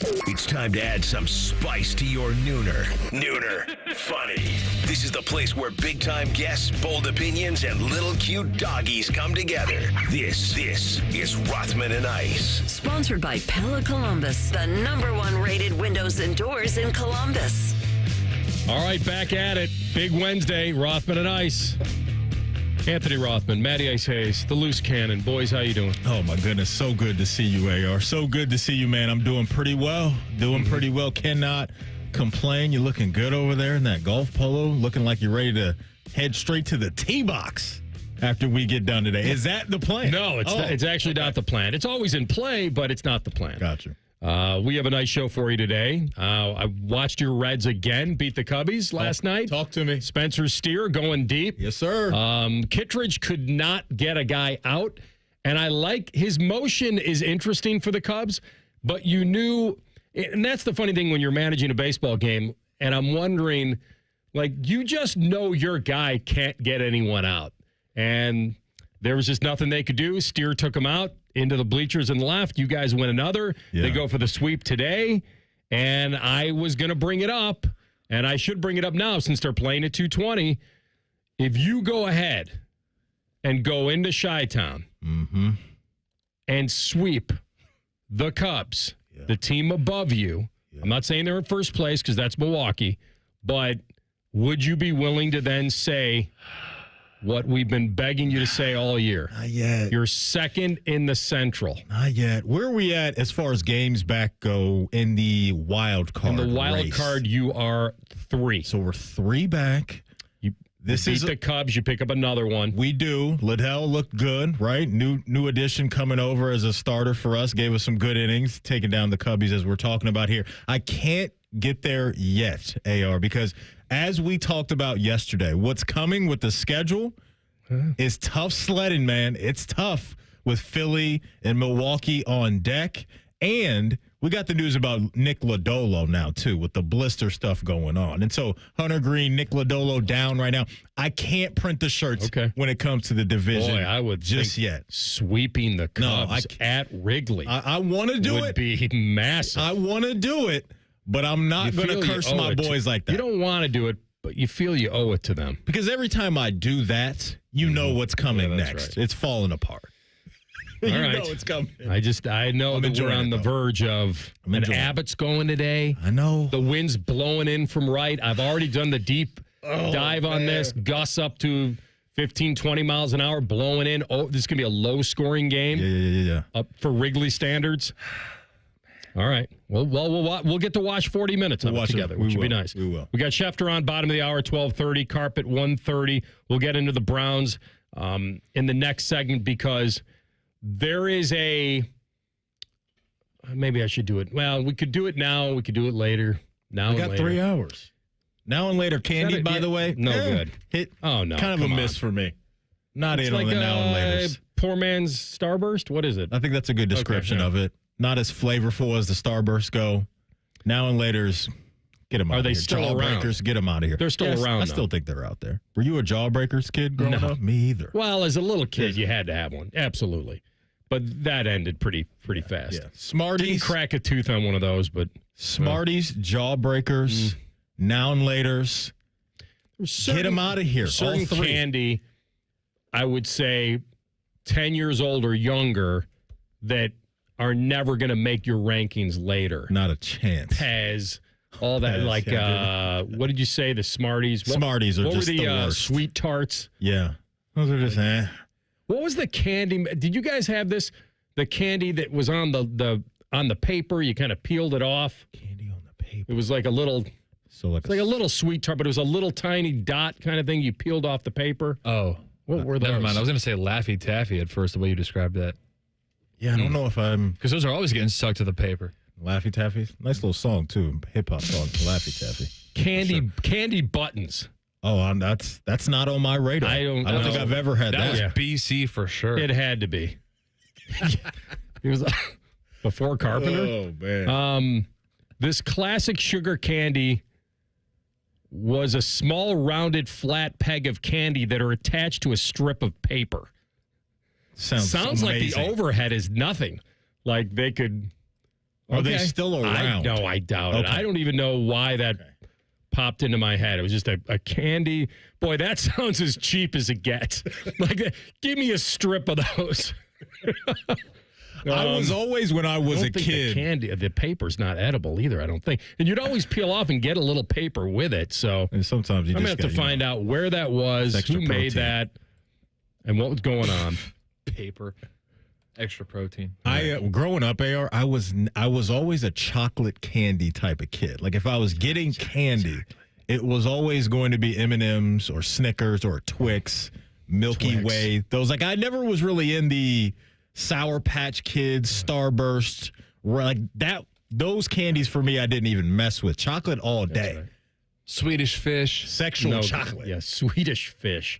It's time to add some spice to your nooner. Nooner funny. This is the place where big-time guests, bold opinions, and little cute doggies come together. This is Rothman and Ice. Sponsored by Pella Columbus, the #1 rated windows and doors in Columbus. All right, back at it. Big Wednesday, Rothman and Ice. Anthony Rothman, Matty Ice Hayes, the loose cannon. Boys, how you doing? Oh, my goodness. So good to see you, AR. So good to see you, man. I'm doing pretty well. Pretty well. Cannot complain. You're looking good over there in that golf polo. Looking like you're ready to head straight to the tee box after we get done today. Is that the plan? No, it's actually not the plan. It's always in play, but it's not the plan. Gotcha. We have a nice show for you today. I watched your Reds again beat the Cubbies last night. Talk to me. Spencer Steer going deep. Yes, sir. Kittredge could not get a guy out, and I like his motion is interesting for the Cubs, but you knew, and that's the funny thing when you're managing a baseball game, and I'm wondering, like, you just know your guy can't get anyone out, and there was just nothing they could do. Steer took him out into the bleachers and left. You guys win another. Yeah. They go for the sweep today, and I was going to bring it up, and I should bring it up now since they're playing at 2:20. If you go ahead and go into Chi-Town and sweep the Cubs, the team above you, I'm not saying they're in first place because that's Milwaukee, but would you be willing to then say what we've been begging you to say all year? Not yet. You're second in the Central. Not yet. Where are we at as far as games back go in the wild card In the wild race? card, you are 3. So we're 3 back. You beat the Cubs. You pick up another one. We do. Liddell looked good, right? New addition coming over as a starter for us. Gave us some good innings, taking down the Cubbies as we're talking about here. I can't get there yet, AR, because as we talked about yesterday, what's coming with the schedule is tough sledding, man. It's tough with Philly and Milwaukee on deck. And we got the news about Nick Lodolo now, too, with the blister stuff going on. And so Hunter Green, Nick Lodolo down right now. I can't print the shirts when it comes to the division. Boy, I would just yet. Sweeping the Cubs at Wrigley. I want to do it. Would be massive. I want to do it. But I'm not going to curse my boys like that. You don't want to do it, but you feel you owe it to them. Because every time I do that, you know what's coming next. Right. It's falling apart. You know it's coming. I know that we're on the verge of Abbott's going today. I know. The wind's blowing in from right. I've already done the deep dive on this. Gusts up to 15, 20 miles an hour blowing in. Oh, this is going to be a low-scoring game. Yeah. Up for Wrigley standards. All right. Well, we'll get to watch 40 minutes of it together, which would be nice. We will. We got Schefter on, bottom of the hour, 12:30, Carpet 1:30. We'll get into the Browns in the next segment because there is maybe I should do it. Well, we could do it now. We could do it later. Now we got 3 hours. Now and later. Candy, by the way. No good. No. Kind of a miss for me. Not in on the now and laters. Poor man's Starburst? What is it? I think that's a good description of it. Not as flavorful as the Starbursts go. Now and later's, get them out of here. Are they still around? Jawbreakers, get them out of here. They're still around, I still think they're out there. Were you a Jawbreakers kid growing up? Me either. Well, as a little kid, you had to have one. Absolutely. But that ended pretty fast. Yeah. Smarties. Didn't crack a tooth on one of those, but... Smarties, Jawbreakers, now and laters. Get them out of here. Certain candy, I would say 10 years old or younger, that are never going to make your rankings later. Not a chance. Pez, all that, what did you say, the Smarties? Smarties are just the worst. Sweet Tarts? Yeah. Those are just, What was the candy? Did you guys have this? The candy that was on the paper, you kind of peeled it off. Candy on the paper. It was like a little... It's like a little sweet tart, but it was a little tiny dot kind of thing you peeled off the paper. Oh. What were those? Never mind. I was going to say Laffy Taffy at first, the way you described that. Yeah, I don't know if I'm... Because those are always getting stuck to the paper. Laffy Taffy. Nice little song, too. Hip-hop song, Laffy Taffy. Candy buttons. Oh, that's not on my radar. I don't think I've ever had that. That was BC for sure. It had to be. It was before Carpenter. Oh, man. This classic sugar candy was a small, rounded, flat peg of candy that are attached to a strip of paper. Sounds like the overhead is nothing. Like they could Are they Okay. still around? No, I doubt it. Okay. I don't even know why that popped into my head. It was just a candy. Boy, that sounds as cheap as it gets. Like, give me a strip of those. I was always, when I was I a don't think kid. the paper's not edible either, I don't think. And you'd always peel off and get a little paper with it. So And sometimes you I'm just going to have to find out where that was, extra who made protein. that, and what was going on. Paper. Extra protein. Growing up, AR, I was always a chocolate candy type of kid. Like if I was getting candy, it was always going to be M&Ms or Snickers or Twix, Milky Twix. Way. Those, like, I never was really in the Sour Patch Kids, Starburst, like that. Those candies for me, I didn't even mess with. Chocolate all day. right. Swedish fish. Sexual chocolate. Yeah, Swedish fish.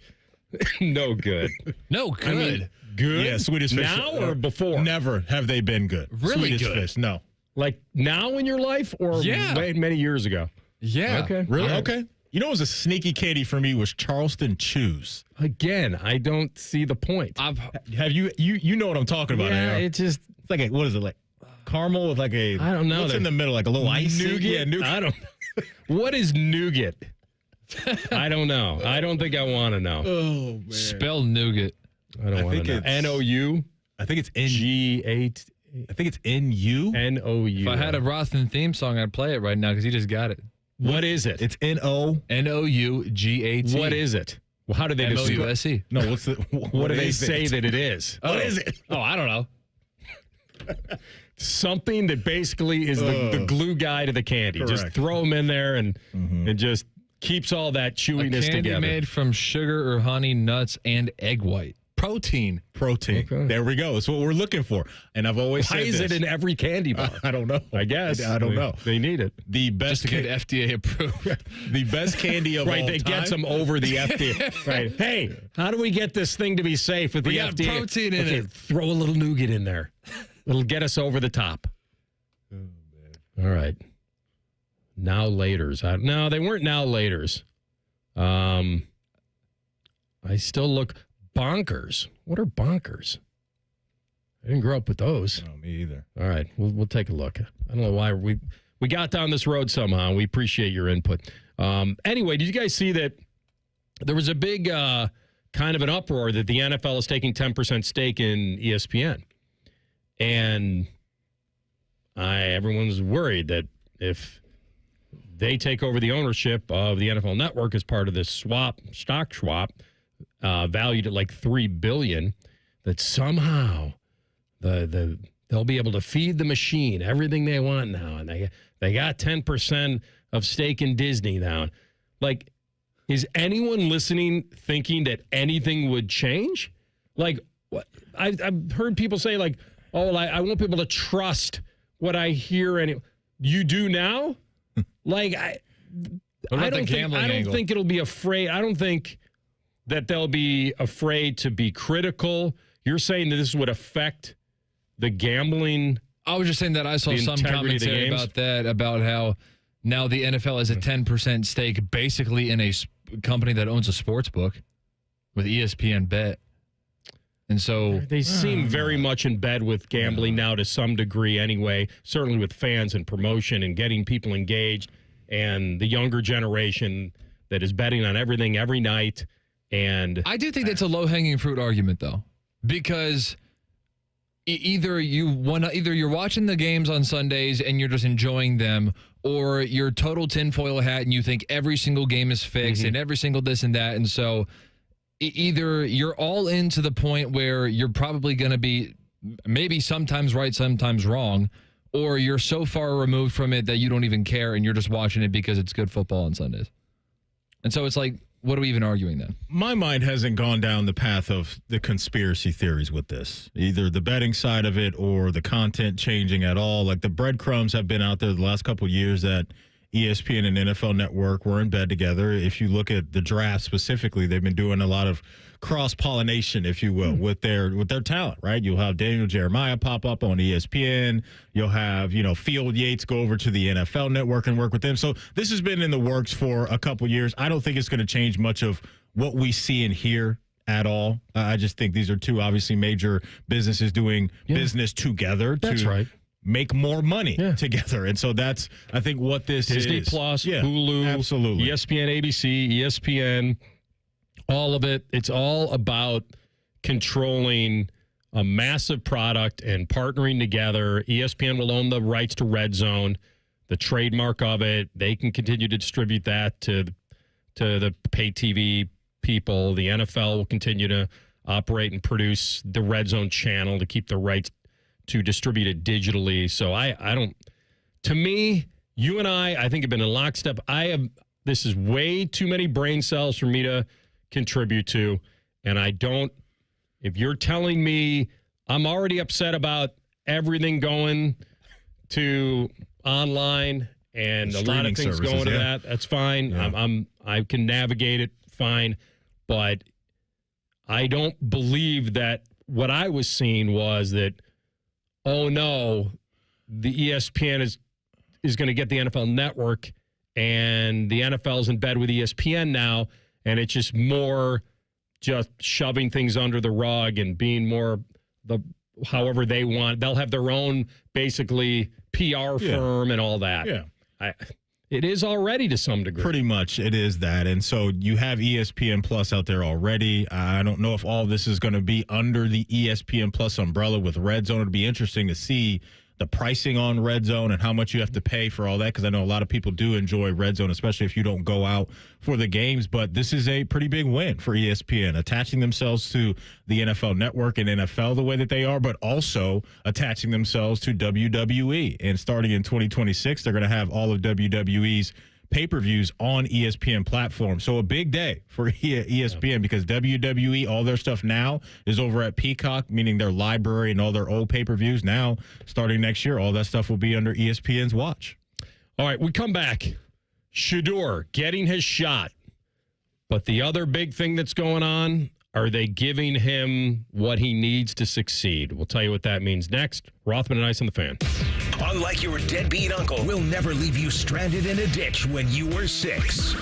No good. No, good. I mean, good? Yeah, Swedish fish. Now or before? Never have they been good. Really Swedish good. fish, no. Like now in your life or Yeah. many years ago? yeah. Okay. Really? All right. Okay. You know what was a sneaky candy for me was Charleston Chews. Again, I don't see the point. Have you know what I'm talking about? Yeah, AR? it just, It's like what is it, like caramel with like a, I don't know. What's in the middle, like a little ice? nougat? Yeah, nougat. I don't What is nougat? I don't know. I don't think I want to know. Oh man. Spell nougat. I don't want think to know. it's- N-O-U? I think it's N. G-8. I think it's N-U. N-O-U. If I had a Rothman theme song, I'd play it right now because he just got it. What is it? It's N-O. Nougat. What is it? Well, how do they describe M-O-U-S-E. No, what's the? What do they is say it? that it is? What is it? Oh, I don't know. Something that basically is the glue guy to the candy. Just Correct. throw them in there and it just keeps all that A chewiness candy together. made from sugar or honey, nuts, and egg white. Protein. Protein. Okay. There we go. It's what we're looking for. And I've always Why said is this. it in every candy bar? I don't know. I guess. I don't know. They need it. The best, Just to get FDA approved. the best candy of Right, all they time. get them over the FDA. Right. Hey, how do we get this thing to be safe with We the got FDA? protein in Okay, it. throw a little nougat in there. It'll get us over the top. Oh, All right. Now laters. No, they weren't now laters. I still look bonkers. What are bonkers? I didn't grow up with those. No, me either. All right, we'll take a look. I don't know why we got down this road somehow. We appreciate your input. Anyway, did you guys see that there was a big kind of an uproar that the NFL is taking 10% stake in ESPN, and everyone's worried that if they take over the ownership of the NFL Network as part of this stock swap, valued at like $3 billion, that somehow they'll be able to feed the machine everything they want now, and they got 10% of stake in Disney now. Like, is anyone listening thinking that anything would change? Like, what I've heard people say, like, oh, I want people to trust what I hear. You do now? Like, I about the don't gambling angle? think it'll be afraid. I don't think that they'll be afraid to be critical. You're saying that this would affect the gambling. I was just saying that I saw The some integrity of the commentary games? about that, about how now the NFL has a 10% stake basically in a company that owns a sports book with ESPN Bet. And so They seem very much in bed with gambling now to some degree anyway, certainly with fans and promotion and getting people engaged, and the younger generation that is betting on everything every night. And I do think that's a low-hanging fruit argument, though, because either you're watching the games on Sundays and you're just enjoying them, or you're total tinfoil hat and you think every single game is fixed and every single this and that. And so either you're all in to the point where you're probably going to be maybe sometimes right, sometimes wrong, or you're so far removed from it that you don't even care and you're just watching it because it's good football on Sundays. And so it's like, what are we even arguing then? My mind hasn't gone down the path of the conspiracy theories with this, either the betting side of it or the content changing at all. Like the breadcrumbs have been out there the last couple of years that ESPN and NFL Network were in bed together. If you look at the draft specifically, they've been doing a lot of cross-pollination, if you will, with their talent, right? You'll have Daniel Jeremiah pop up on ESPN. You'll have, Field Yates go over to the NFL Network and work with them. So this has been in the works for a couple years. I don't think it's going to change much of what we see and hear at all. I just think these are two obviously major businesses doing business together That's to right. make more money together. And so that's, I think, what this Disney is. Plus, Yeah, Hulu, absolutely. ESPN, ABC, ESPN, all of it. It's all about controlling a massive product and partnering together. ESPN will own the rights to Red Zone, the trademark of it. They can continue to distribute that to the pay TV people. The NFL will continue to operate and produce the Red Zone channel to keep the rights to distribute it digitally. So I don't, to me, you and I think have been in lockstep. This is way too many brain cells for me to contribute to. And if you're telling me I'm already upset about everything going to online and a lot of things going to that, that's fine. Yeah. I can navigate it fine. But I don't believe that what I was seeing was that, oh no, the ESPN is going to get the NFL network and the NFL's in bed with ESPN now, and it's just more just shoving things under the rug and being more however they want. They'll have their own basically PR firm and all that. Yeah. It is already to some degree. Pretty much it is that. And so you have ESPN Plus out there already. I don't know if all this is going to be under the ESPN Plus umbrella with Red Zone. It'll be interesting to see the pricing on Red Zone and how much you have to pay for all that, because I know a lot of people do enjoy Red Zone, especially if you don't go out for the games. But this is a pretty big win for ESPN, attaching themselves to the NFL Network and NFL the way that they are, but also attaching themselves to WWE. And starting in 2026, they're going to have all of WWE's pay-per-views on ESPN platforms. So a big day for ESPN because WWE, all their stuff now is over at Peacock, meaning their library and all their old pay-per-views. Now, starting next year, all that stuff will be under ESPN's watch. All right, we come back. Shedeur getting his shot. But the other big thing that's going on, are they giving him what he needs to succeed? We'll tell you what that means next. Rothman and Ice on the Fan. Unlike your deadbeat uncle, we'll never leave you stranded in a ditch when you were 6.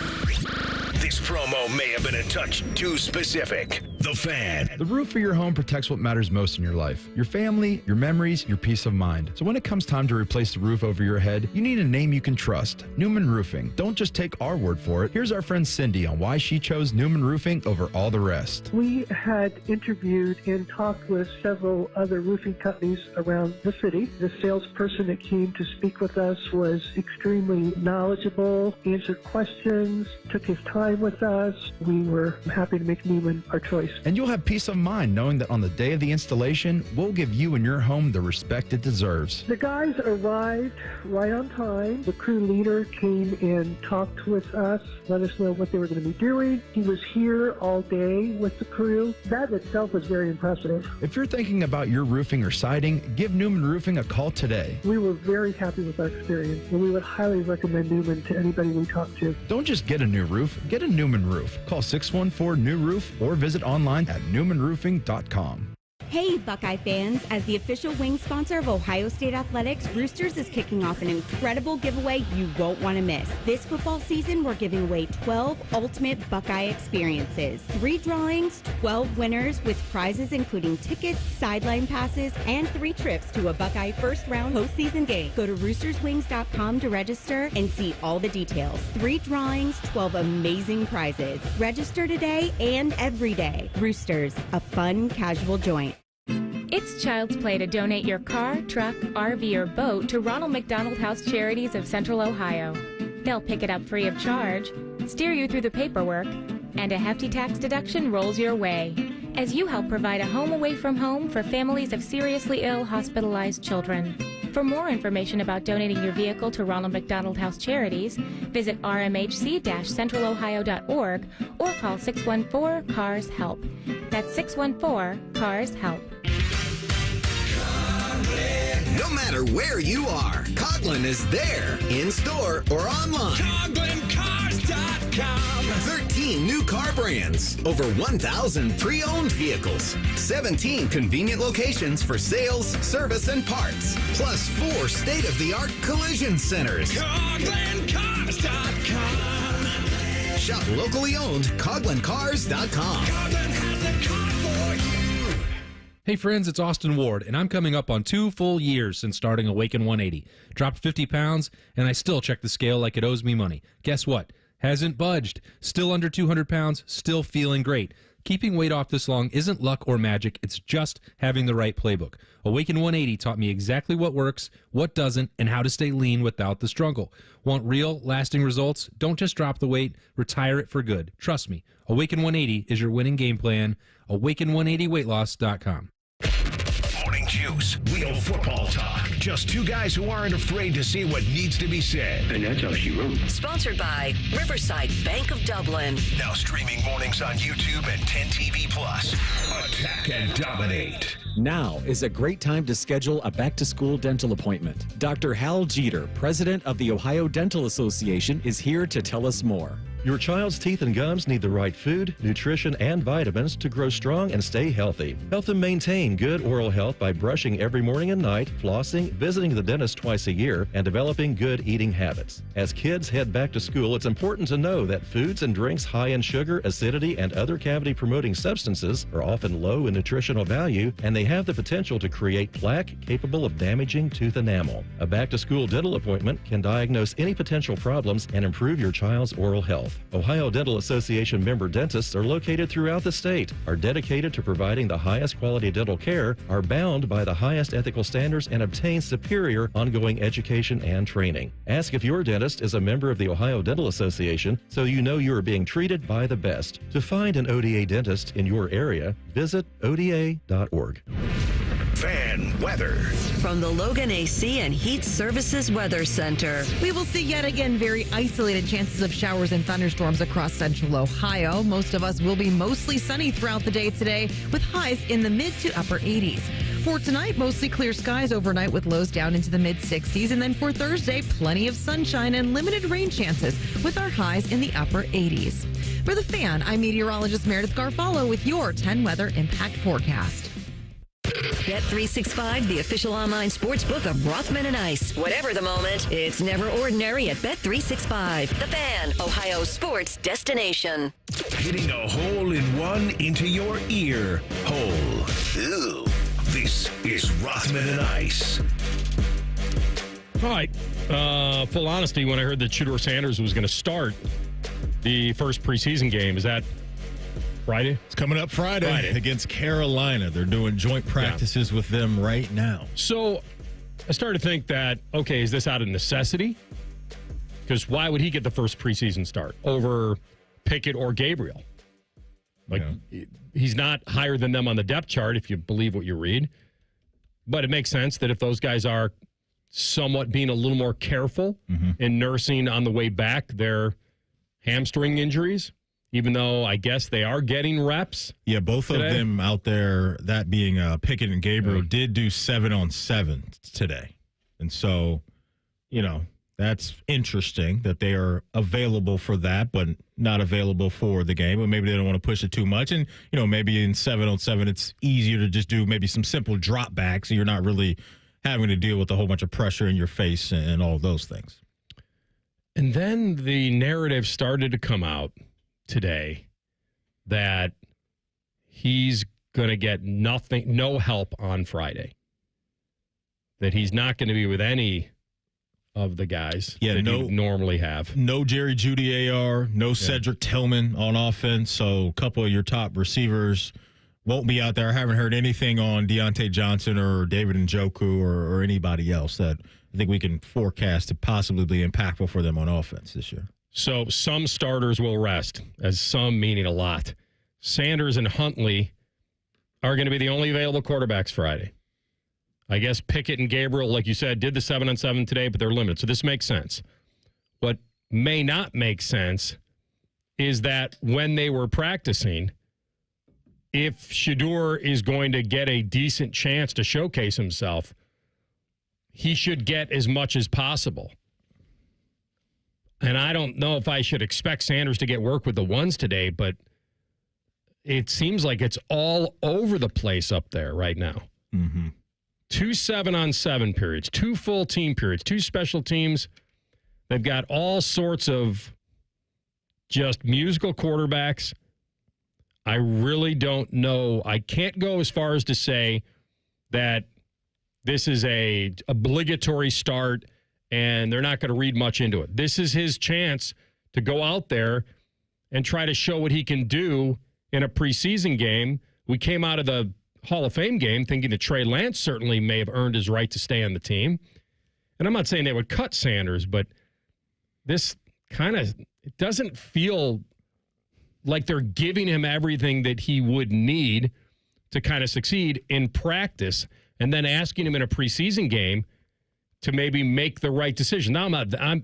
This promo may have been a touch too specific. The Fan. The roof of your home protects what matters most in your life. Your family, your memories, your peace of mind. So when it comes time to replace the roof over your head, you need a name you can trust. Newman Roofing. Don't just take our word for it. Here's our friend Cindy on why she chose Newman Roofing over all the rest. We had interviewed and talked with several other roofing companies around the city. The salesperson that came to speak with us was extremely knowledgeable, answered questions, took his time with us. We were happy to make Newman our choice. And you'll have peace of mind knowing that on the day of the installation, we'll give you and your home the respect it deserves. The guys arrived right on time. The crew leader came and talked with us, let us know what they were going to be doing. He was here all day with the crew. That itself was very impressive. If you're thinking about your roofing or siding, give Newman Roofing a call today. We were very happy with our experience, and we would highly recommend Newman to anybody we talk to. Don't just get a new roof, get a Newman roof. Call 614-NEW-ROOF or visit online at newmanroofing.com. Hey, Buckeye fans. As the official wing sponsor of Ohio State Athletics, Roosters is kicking off an incredible giveaway you won't want to miss. This football season, we're giving away 12 ultimate Buckeye experiences. 3 drawings, 12 winners with prizes including tickets, sideline passes, and 3 trips to a Buckeye first-round postseason game. Go to roosterswings.com to register and see all the details. 3 drawings, 12 amazing prizes. Register today and every day. Roosters, a fun, casual joint. It's child's play to donate your car, truck, RV, or boat to Ronald McDonald House Charities of Central Ohio. They'll pick it up free of charge, steer you through the paperwork, and a hefty tax deduction rolls your way as you help provide a home away from home for families of seriously ill, hospitalized children. For more information about donating your vehicle to Ronald McDonald House Charities, visit rmhc-centralohio.org or call 614-CARS-HELP. That's 614-CARS-HELP. No matter where you are, Coughlin is there, in-store or online. CoughlinCars.com. 13 new car brands, over 1,000 pre-owned vehicles, 17 convenient locations for sales, service, and parts, plus 4 state-of-the-art collision centers. CoughlinCars.com. Shop locally owned, CoughlinCars.com. Coughlin has a car for you. Hey friends, it's Austin Ward, and I'm coming up on 2 full years since starting Awaken 180. Dropped 50 pounds, and I still check the scale like it owes me money. Guess what? Hasn't budged. Still under 200 pounds, still feeling great. Keeping weight off this long isn't luck or magic, it's just having the right playbook. Awaken 180 taught me exactly what works, what doesn't, and how to stay lean without the struggle. Want real, lasting results? Don't just drop the weight, retire it for good. Trust me, Awaken 180 is your winning game plan. Awaken180weightloss.com. Morning Juice, real football talk. Just two guys who aren't afraid to say what needs to be said. And that's how she wrote. Sponsored by Riverside Bank of Dublin. Now streaming mornings on YouTube and 10 TV Plus. Attack and dominate. Now is a great time to schedule a back-to-school dental appointment. Dr. Hal Jeter, president of the Ohio Dental Association, is here to tell us more. Your child's teeth and gums need the right food, nutrition, and vitamins to grow strong and stay healthy. Help them maintain good oral health by brushing every morning and night, flossing, visiting the dentist twice a year, and developing good eating habits. As kids head back to school, it's important to know that foods and drinks high in sugar, acidity, and other cavity-promoting substances are often low in nutritional value, and they have the potential to create plaque capable of damaging tooth enamel. A back-to-school dental appointment can diagnose any potential problems and improve your child's oral health. Ohio Dental Association member dentists are located throughout the state, are dedicated to providing the highest quality dental care, are bound by the highest ethical standards, and obtain superior ongoing education and training. Ask if your dentist is a member of the Ohio Dental Association so you know you are being treated by the best. To find an ODA dentist in your area, visit oda.org. Fan weather. From the Logan AC and Heat Services Weather Center. We will see yet again very isolated chances of showers and thunderstorms across central Ohio. Most of us will be mostly sunny throughout the day today with highs in the mid to upper 80s. For tonight, mostly clear skies overnight with lows down into the mid 60s. And then for Thursday, plenty of sunshine and limited rain chances with our highs in the upper 80s. For The Fan, I'm meteorologist Meredith Garfalo with your 10 weather impact forecast. Bet365, the official online sports book of Rothman Ice. Whatever the moment, it's never ordinary at Bet365. The Fan, Ohio sports destination. Hitting a hole in one into your ear hole. Ew. This is Rothman Ice. All right. Full honesty, when I heard that Shedeur Sanders was going to start the first preseason game, is that Friday? It's coming up Friday against Carolina. They're doing joint practices with them right now. So I started to think that, okay, is this out of necessity? Because why would he get the first preseason start over Pickett or Gabriel? Like, he's not higher than them on the depth chart, if you believe what you read. But it makes sense that if those guys are somewhat being a little more careful in nursing on the way back their hamstring injuries, even though I guess they are getting reps. Yeah, both today of them out there, that being Pickett and Gabriel, did do 7-on-7 today. And so, that's interesting that they are available for that, but not available for the game. But maybe they don't want to push it too much. And, maybe in 7-on-7, it's easier to just do maybe some simple drop backs. So you're not really having to deal with a whole bunch of pressure in your face and all those things. And then the narrative started to come out today that he's going to get no help on Friday. That he's not going to be with any of the guys that you normally have. No Jerry Jeudy AR, no Cedric Tillman on offense. So a couple of your top receivers won't be out there. I haven't heard anything on Deontay Johnson or David Njoku or anybody else that I think we can forecast to possibly be impactful for them on offense this year. So some starters will rest, as some meaning a lot. Sanders and Huntley are going to be the only available quarterbacks Friday. I guess Pickett and Gabriel, like you said, did the 7-on-7 today, but they're limited. So this makes sense. What may not make sense is that when they were practicing, if Shedeur is going to get a decent chance to showcase himself, he should get as much as possible. And I don't know if I should expect Sanders to get work with the ones today, but it seems like it's all over the place up there right now. 2 7-on-7 periods, 2 full team periods, 2 special teams. They've got all sorts of just musical quarterbacks. I really don't know. I can't go as far as to say that this is a obligatory start and they're not going to read much into it. This is his chance to go out there and try to show what he can do in a preseason game. We came out of the Hall of Fame game thinking that Trey Lance certainly may have earned his right to stay on the team. And I'm not saying they would cut Sanders, but this kind of, it doesn't feel like they're giving him everything that he would need to kind of succeed in practice and then asking him in a preseason game to maybe make the right decision. Now,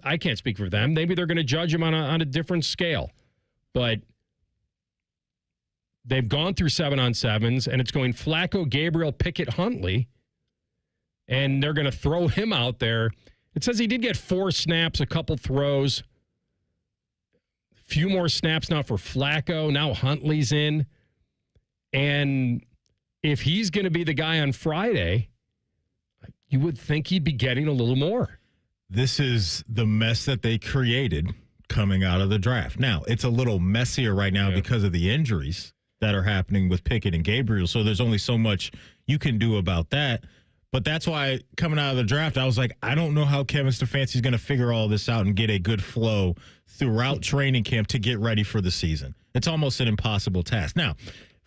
I can't speak for them. Maybe they're going to judge him on a different scale. But they've gone through 7-on-7s, and it's going Flacco, Gabriel, Pickett, Huntley, and they're going to throw him out there. It says he did get 4 snaps, a couple throws, a few more snaps now for Flacco. Now Huntley's in. And if he's going to be the guy on Friday, you would think he'd be getting a little more. This is the mess that they created coming out of the draft. Now, it's a little messier right now because of the injuries that are happening with Pickett and Gabriel, so there's only so much you can do about that. But that's why coming out of the draft, I was like, I don't know how Kevin Stefanski's going to figure all this out and get a good flow throughout training camp to get ready for the season. It's almost an impossible task. Now,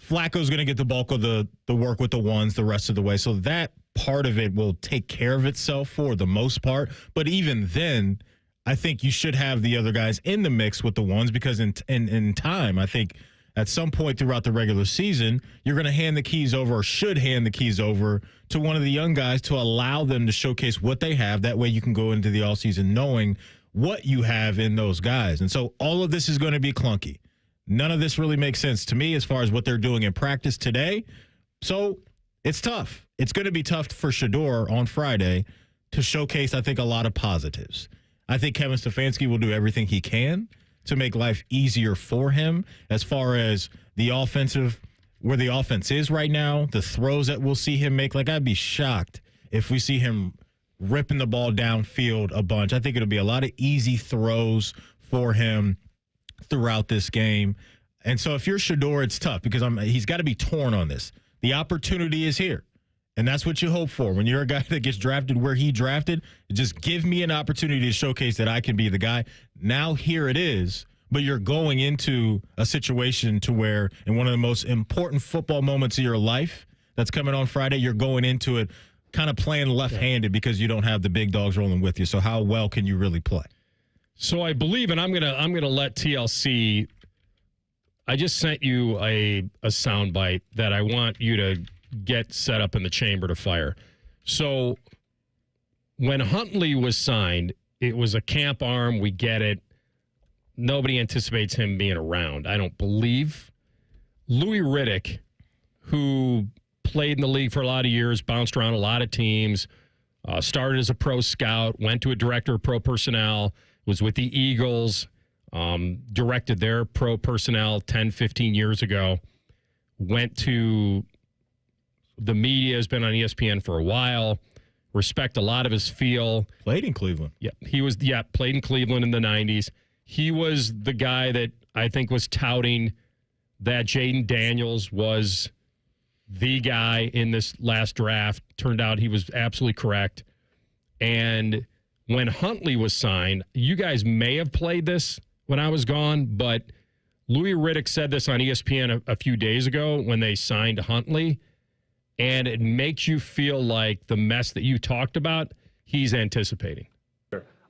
Flacco's going to get the bulk of the work with the ones the rest of the way, so that part of it will take care of itself for the most part. But even then, I think you should have the other guys in the mix with the ones, because in time, I think at some point throughout the regular season, you're going to hand the keys over, or should hand the keys over, to one of the young guys to allow them to showcase what they have. That way you can go into the offseason knowing what you have in those guys. And so all of this is going to be clunky. None of this really makes sense to me as far as what they're doing in practice today. So it's tough. It's going to be tough for Shedeur on Friday to showcase, I think, a lot of positives. I think Kevin Stefanski will do everything he can to make life easier for him as far as the offensive, where the offense is right now, the throws that we'll see him make. Like, I'd be shocked if we see him ripping the ball downfield a bunch. I think it'll be a lot of easy throws for him throughout this game. And so if you're Shedeur, it's tough because he's got to be torn on this. The opportunity is here. And that's what you hope for. When you're a guy that gets drafted where he drafted, just give me an opportunity to showcase that I can be the guy. Now here it is, but you're going into a situation to where in one of the most important football moments of your life that's coming on Friday, you're going into it kind of playing left-handed because you don't have the big dogs rolling with you. So how well can you really play? So I believe, and I'm gonna let TLC. I just sent you a soundbite that I want you to get set up in the chamber to fire. So when Huntley was signed, it was a camp arm. We get it. Nobody anticipates him being around, I don't believe. Louis Riddick, who played in the league for a lot of years, bounced around a lot of teams, started as a pro scout, went to a director of pro personnel, was with the Eagles, directed their pro personnel 10, 15 years ago, went to the media, has been on ESPN for a while, respect a lot of his feel. Played in Cleveland. Yeah, played in Cleveland in the 90s. He was the guy that I think was touting that Jaden Daniels was the guy in this last draft. Turned out he was absolutely correct. And when Huntley was signed, you guys may have played this when I was gone, but Louis Riddick said this on ESPN a few days ago when they signed Huntley, and it makes you feel like the mess that you talked about, he's anticipating.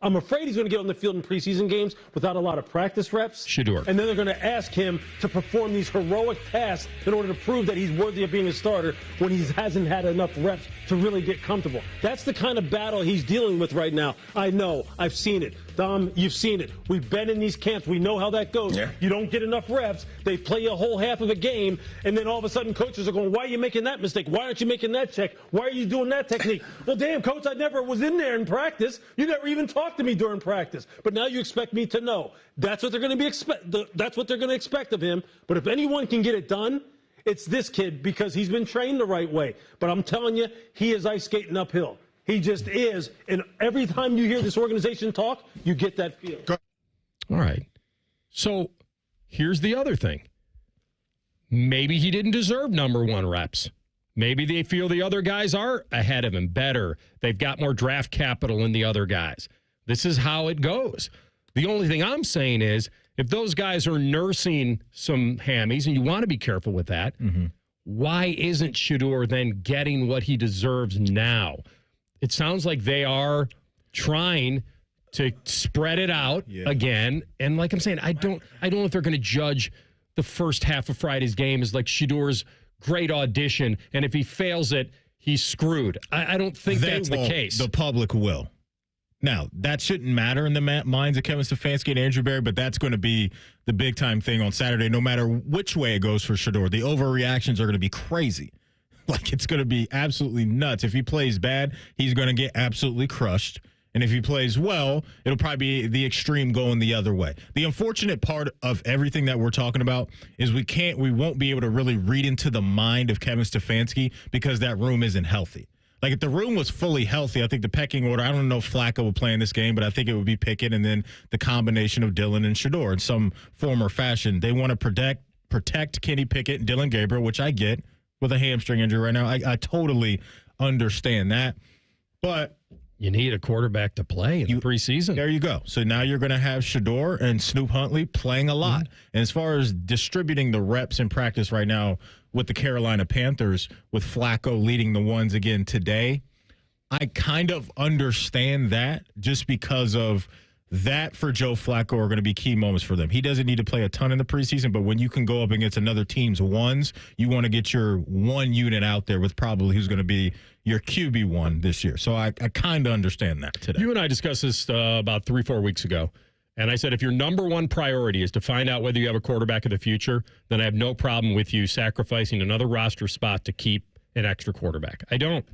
I'm afraid he's going to get on the field in preseason games without a lot of practice reps. Shedeur. And then they're going to ask him to perform these heroic tasks in order to prove that he's worthy of being a starter when he hasn't had enough reps to really get comfortable. That's the kind of battle he's dealing with right now. I know. I've seen it. Dom, you've seen it. We've been in these camps. We know how that goes. Yeah. You don't get enough reps. They play a whole half of a game, and then all of a sudden coaches are going, why are you making that mistake? Why aren't you making that check? Why are you doing that technique? Well, damn, coach, I never was in there in practice. You never even talked to me during practice. But now you expect me to know. That's what they're going to that's what they're going to expect of him. But if anyone can get it done, it's this kid, because he's been trained the right way. But I'm telling you, he is ice skating uphill. He just is. And every time you hear this organization talk, you get that feel. All right. So here's the other thing. maybe he didn't deserve number one reps. Maybe they feel the other guys are ahead of him, better. They've got more draft capital than the other guys. This is how it goes. The only thing I'm saying is, if those guys are nursing some hammies, and you want to be careful with that, why isn't Shedeur then getting what he deserves now? It sounds like they are trying to spread it out again. And like I'm saying, I don't know if they're going to judge the first half of Friday's game as like Shedeur's great audition, and if he fails it, he's screwed. I don't think that's the case. The public will. Now, that shouldn't matter in the minds of Kevin Stefanski and Andrew Berry, but that's going to be the big-time thing on Saturday, no matter which way it goes for Shedeur. The overreactions are going to be crazy. Like, it's going to be absolutely nuts. If he plays bad, he's going to get absolutely crushed. And if he plays well, it'll probably be the extreme going the other way. The unfortunate part of everything that we're talking about is we won't be able to really read into the mind of Kevin Stefanski because that room isn't healthy. Like, if the room was fully healthy, I think the pecking order, I don't know if Flacco would play in this game, but I think it would be Pickett and then the combination of Dillon and Shedeur in some form or fashion. They want to protect Kenny Pickett and Dillon Gabriel, which I get with a hamstring injury right now. I totally understand that. But you need a quarterback to play in the preseason. There you go. So now you're going to have Shedeur and Snoop Huntley playing a lot. And as far as distributing the reps in practice right now with the Carolina Panthers, with Flacco leading the ones again today, I kind of understand that just because of that for Joe Flacco are going to be key moments for them. He doesn't need to play a ton in the preseason, but when you can go up against another team's ones, you want to get your one unit out there with probably who's going to be your QB1 this year. So I kind of understand that today. You and I discussed this about 3-4 weeks ago, and I said if your number one priority is to find out whether you have a quarterback of the future, then I have no problem with you sacrificing another roster spot to keep an extra quarterback. I don't.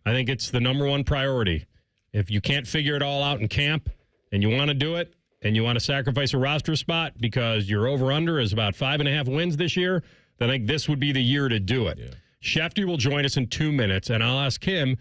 I think it's the number one priority. If you can't figure it all out in camp, and you want to do it, and you want to sacrifice a roster spot because your over-under is about 5.5 wins this year, then I think this would be the year to do it. Yeah. Shefty will join us in 2 minutes, and I'll ask him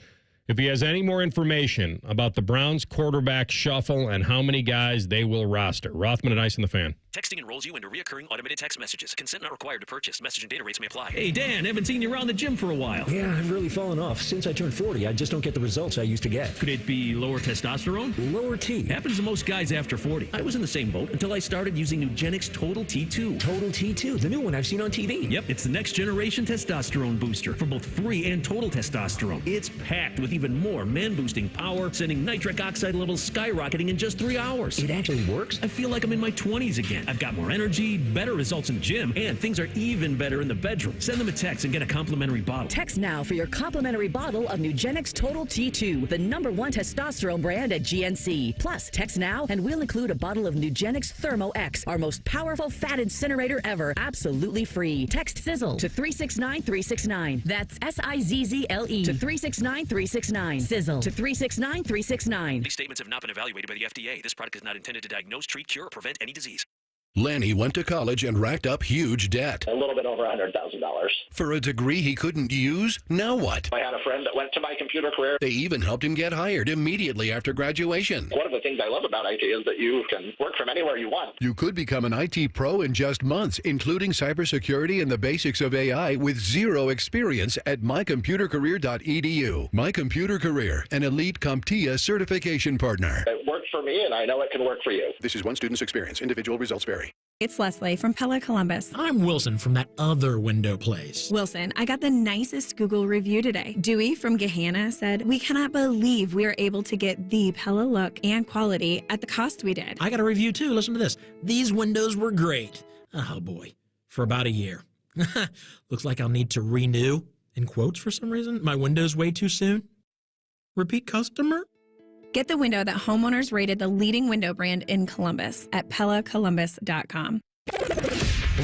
if he has any more information about the Browns quarterback shuffle and how many guys they will roster. Rothman and Ice in the Fan. Texting enrolls you into reoccurring automated text messages. Consent not required to purchase. Message and data rates may apply. Hey, Dan, haven't seen you around the gym for a while. Yeah, I've really fallen off. Since I turned 40, I just don't get the results I used to get. Could it be lower testosterone? Lower T. Happens to most guys after 40. I was in the same boat until I started using Nugenix Total T2. Total T2, the new one I've seen on TV. Yep, it's the next generation testosterone booster for both free and total testosterone. It's packed with even more man-boosting power, sending nitric oxide levels skyrocketing in just 3 hours. It actually works? I feel like I'm in my 20s again. I've got more energy, better results in the gym, and things are even better in the bedroom. Send them a text and get a complimentary bottle. Text now for your complimentary bottle of Nugenix Total T2, the #1 testosterone brand at GNC. Plus, text now and we'll include a bottle of Nugenix Thermo X, our most powerful fat incinerator ever, absolutely free. Text Sizzle to 369-369. That's SIZZLE to 369-369. Sizzle to 369-369. These statements have not been evaluated by the FDA. This product is not intended to diagnose, treat, cure, or prevent any disease. Lanny went to college and racked up huge debt. A little bit over $100,000. For a degree he couldn't use? Now what? I had a friend that went to my computer career. They even helped him get hired immediately after graduation. One of the things I love about IT is that you can work from anywhere you want. You could become an IT pro in just months, including cybersecurity and the basics of AI with zero experience at mycomputercareer.edu. My Computer Career, an elite CompTIA certification partner. It worked for me, and I know it can work for you. This is one student's experience. Individual results vary. It's Leslie from Pella Columbus. I'm Wilson from that other window place. Wilson, I got the nicest Google review today. Dewey from Gahanna said, "We cannot believe we are able to get the Pella look and quality at the cost we did." I got a review too. Listen to this. These windows were great. Oh boy, for about a year. Looks like I'll need to renew, in quotes for some reason, my windows way too soon. Repeat customer? Get the window that homeowners rated the leading window brand in Columbus at PellaColumbus.com.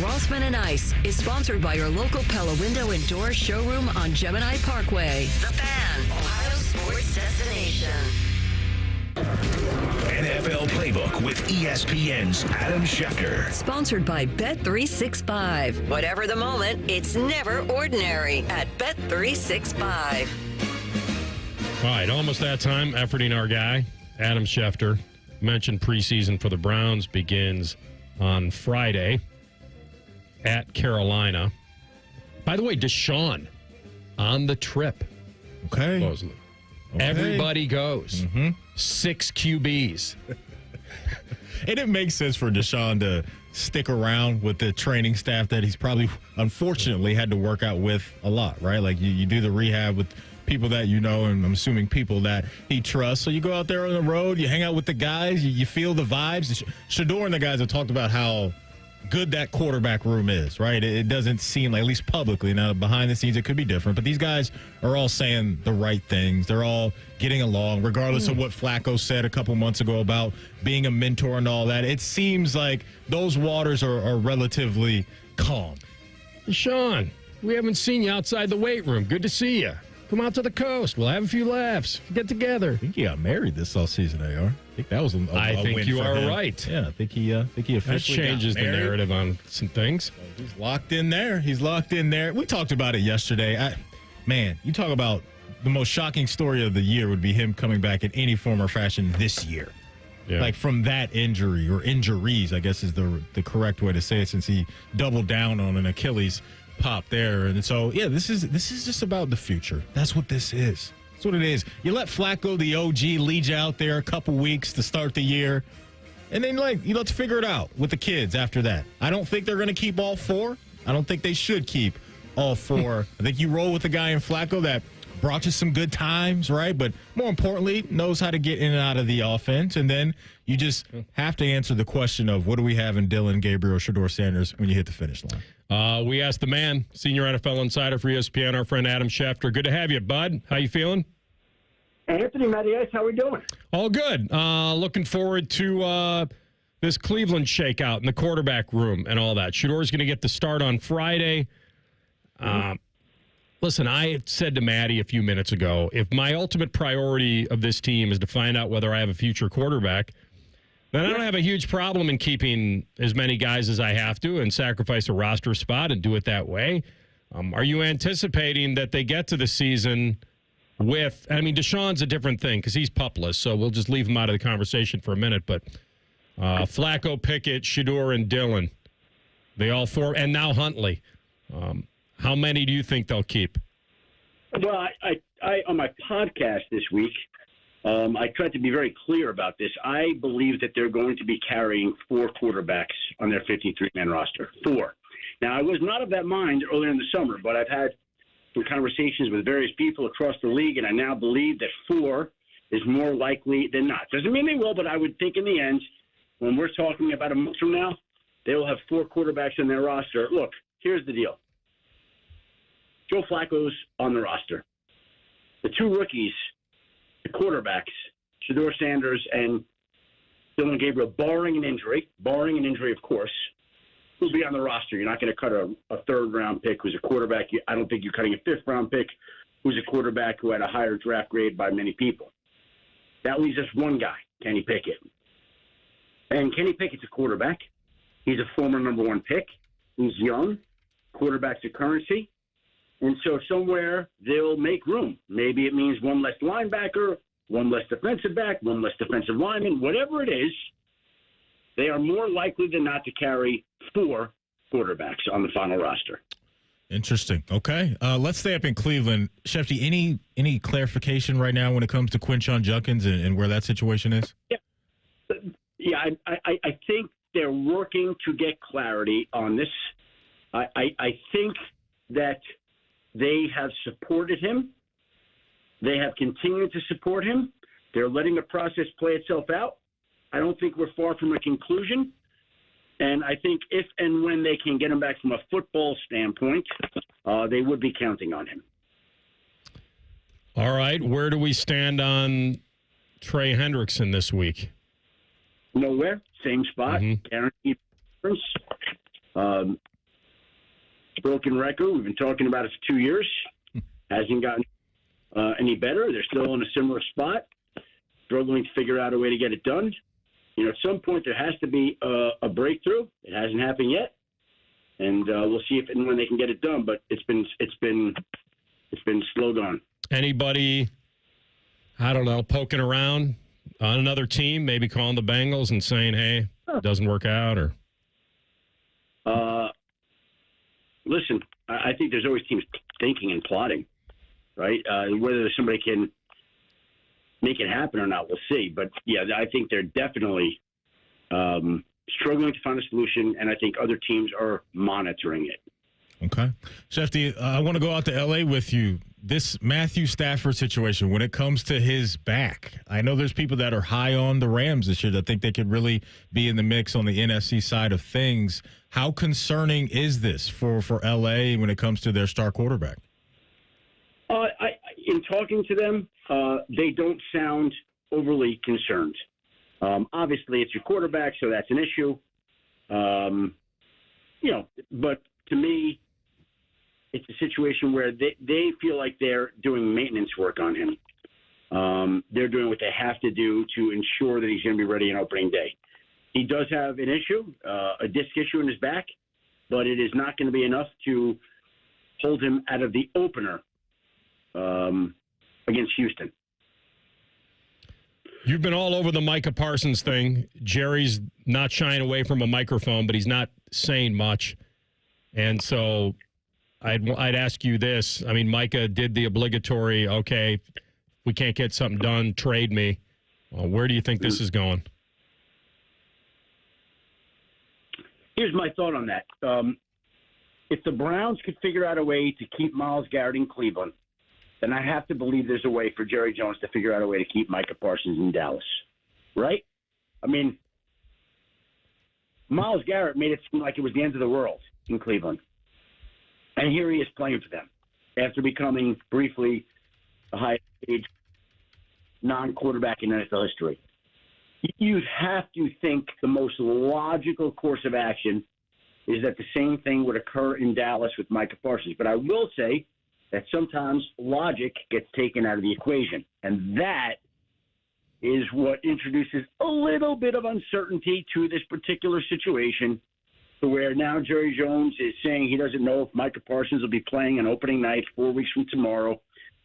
Rothman and Ice is sponsored by your local Pella Window and Door showroom on Gemini Parkway. The Fan, Ohio sports destination. NFL Playbook with ESPN's Adam Schefter. Sponsored by Bet365. Whatever the moment, it's never ordinary at Bet365. All right, almost that time. Efforting our guy, Adam Schefter. Mentioned preseason for the Browns begins on Friday at Carolina. By the way, Deshaun on the trip. Okay. Supposedly. Everybody goes. 6 QBs. And it makes sense for Deshaun to stick around with the training staff that he's probably, unfortunately, had to work out with a lot, right? Like you do the rehab with people that you know, and I'm assuming people that he trusts. So you go out there on the road, you hang out with the guys, you feel the vibes. Shador and the guys have talked about how good that quarterback room is, right? It doesn't seem like, at least publicly, now behind the scenes it could be different, but these guys are all saying the right things. They're all getting along, regardless of what Flacco said a couple months ago about being a mentor and all that. It seems like those waters are relatively calm. Sean, we haven't seen you outside the weight room. Good to see you. Come out to the coast. We'll have a few laughs. Get together. I think he got married this offseason, AR. I think that was a think win you for are him. right. Yeah, I think he officially that changes got the married. narrative on some things. He's locked in there. He's locked in there. We talked about it yesterday. Man, you talk about the most shocking story of the year would be him coming back in any form or fashion this year. Yeah. Like from that injury, or injuries, I guess is the correct way to say it, since he doubled down on an Achilles pop there. And so, yeah, this is just about the future. That's what this is. That's what it is. You let Flacco, the OG, lead you out there a couple weeks to start the year, and then let's figure it out with the kids after that. I don't think they're going to keep all 4. I don't think they should keep all 4. I think you roll with the guy in Flacco that brought you some good times, right? But more importantly, knows how to get in and out of the offense. And then you just have to answer the question of what do we have in Dylan Gabriel, Shador Sanders when you hit the finish line. We asked the man, senior NFL insider for ESPN, our friend Adam Schefter. Good to have you, bud. How you feeling? Anthony, Matty Ice, how we doing? All good. Looking forward to this Cleveland shakeout in the quarterback room and all that. Shador's going to get the start on Friday. Listen, I said to Maddie a few minutes ago, if my ultimate priority of this team is to find out whether I have a future quarterback, then I don't have a huge problem in keeping as many guys as I have to and sacrifice a roster spot and do it that way. Are you anticipating that they get to the season with, I mean, Deshaun's a different thing because he's pupless, so we'll just leave him out of the conversation for a minute, but Flacco, Pickett, Shador, and Dillon, they all 4, and now Huntley. How many do you think they'll keep? Well, I on my podcast this week, I tried to be very clear about this. I believe that they're going to be carrying 4 quarterbacks on their 53-man roster. 4. Now, I was not of that mind earlier in the summer, but I've had some conversations with various people across the league, and I now believe that 4 is more likely than not. Doesn't mean they will, but I would think in the end, when we're talking about a month from now, they will have 4 quarterbacks on their roster. Look, here's the deal. Joe Flacco's on the roster. The 2 rookies, the quarterbacks, Shador Sanders and Dylan Gabriel, barring an injury, of course, will be on the roster. You're not going to cut a third-round pick who's a quarterback. I don't think you're cutting a fifth-round pick who's a quarterback who had a higher draft grade by many people. That leaves us one guy, Kenny Pickett. And Kenny Pickett's a quarterback. He's a former number 1 pick. He's young. Quarterback's a currency. And so somewhere they'll make room. Maybe it means 1 less linebacker, 1 less defensive back, 1 less defensive lineman, whatever it is. They are more likely than not to carry 4 quarterbacks on the final roster. Interesting. Okay. Let's stay up in Cleveland. Shefty, any clarification right now when it comes to Quinshon Judkins and where that situation is? Yeah, I think they're working to get clarity on this. I think that they have supported him. They have continued to support him. They're letting the process play itself out. I don't think we're far from a conclusion. And I think if and when they can get him back from a football standpoint, they would be counting on him. All right. Where do we stand on Trey Hendrickson this week? Nowhere. Same spot. Guaranteed difference. Broken record. We've been talking about it for 2 years. Hasn't gotten any better. They're still in a similar spot. Struggling to figure out a way to get it done. You know, at some point there has to be a breakthrough. It hasn't happened yet, and we'll see if and when they can get it done. But it's been slow gone. Anybody, I don't know, poking around on another team, maybe calling the Bengals and saying, "Hey, it doesn't work out," or listen, I think there's always teams thinking and plotting, right? Whether somebody can make it happen or not, we'll see. But, yeah, I think they're definitely struggling to find a solution, and I think other teams are monitoring it. Okay. Shefty, I want to go out to L.A. with you. This Matthew Stafford situation, when it comes to his back, I know there's people that are high on the Rams this year that think they could really be in the mix on the NFC side of things. How concerning is this for L.A. when it comes to their star quarterback? In talking to them, they don't sound overly concerned. Obviously, it's your quarterback, so that's an issue. But to me, it's a situation where they feel like they're doing maintenance work on him. They're doing what they have to do to ensure that he's going to be ready on opening day. He does have an issue, a disc issue in his back, but it is not going to be enough to hold him out of the opener against Houston. You've been all over the Micah Parsons thing. Jerry's not shying away from a microphone, but he's not saying much. And so I'd ask you this. I mean, Micah did the obligatory, okay, we can't get something done, trade me. Well, where do you think this is going? Here's my thought on that. If the Browns could figure out a way to keep Myles Garrett in Cleveland, then I have to believe there's a way for Jerry Jones to figure out a way to keep Micah Parsons in Dallas, right? I mean, Myles Garrett made it seem like it was the end of the world in Cleveland. And here he is playing for them after becoming briefly the highest paid non-quarterback in NFL history. You have to think the most logical course of action is that the same thing would occur in Dallas with Micah Parsons. But I will say that sometimes logic gets taken out of the equation. And that is what introduces a little bit of uncertainty to this particular situation, to where now Jerry Jones is saying he doesn't know if Micah Parsons will be playing on opening night 4 weeks from tomorrow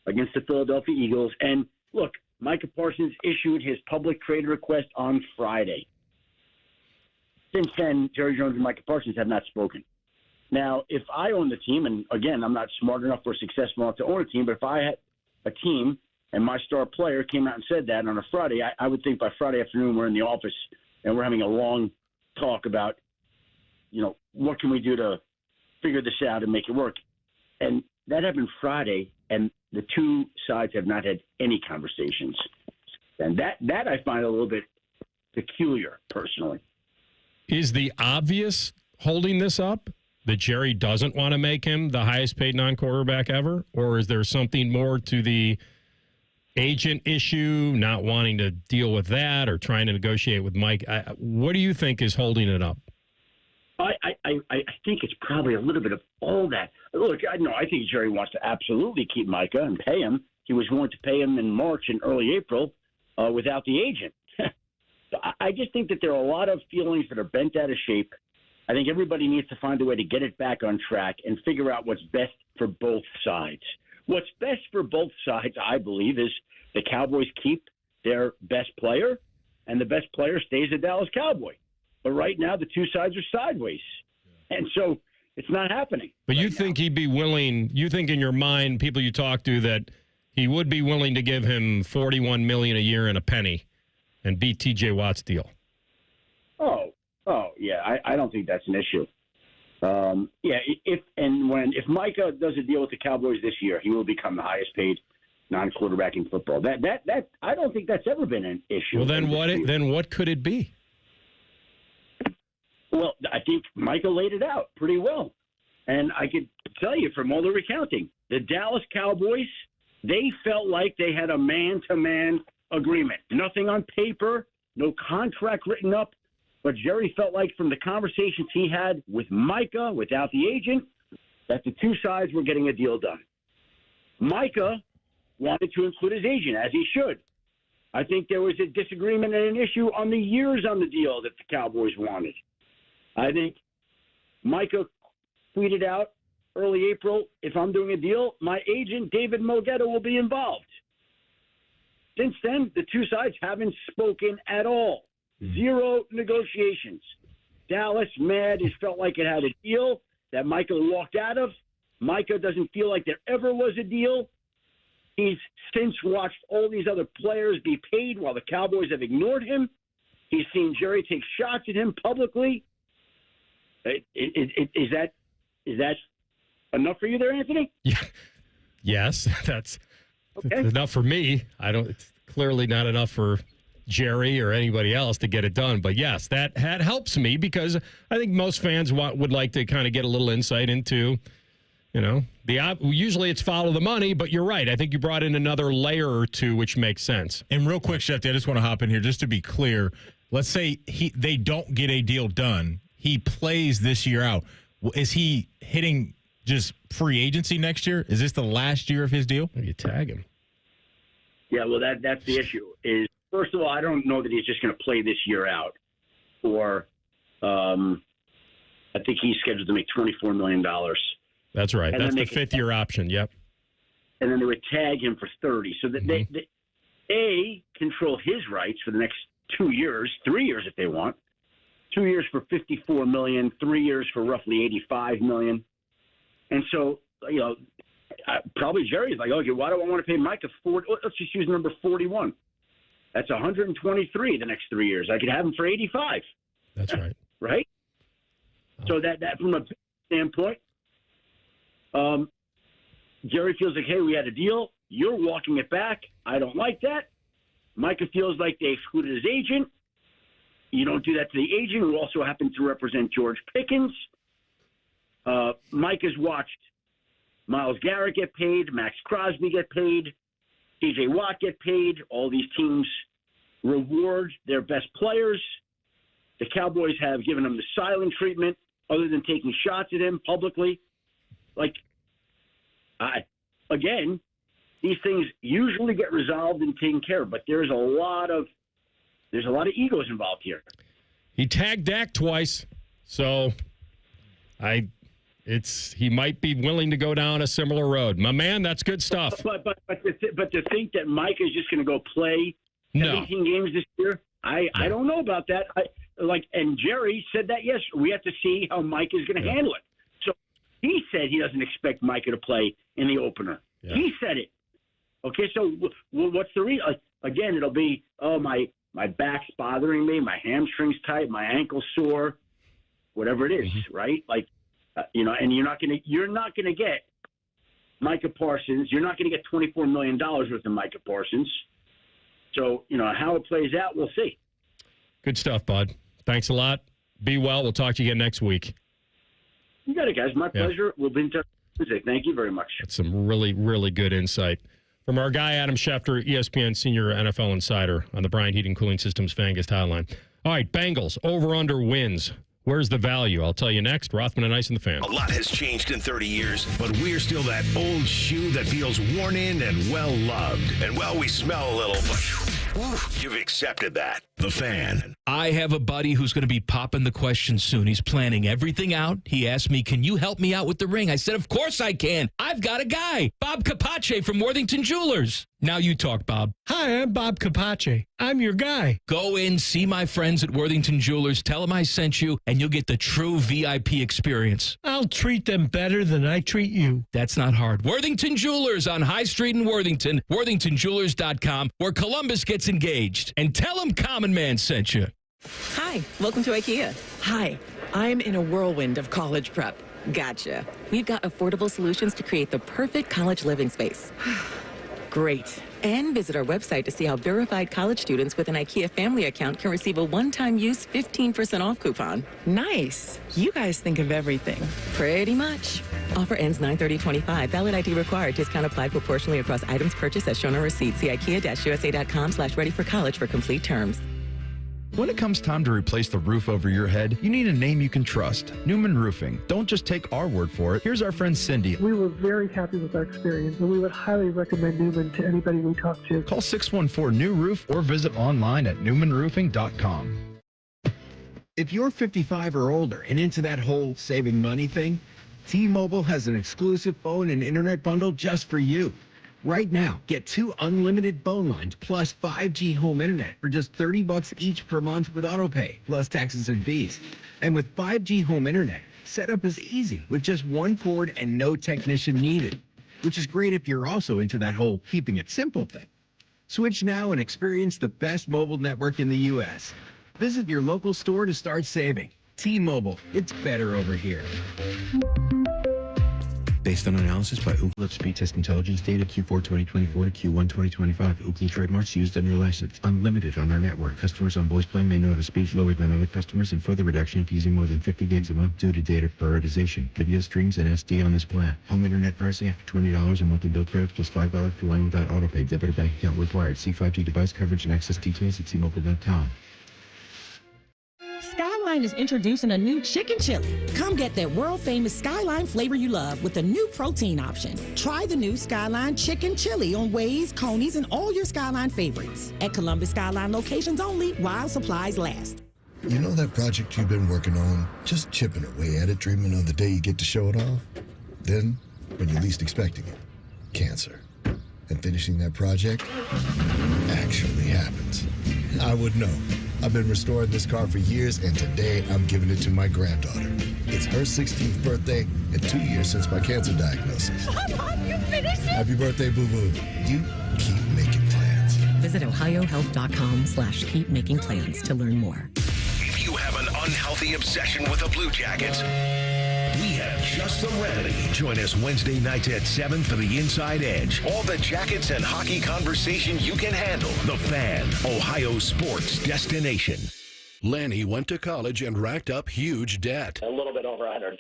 against the Philadelphia Eagles. And look, Micah Parsons issued his public trade request on Friday. Since then, Jerry Jones and Micah Parsons have not spoken. Now, if I own the team, and again, I'm not smart enough or successful enough to own a team, but if I had a team and my star player came out and said that on a Friday, I would think by Friday afternoon we're in the office and we're having a long talk about, what can we do to figure this out and make it work? And that happened Friday, and the two sides have not had any conversations. And that I find a little bit peculiar, personally. Is the obvious holding this up that Jerry doesn't want to make him the highest paid non-quarterback ever? Or is there something more to the agent issue, not wanting to deal with that or trying to negotiate with Mike? What do you think is holding it up? I think it's probably a little bit of all that. Look, I think Jerry wants to absolutely keep Micah and pay him. He was going to pay him in March and early April without the agent. So I just think that there are a lot of feelings that are bent out of shape. I think everybody needs to find a way to get it back on track and figure out what's best for both sides. What's best for both sides, I believe, is the Cowboys keep their best player, and the best player stays a Dallas Cowboy. But right now, the two sides are sideways. And so it's not happening. But you think he'd be willing, you think in your mind, people you talk to, that he would be willing to give him $41 million a year and a penny and beat T.J. Watt's deal? Yeah, I don't think that's an issue. If Micah does a deal with the Cowboys this year, he will become the highest paid non-quarterback in football. That I don't think that's ever been an issue. Well, then what could it be? Well, I think Micah laid it out pretty well. And I could tell you from all the recounting, the Dallas Cowboys, they felt like they had a man-to-man agreement. Nothing on paper, no contract written up. But Jerry felt like from the conversations he had with Micah, without the agent, that the two sides were getting a deal done. Micah wanted to include his agent, as he should. I think there was a disagreement and an issue on the years on the deal that the Cowboys wanted. I think Micah tweeted out early April, if I'm doing a deal, my agent, David Mogetta, will be involved. Since then, the two sides haven't spoken at all. Zero negotiations. Dallas, mad, it felt like it had a deal. that Micah walked out of. Micah doesn't feel like there ever was a deal. He's since watched all these other players be paid while the Cowboys have ignored him. He's seen Jerry take shots at him publicly. Is that enough for you there, Anthony? Yeah. Yes, that's enough for me. It's clearly not enough for Jerry or anybody else to get it done. But yes, that helps me because I think most fans would like to kind of get a little insight into, usually it's follow the money, but you're right. I think you brought in another layer or two, which makes sense. And real quick, Shefty, I just want to hop in here just to be clear. Let's say they don't get a deal done. He plays this year out. Is he hitting just free agency next year? Is this the last year of his deal? You tag him. Yeah, well, that's the issue. Is first of all, I don't know that he's just going to play this year out. Or I think he's scheduled to make $24 million. That's right. That's the fifth-year option. Yep. And then they would tag him for 30. So that they control his rights for the next 2 years, 3 years if they want. 2 years for $54 million, 3 years for roughly $85 million. And so, probably Jerry's like, okay, why do I want to pay Micah 40? Let's just use number 41. That's 123 the next 3 years. I could have him for 85. That's right. Right? So that from a standpoint, Jerry feels like, hey, we had a deal. You're walking it back. I don't like that. Micah feels like they excluded his agent. You don't do that to the agent, who also happens to represent George Pickens. Mike has watched Myles Garrett get paid, Max Crosby get paid, T.J. Watt get paid. All these teams reward their best players. The Cowboys have given him the silent treatment other than taking shots at him publicly. Again, these things usually get resolved and taken care of, but there's a lot of egos involved here. He tagged Dak twice, so he might be willing to go down a similar road. My man, that's good stuff. But to think that Mike is just going to go play 17 games this year, I don't know about that. And Jerry said that yesterday. We have to see how Mike is going to handle it. So he said he doesn't expect Micah to play in the opener. Yeah. He said it. Okay, so what's the reason? Again, it'll be, my back's bothering me, my hamstring's tight, my ankle's sore, whatever it is, right? And you're not gonna get Micah Parsons. You're not gonna get $24 million worth of Micah Parsons. So how it plays out, we'll see. Good stuff, bud. Thanks a lot. Be well. We'll talk to you again next week. You got it, guys. My pleasure. We'll be in touch Tuesday. Thank you very much. That's some really, really good insight from our guy, Adam Schefter, ESPN senior NFL insider on the Bryant Heating Cooling Systems Fangast Hotline. All right, Bengals, over-under wins. Where's the value? I'll tell you next. Rothman and Ice and the Fan. A lot has changed in 30 years, but we're still that old shoe that feels worn in and well-loved. And, we smell a little, but you've accepted that. The Fan. I have a buddy who's going to be popping the question soon. He's planning everything out. He asked me, can you help me out with the ring? I said, of course I can. I've got a guy, Bob Capace from Worthington Jewelers. Now you talk, Bob. Hi, I'm Bob Capace. I'm your guy. Go in, see my friends at Worthington Jewelers, tell them I sent you, and you'll get the true VIP experience. I'll treat them better than I treat you. That's not hard. Worthington Jewelers on High Street in Worthington, worthingtonjewelers.com, where Columbus gets engaged. And tell them Common Man sent you. Hi, welcome to IKEA. Hi, I'm in a whirlwind of college prep. Gotcha. We've got affordable solutions to create the perfect college living space. Great. And visit our website to see how verified college students with an IKEA family account can receive a one-time use 15% off coupon. Nice. You guys think of everything. Pretty much. Offer ends 9/30/25. Valid ID required. Discount applied proportionally across items purchased as shown on receipt. See IKEA-USA.com/ready-for-college for complete terms. When it comes time to replace the roof over your head, you need a name you can trust. Newman Roofing. Don't just take our word for it. Here's our friend Cindy. We were very happy with our experience, and we would highly recommend Newman to anybody we talk to. Call 614-NEW-ROOF or visit online at newmanroofing.com. If you're 55 or older and into that whole saving money thing, T-Mobile has an exclusive phone and internet bundle just for you. Right now, get 2 unlimited phone lines plus 5G home internet for just $30 each per month with autopay, plus taxes and fees. And with 5G home internet, Setup is easy with just one cord and no technician needed, which is great if you're also into that whole keeping it simple thing. Switch now and experience the best mobile network in the U.S. Visit your local store to start saving. T-Mobile, it's better over here. Based on analysis by Ookla Speed Test Intelligence data Q4 2024 to Q1 2025, Ookla trademarks used under license. Unlimited on our network. Customers on voice plan may note a speed lower than other customers and further reduction if using more than 50 gigs a month due to data prioritization. Video streams and SD on this plan. Home internet pricing after $20 and monthly bill credits plus $5 for line without autopay. Debit or bank account required. See 5G device coverage and access details at T-Mobile.com. Skyline is introducing a new chicken chili. Come get that world-famous Skyline flavor you love with a new protein option. Try the new Skyline chicken chili on Waze, Coney's, and all your Skyline favorites. At Columbus Skyline locations only while supplies last. You know that project you've been working on? Just chipping away at it, dreaming of the day you get to show it off? Then, when you're least expecting it, cancer. And finishing that project actually happens. I would know. I've been restoring this car for years, and today I'm giving it to my granddaughter. It's her 16th birthday and 2 years since my cancer diagnosis. Mom, you finished it? Happy birthday, boo-boo. You keep making plans. Visit ohiohealth.com/keepmakingplans to learn more. If you have an unhealthy obsession with the Blue Jackets, we have just the remedy. Join us Wednesday nights at 7 for the Inside Edge. All the Jackets and hockey conversation you can handle. The Fan, Ohio sports destination. Lanny went to college and racked up huge debt. A little bit over $100,000.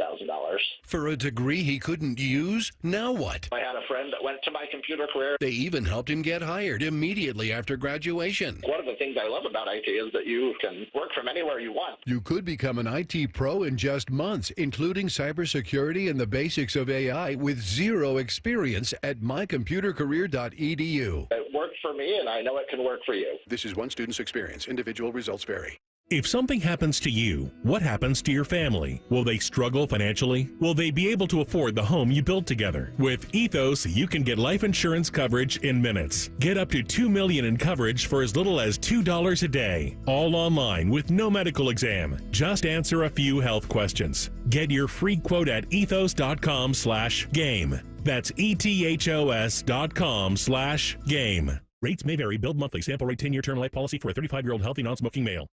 For a degree he couldn't use? Now what? I had a friend that went to my computer career. They even helped him get hired immediately after graduation. One of the things I love about IT is that you can work from anywhere you want. You could become an IT pro in just months, including cybersecurity and the basics of AI with zero experience at mycomputercareer.edu. It worked for me, and I know it can work for you. This is one student's experience. Individual results vary. If something happens to you, what happens to your family? Will they struggle financially? Will they be able to afford the home you built together? With Ethos, you can get life insurance coverage in minutes. Get up to $2 million in coverage for as little as $2 a day. All online with no medical exam. Just answer a few health questions. Get your free quote at ethos.com/game. That's ethos.com/game. Rates may vary. Billed monthly. Sample rate 10-year term life policy for a 35-year-old healthy non-smoking male.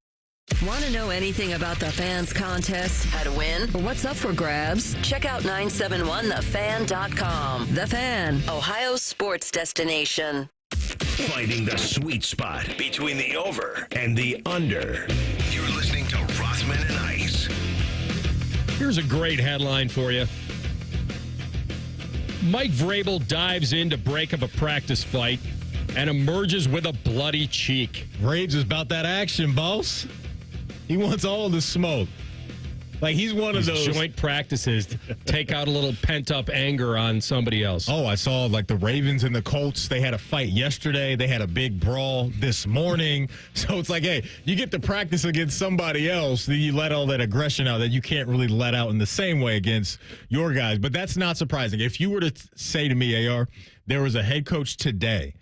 Want to know anything about the Fan's contest? How to win? Or what's up for grabs? Check out 971thefan.com. The Fan, Ohio's sports destination. Finding the sweet spot between the over and the under. You're listening to Rothman and Ice. Here's a great headline for you. Mike Vrabel dives in to break up a practice fight and emerges with a bloody cheek. Braves is about that action, boss. He wants all the smoke. Like, he's one of those joint practices to take out a little pent-up anger on somebody else. Oh, I saw, like, the Ravens and the Colts. They had a fight yesterday. They had a big brawl this morning. So it's like, hey, you get to practice against somebody else, then you let all that aggression out that you can't really let out in the same way against your guys. But that's not surprising. If you were to say to me, AR, there was a head coach today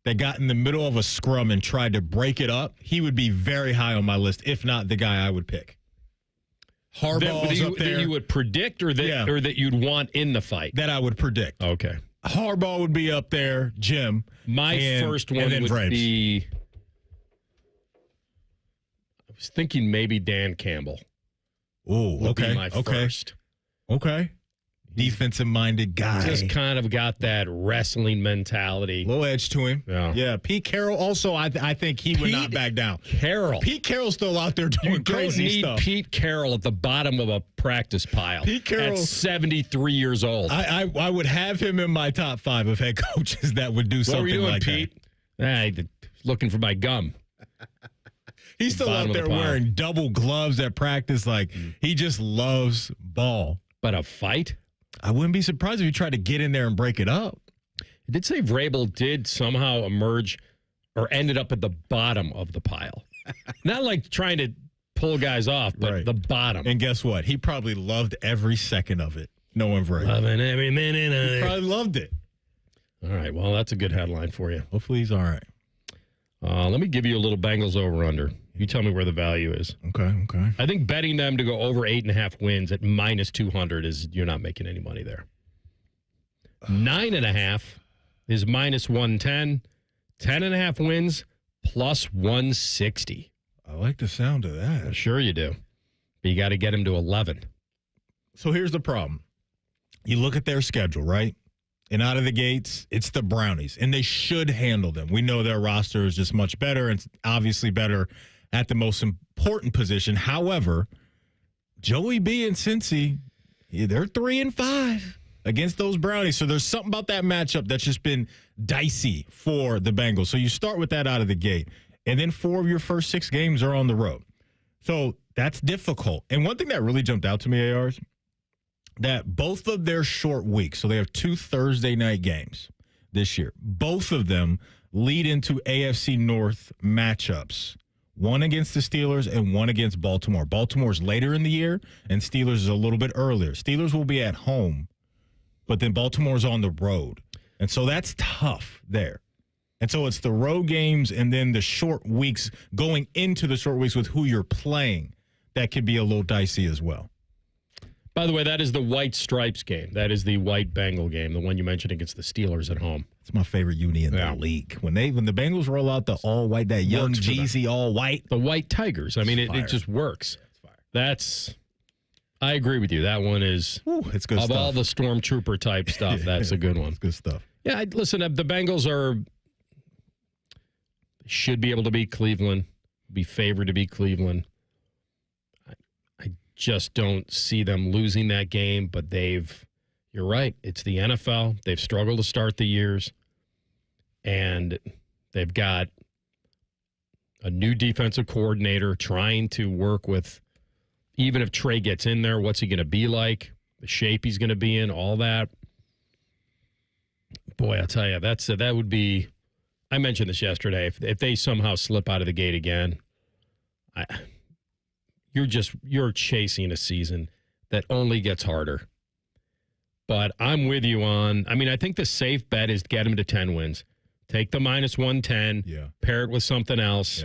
that got in the middle of a scrum and tried to break it up, he would be very high on my list, if not the guy I would pick. Harbaugh's up there. That you would predict or that you'd want in the fight? That I would predict. Okay. Harbaugh would be up there, Jim. My first one would be, I was thinking maybe Dan Campbell. Oh, okay. Be my first. Okay. Defensive-minded guy. Just kind of got that wrestling mentality. Little edge to him. Yeah. Pete Carroll also, I think he would not back down. Pete Carroll's still out there doing crazy stuff. You don't need Pete Carroll at the bottom of a practice pile. Pete Carroll at 73 years old. I would have him in my top 5 of head coaches that would do something what were you doing, like Pete? that. Looking for my gum. He's still out there wearing double gloves at practice. Like, he just loves ball. But a fight? I wouldn't be surprised if you tried to get in there and break it up. It did say Vrabel did somehow emerge or ended up at the bottom of the pile. Not like trying to pull guys off, but the bottom. And guess what? He probably loved every second of it. Knowing Vrabel. Loving every minute of it. He probably loved it. All right. Well, that's a good headline for you. Hopefully he's all right. Let me give you a little Bengals over-under. You tell me where the value is. Okay. I think betting them to go over 8.5 wins at minus 200 is you're not making any money there. 9.5 is minus 110. 10.5 wins plus 160. I like the sound of that. Sure you do. But you got to get them to 11. So here's the problem. You look at their schedule, right? And out of the gates, it's the Brownies. And they should handle them. We know their roster is just much better and obviously better at the most important position. However, Joey B and Cincy, they're 3-5 against those Brownies. So there's something about that matchup that's just been dicey for the Bengals. So you start with that out of the gate. And then 4 of your first 6 games are on the road. So that's difficult. And one thing that really jumped out to me, ARs, that both of their short weeks, so they have 2 Thursday night games this year, both of them lead into AFC North matchups. One against the Steelers and one against Baltimore. Baltimore's later in the year, and Steelers is a little bit earlier. Steelers will be at home, but then Baltimore's on the road. And so that's tough there. And so it's the road games and then the short weeks, going into the short weeks with who you're playing, that could be a little dicey as well. By the way, that is the White Stripes game. That is the White Bengal game, the one you mentioned against the Steelers at home. It's my favorite uni in the league. When the Bengals roll out the all white, that young Jeezy all white. The White Tigers. I mean, it just works. I agree with you. That one is, it's good of stuff. all the stormtrooper type stuff, that's a good one. It's good stuff. Yeah, listen, the Bengals should be able to beat Cleveland, be favored to beat Cleveland. I just don't see them losing that game, but you're right, it's the NFL. They've struggled to start the years, and they've got a new defensive coordinator trying to work with, even if Trey gets in there, what's he going to be like, the shape he's going to be in, all that. Boy, I'll tell you, that would be, I mentioned this yesterday, if they somehow slip out of the gate again, you're chasing a season that only gets harder. But I'm with you on, I think the safe bet is get them to 10 wins. Take the minus 110, pair it with something else,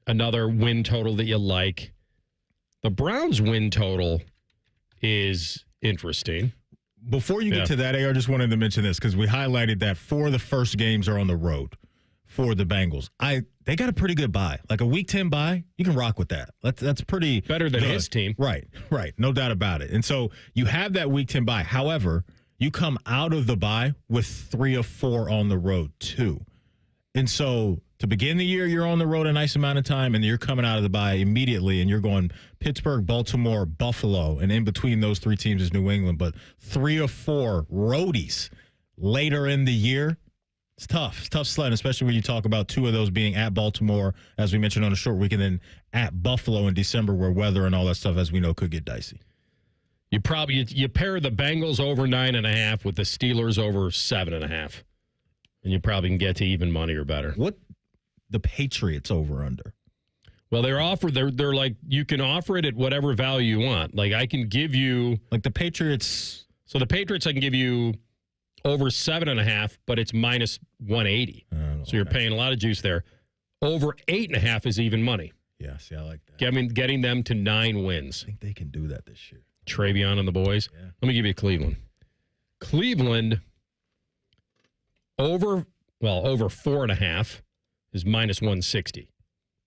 another win total that you like. The Browns win total is interesting. Before you get to that, I just wanted to mention this because we highlighted that 4 of the first games are on the road for the Bengals. They got a pretty good bye. Like a week 10 bye, you can rock with that. That's pretty better than good. His team. Right. No doubt about it. And so you have that week 10 bye. However, you come out of the bye with 3 of 4 on the road too. And so to begin the year, you're on the road a nice amount of time, and you're coming out of the bye immediately, and you're going Pittsburgh, Baltimore, Buffalo, and in between those 3 teams is New England. But 3 of 4 roadies later in the year, it's tough. It's tough sledding, especially when you talk about 2 of those being at Baltimore, as we mentioned on a short week, and then at Buffalo in December, where weather and all that stuff, as we know, could get dicey. You pair the Bengals over 9.5 with the Steelers over 7.5, and you probably can get to even money or better. What the Patriots over under? Well, they're like, you can offer it at whatever value you want. Like, I can give you like the Patriots. So the Patriots, I can give you over 7.5, but it's minus 180. So you're paying a lot of juice there. Over 8.5 is even money. Yeah, see, I like that. Getting them to 9 wins. I think they can do that this year. Travion and the boys. Yeah. Let me give you Cleveland. Cleveland over 4.5 is minus 160.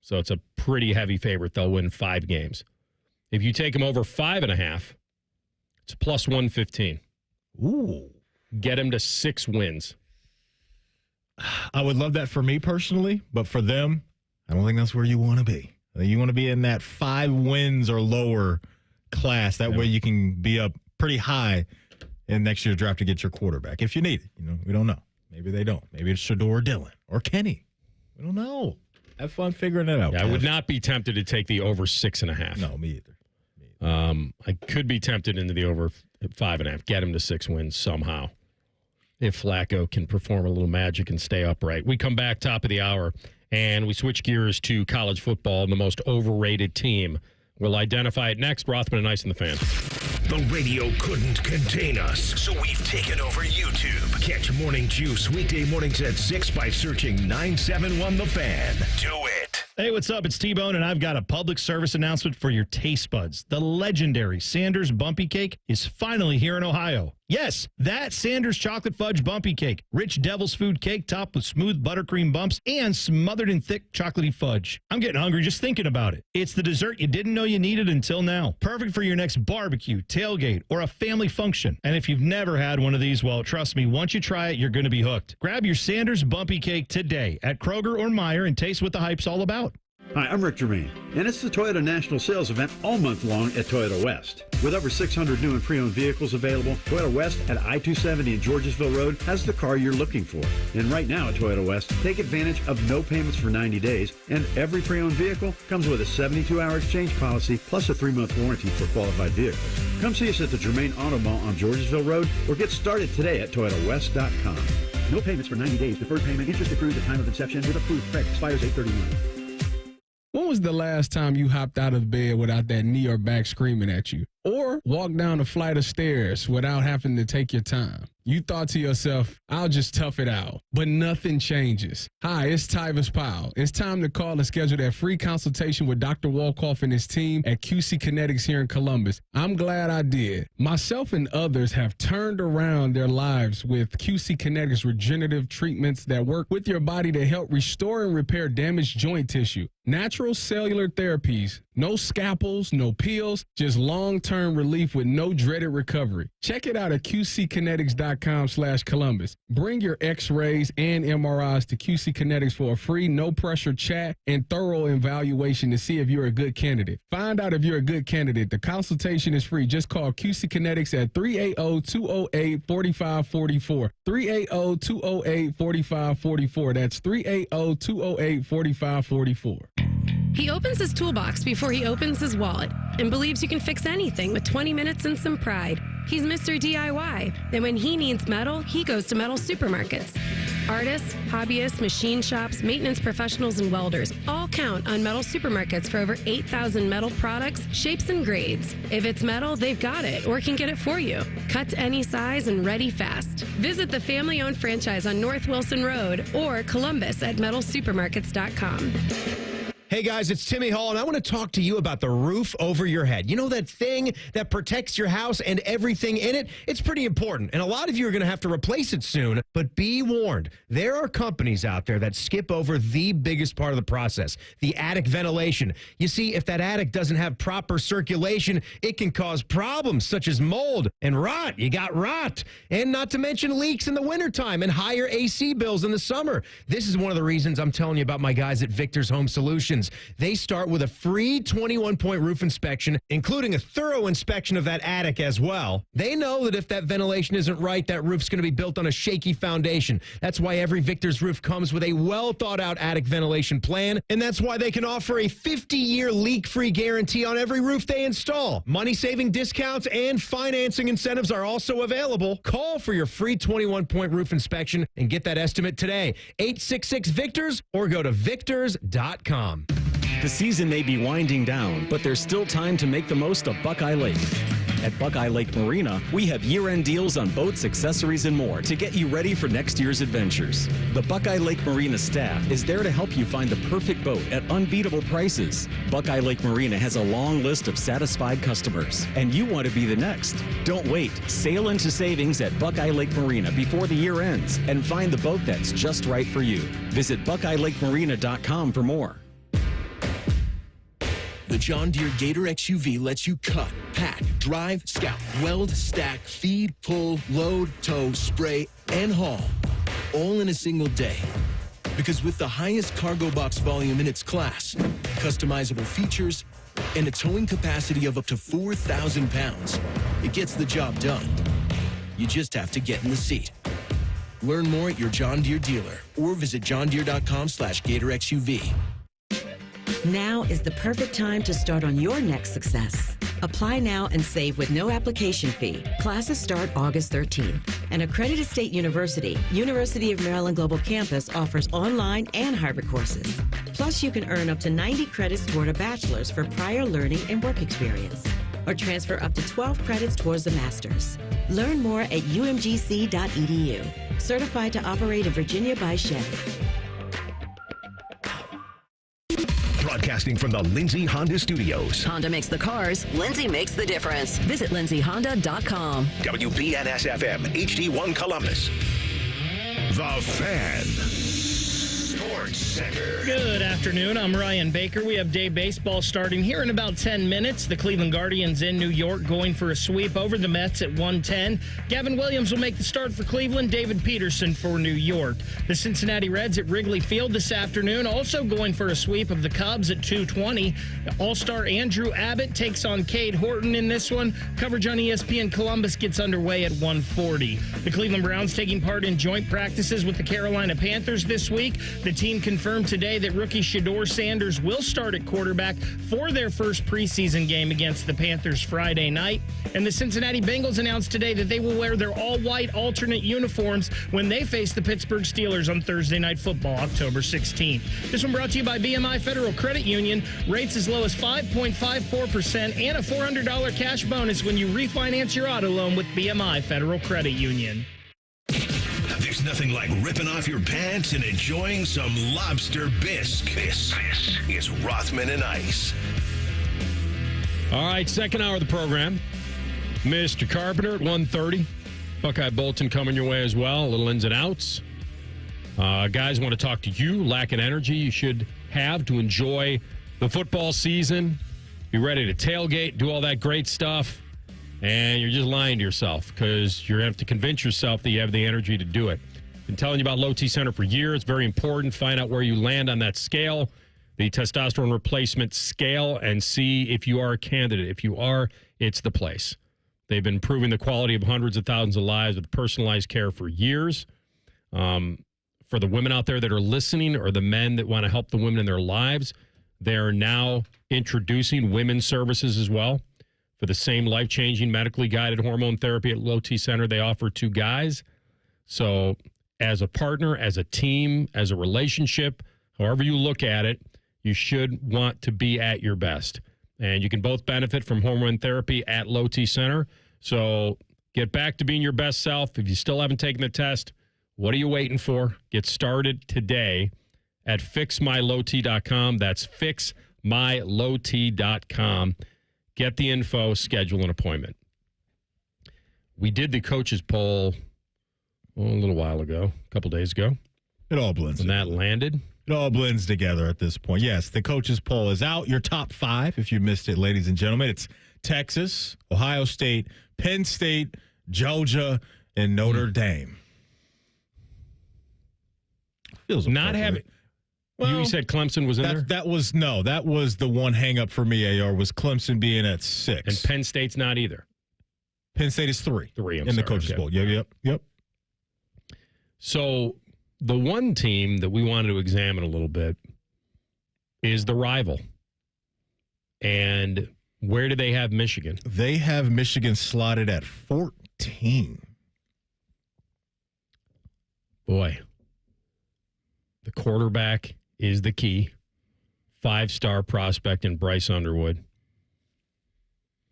So it's a pretty heavy favorite. They'll win 5 games. If you take them over 5.5, it's plus 115. Ooh. Get them to 6 wins. I would love that for me personally, but for them, I don't think that's where you want to be. You want to be in that 5 wins or lower class. That way you can be up pretty high in next year's draft to get your quarterback if you need it. We don't know. Maybe they don't. Maybe it's Shador or Dillon or Kenny. We don't know. Have fun figuring it out. Yeah, I would not be tempted to take the over 6.5. No, me either. I could be tempted into the over 5.5. Get him to 6 wins somehow. If Flacco can perform a little magic and stay upright. We come back top of the hour, and we switch gears to college football and the most overrated team. We'll identify it next. Rothman Ice and the Fan. The radio couldn't contain us, so we've taken over YouTube. Catch Morning Juice weekday mornings at 6 by searching 971 The Fan. Do it. Hey, what's up? It's T-Bone, and I've got a public service announcement for your taste buds. The legendary Sanders Bumpy Cake is finally here in Ohio. Yes, that Sanders Chocolate Fudge Bumpy Cake. Rich devil's food cake topped with smooth buttercream bumps and smothered in thick chocolatey fudge. I'm getting hungry just thinking about it. It's the dessert you didn't know you needed until now. Perfect for your next barbecue, tailgate, or a family function. And if you've never had one of these, well, trust me, once you try it, you're going to be hooked. Grab your Sanders Bumpy Cake today at Kroger or Meijer and taste what the hype's all about. Hi, I'm Rick Germain, and it's the Toyota National Sales Event all month long at Toyota West. With over 600 new and pre-owned vehicles available, Toyota West at I-270 and Georgesville Road has the car you're looking for. And right now at Toyota West, take advantage of no payments for 90 days, and every pre-owned vehicle comes with a 72-hour exchange policy plus a 3-month warranty for qualified vehicles. Come see us at the Germain Auto Mall on Georgesville Road or get started today at ToyotaWest.com. No payments for 90 days, deferred payment, interest accrued at time of inception with approved credit, expires 8/31. When was the last time you hopped out of bed without that knee or back screaming at you? Or walked down a flight of stairs without having to take your time? You thought to yourself, I'll just tough it out. But nothing changes. Hi, it's Tyvis Powell. It's time to call and schedule that free consultation with Dr. Walkoff and his team at QC Kinetics here in Columbus. I'm glad I did. Myself and others have turned around their lives with QC Kinetics regenerative treatments that work with your body to help restore and repair damaged joint tissue. Natural cellular therapies. No scalpels, no pills, just long-term relief with no dreaded recovery. Check it out at qckinetics.com/Columbus. Bring your x-rays and MRIs to QC Kinetics for a free, no-pressure chat and thorough evaluation to see if you're a good candidate. Find out if you're a good candidate. The consultation is free. Just call QC Kinetics at 380-208-4544. 380-208-4544. That's 380-208-4544. He opens his toolbox before he opens his wallet and believes you can fix anything with 20 minutes and some pride. He's Mr. DIY, and when he needs metal, he goes to metal supermarkets. Artists, hobbyists, machine shops, maintenance professionals, and welders all count on metal supermarkets for over 8,000 metal products, shapes, and grades. If it's metal, they've got it or can get it for you. Cut to any size and ready fast. Visit the family-owned franchise on North Wilson Road or Columbus at metalsupermarkets.com. Hey guys, it's Timmy Hall, and I want to talk to you about the roof over your head. You know that thing that protects your house and everything in it? It's pretty important, and a lot of you are going to have to replace it soon, but be warned. There are companies out there that skip over the biggest part of the process, the attic ventilation. You see, if that attic doesn't have proper circulation, it can cause problems such as mold and rot. You got rot. And not to mention leaks in the wintertime and higher AC bills in the summer. This is one of the reasons I'm telling you about my guys at Victor's Home Solutions. They start with a free 21-point roof inspection, including a thorough inspection of that attic as well. They know that if that ventilation isn't right, that roof's going to be built on a shaky foundation. That's why every Victor's roof comes with a well-thought-out attic ventilation plan, and that's why they can offer a 50-year leak-free guarantee on every roof they install. Money-saving discounts and financing incentives are also available. Call for your free 21-point roof inspection and get that estimate today. 866-VICTORS or go to victors.com. The season may be winding down, but there's still time to make the most of Buckeye Lake. At Buckeye Lake Marina, we have year-end deals on boats, accessories, and more to get you ready for next year's adventures. The Buckeye Lake Marina staff is there to help you find the perfect boat at unbeatable prices. Buckeye Lake Marina has a long list of satisfied customers, and you want to be the next. Don't wait. Sail into savings at Buckeye Lake Marina before the year ends and find the boat that's just right for you. Visit BuckeyeLakeMarina.com for more. The John Deere Gator XUV lets you cut, pack, drive, scout, weld, stack, feed, pull, load, tow, spray, and haul, all in a single day. Because with the highest cargo box volume in its class, customizable features, and a towing capacity of up to 4,000 pounds, it gets the job done. You just have to get in the seat. Learn more at your John Deere dealer or visit johndeere.com/Gator XUV. Now is the perfect time to start on your next success. Apply now and save with no application fee. Classes start August 13th. An accredited state university, University of Maryland Global Campus offers online and hybrid courses. Plus, you can earn up to 90 credits toward a bachelor's for prior learning and work experience, or transfer up to 12 credits towards a master's. Learn more at umgc.edu. Certified to operate in Virginia by Chevy. Broadcasting from the Lindsay Honda Studios. Honda makes the cars. Lindsay makes the difference. Visit lindsayhonda.com. WBNS-FM, HD1 Columbus. The Fan. Sports Center. Good afternoon. I'm Ryan Baker. We have day baseball starting here in about 10 minutes. The Cleveland Guardians in New York going for a sweep over the Mets at 110. Gavin Williams will make the start for Cleveland. David Peterson for New York. The Cincinnati Reds at Wrigley Field this afternoon also going for a sweep of the Cubs at 2:20. All-star Andrew Abbott takes on Cade Horton in this one. Coverage on ESPN Columbus gets underway at 1:40. The Cleveland Browns taking part in joint practices with the Carolina Panthers this week. The team confirmed today that rookie Shedeur Sanders will start at quarterback for their first preseason game against the Panthers Friday night. And the Cincinnati Bengals announced today that they will wear their all-white alternate uniforms when they face the Pittsburgh Steelers on Thursday Night Football, October 16th. This one brought to you by BMI Federal Credit Union. Rates as low as 5.54% and a $400 cash bonus when you refinance your auto loan with BMI Federal Credit Union. There's nothing like ripping off your pants and enjoying some lobster bisque. This is Rothman and Ice. All right, second hour of the program. Mr. Carpenter at 1:30. Buckeye Bolton coming your way as well. A little ins and outs. Guys, want to talk to you. Lack of energy you should have to enjoy the football season. Be ready to tailgate, do all that great stuff. And you're just lying to yourself because you're going to have to convince yourself that you have the energy to do it. Been telling you about Low T Center for years. It's very important. Find out where you land on that scale, the testosterone replacement scale, and see if you are a candidate. If you are, it's the place. They've been improving the quality of hundreds of thousands of lives with personalized care for years. For the women out there that are listening or the men that want to help the women in their lives, they're now introducing women's services as well. For the same life-changing medically guided hormone therapy at Low T Center, they offer two guys. So as a partner, as a team, as a relationship, however you look at it, you should want to be at your best. And you can both benefit from hormone therapy at Low T Center. So get back to being your best self. If you still haven't taken the test, what are you waiting for? Get started today at fixmylowt.com. That's fixmylowt.com. Get the info, schedule an appointment. We did the coaches poll a little while ago, a couple days ago. It all blends. When that landed. It all blends together at this point. Yes, the coaches poll is out. Your top five, if you missed it, ladies and gentlemen. It's Texas, Ohio State, Penn State, Georgia, and Notre Dame. Feels not having. Well, you said Clemson was in there? That was the one hang up for me, AR, was Clemson being at 6. And Penn State's not either. Penn State is 3. 3, in the coaches poll. Yep. So the one team that we wanted to examine a little bit is the rival. And where do they have Michigan? They have Michigan slotted at 14. Boy. The quarterback is the key. 5-star prospect in Bryce Underwood.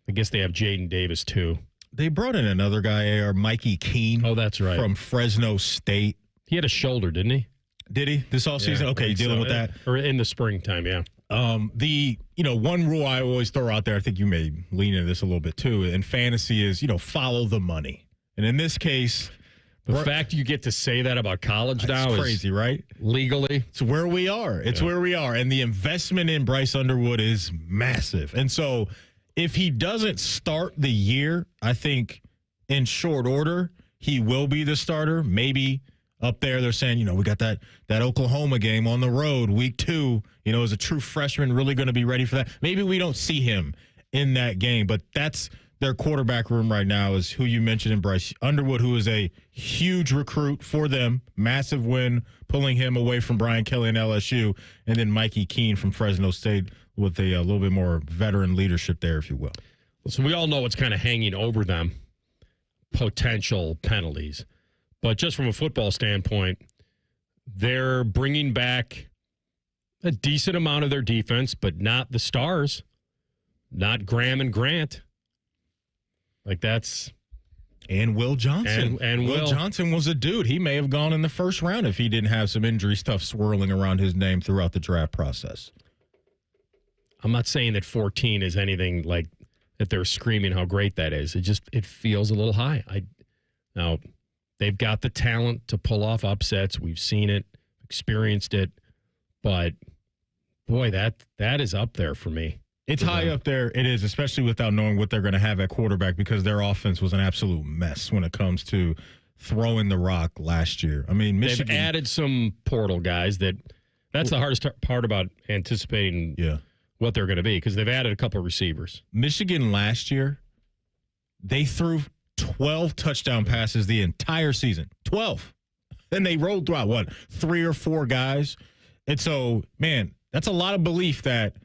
I guess they have Jaden Davis, too. They brought in another guy, Mikey Keene. Oh, that's right. From Fresno State. He had a shoulder, didn't he? Did he? This offseason? Okay, dealing with that. Or in the springtime, yeah. One rule I always throw out there, I think you may lean into this a little bit, too, in fantasy is, follow the money. And in this case... The fact you get to say that about college now is crazy, right? Legally. It's where we are. Where we are. And the investment in Bryce Underwood is massive. And so if he doesn't start the year, I think in short order, he will be the starter. Maybe up there they're saying, we got that Oklahoma game on the road, week 2, as a true freshman, really going to be ready for that. Maybe we don't see him in that game, but that's their quarterback room right now is who you mentioned in Bryce Underwood, who is a huge recruit for them. Massive win, pulling him away from Brian Kelly and LSU. And then Mikey Keene from Fresno State with a little bit more veteran leadership there, if you will. So we all know what's kind of hanging over them, potential penalties. But just from a football standpoint, they're bringing back a decent amount of their defense, but not the stars, not Graham and Grant. And Will Johnson. And Will Johnson was a dude. He may have gone in the first round if he didn't have some injury stuff swirling around his name throughout the draft process. I'm not saying that 14 is anything like that they're screaming how great that is. It feels a little high. Now, they've got the talent to pull off upsets. We've seen it, experienced it, but boy, that is up there for me. It's high up there. It is, especially without knowing what they're going to have at quarterback, because their offense was an absolute mess when it comes to throwing the rock last year. I mean, Michigan. They've added some portal guys that's the hardest part about anticipating what they're going to be, because they've added a couple of receivers. Michigan last year, they threw 12 touchdown passes the entire season. 12. Then they rolled throughout, 3 or 4 guys? And so, man, that's a lot of belief that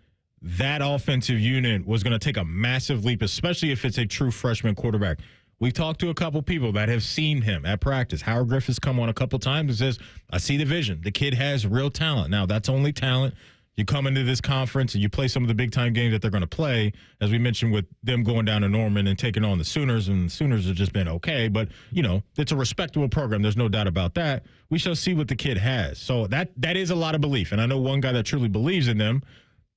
offensive unit was going to take a massive leap, especially if it's a true freshman quarterback. We've talked to a couple people that have seen him at practice. Howard Griffith's come on a couple times and says, I see the vision. The kid has real talent. Now, that's only talent. You come into this conference and you play some of the big-time games that they're going to play, as we mentioned with them going down to Norman and taking on the Sooners, and the Sooners have just been okay. But, it's a respectable program. There's no doubt about that. We shall see what the kid has. So that is a lot of belief. And I know one guy that truly believes in them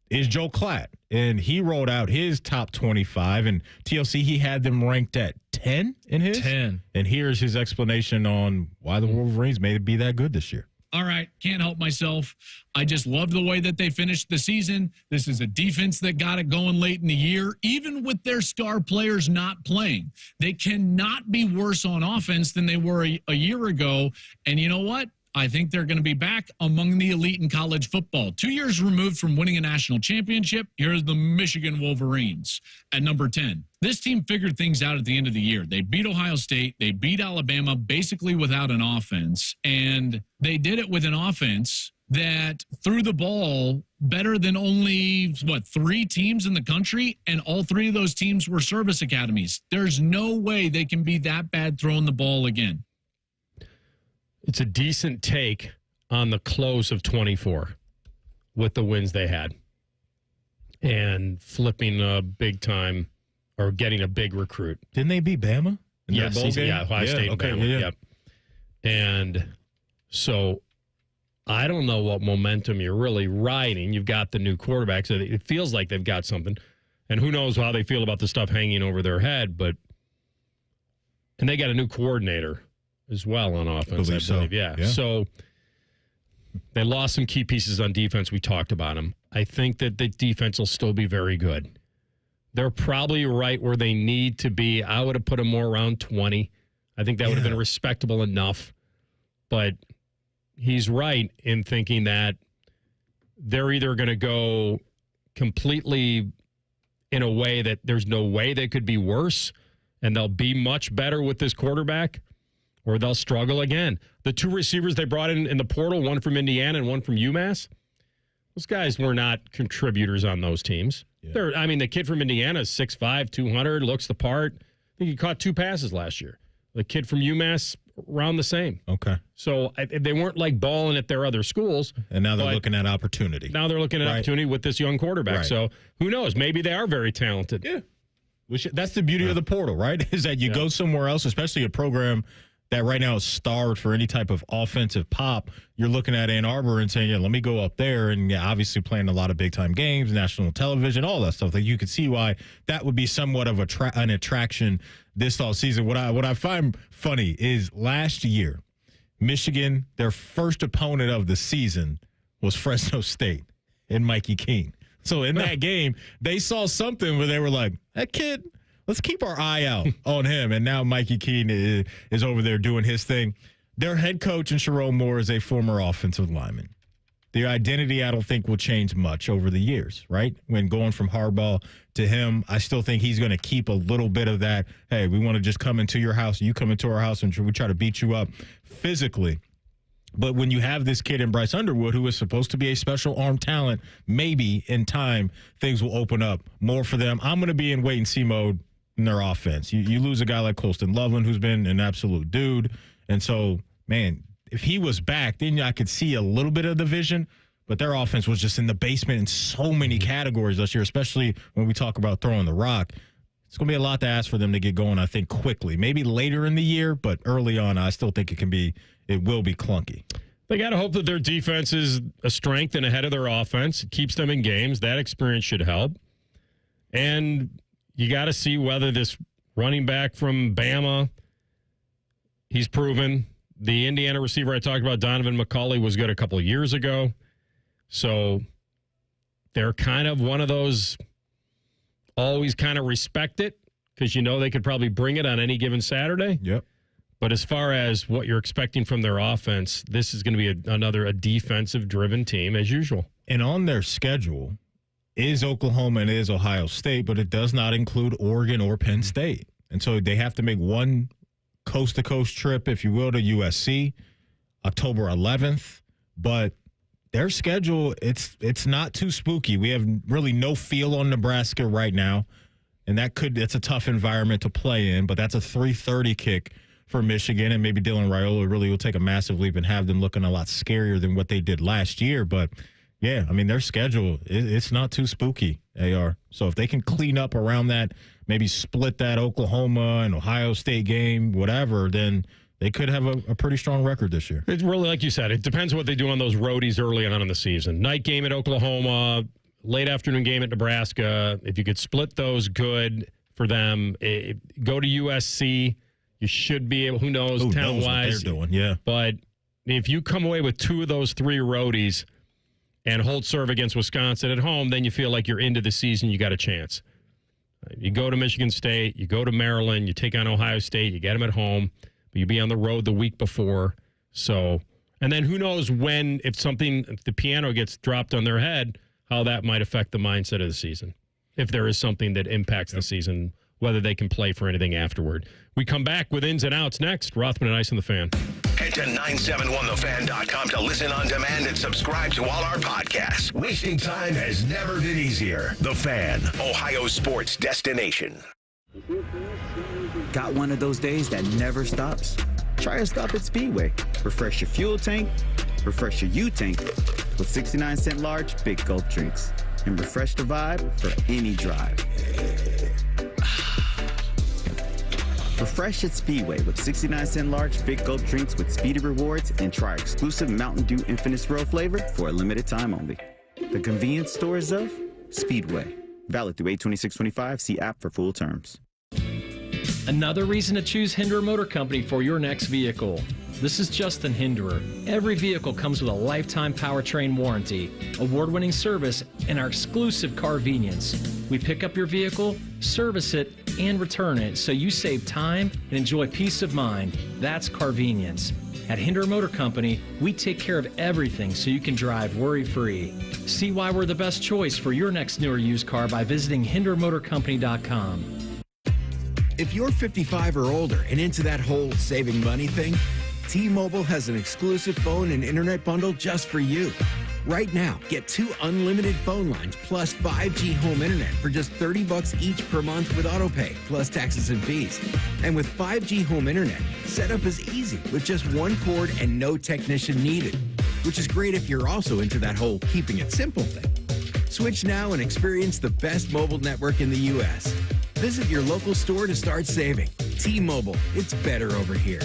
is Joe Klatt, and he rolled out his top 25, and TLC, he had them ranked at 10 in his? 10. And here's his explanation on why the Wolverines may be that good this year. All right, can't help myself. I just love the way that they finished the season. This is a defense that got it going late in the year, even with their star players not playing. They cannot be worse on offense than they were a year ago, and you know what? I think they're going to be back among the elite in college football. 2 years removed from winning a national championship, here's the Michigan Wolverines at number 10. This team figured things out at the end of the year. They beat Ohio State. They beat Alabama basically without an offense. And they did it with an offense that threw the ball better than only, 3 teams in the country, and all 3 of those teams were service academies. There's no way they can be that bad throwing the ball again. It's a decent take on the close of 24 with the wins they had and flipping a big time or getting a big recruit. Didn't they beat Bama? Yes, Ohio State and Bama. Yep. And so I don't know what momentum you're really riding. You've got the new quarterback, so it feels like they've got something. And who knows how they feel about the stuff hanging over their head, and they got a new coordinator as well on offense, I believe. Yeah. So they lost some key pieces on defense. We talked about them. I think that the defense will still be very good. They're probably right where they need to be. I would have put them more around 20. I think that would have been respectable enough. But he's right in thinking that they're either going to go completely in a way that there's no way they could be worse, and they'll be much better with this quarterback, or they'll struggle again. The 2 receivers they brought in the portal, one from Indiana and one from UMass, those guys were not contributors on those teams. Yeah. The kid from Indiana is 6'5", 200, looks the part. I think he caught 2 passes last year. The kid from UMass, around the same. Okay. So they weren't like balling at their other schools. And now they're looking at opportunity. Now they're looking at opportunity with this young quarterback. Right. So who knows? Maybe they are very talented. Yeah. That's the beauty of the portal, right? Is that you go somewhere else, especially a program that right now is starved for any type of offensive pop. You're looking at Ann Arbor and saying, let me go up there, and obviously playing a lot of big-time games, national television, all that stuff. Like, you could see why that would be somewhat of an attraction this all season. What I find funny is last year, Michigan, their first opponent of the season was Fresno State and Mikey Keene. So in that game, they saw something where they were like, that kid, let's keep our eye out on him. And now Mikey Keene is over there doing his thing. Their head coach in Sherrone Moore is a former offensive lineman. The identity, I don't think, will change much over the years, right? When going from Harbaugh to him, I still think he's going to keep a little bit of that, hey, we want to just come into your house, you come into our house, and we try to beat you up physically. But when you have this kid in Bryce Underwood, who is supposed to be a special arm talent, maybe in time things will open up more for them. I'm going to be in wait-and-see mode in their offense. You lose a guy like Colston Loveland, who's been an absolute dude. And so, man, if he was back, then I could see a little bit of the vision. But their offense was just in the basement in so many categories this year, especially when we talk about throwing the rock. It's going to be a lot to ask for them to get going, I think, quickly. Maybe later in the year, but early on, I still think it will be clunky. They got to hope that their defense is a strength and ahead of their offense. It keeps them in games. That experience should help. And you got to see whether this running back from Bama, he's proven. The Indiana receiver I talked about, Donovan McCulley, was good a couple of years ago. So they're kind of one of those always kind of respect it because you know they could probably bring it on any given Saturday. Yep. But as far as what you're expecting from their offense, this is going to be another defensive-driven team as usual. And on their schedule is Oklahoma and is Ohio State, but it does not include Oregon or Penn State. And so they have to make one coast-to-coast trip, if you will, to USC, October 11th. But their schedule, it's not too spooky. We have really no feel on Nebraska right now, and it's a tough environment to play in, but that's a 3:30 kick for Michigan, and maybe Dylan Raiola really will take a massive leap and have them looking a lot scarier than what they did last year. But, yeah, I mean, their schedule, it's not too spooky, AR. So if they can clean up around that, maybe split that Oklahoma and Ohio State game, whatever, then they could have a pretty strong record this year. It's really, like you said, it depends what they do on those roadies early on in the season. Night game at Oklahoma, late afternoon game at Nebraska. If you could split those, good for them. Go to USC. You should be able, who knows, talent-wise. They're doing, yeah. But if you come away with 2 of those 3 roadies and hold serve against Wisconsin at home, then you feel like you're into the season, you got a chance. You go to Michigan State, you go to Maryland, you take on Ohio State, you get them at home, but you be on the road the week before. So, and then who knows when, if the piano gets dropped on their head, how that might affect the mindset of the season. If there is something that impacts the season, whether they can play for anything afterward. We come back with ins and outs next. Rothman and Ice on the Fan. Head to 971thefan.com to listen on demand and subscribe to all our podcasts. Wasting time has never been easier. The Fan, Ohio sports destination. Got one of those days that never stops? Try a stop at Speedway. Refresh your fuel tank, refresh your U-tank with 69-cent large Big Gulp drinks. And refresh the vibe for any drive. Refresh at Speedway with 69-cent large Big Gulp drinks with Speedy Rewards and try exclusive Mountain Dew Infinite Swirl flavor for a limited time only. The convenience stores of Speedway. Valid through 8/26/25. See app for full terms. Another reason to choose Hinderer Motor Company for your next vehicle. This is Justin Hinderer. Every vehicle comes with a lifetime powertrain warranty, award-winning service, and our exclusive Carvenience. We pick up your vehicle, service it, and return it so you save time and enjoy peace of mind. That's Carvenience. At Hinderer Motor Company, we take care of everything so you can drive worry-free. See why we're the best choice for your next new or used car by visiting HindererMotorCompany.com. If you're 55 or older and into that whole saving money thing, T-Mobile has an exclusive phone and internet bundle just for you. Right now, get 2 unlimited phone lines plus 5G home internet for just $30 each per month with autopay, plus taxes and fees. And with 5G home internet, setup is easy with just 1 cord and no technician needed, which is great if you're also into that whole keeping it simple thing. Switch now and experience the best mobile network in the U.S. Visit your local store to start saving. T-Mobile, it's better over here.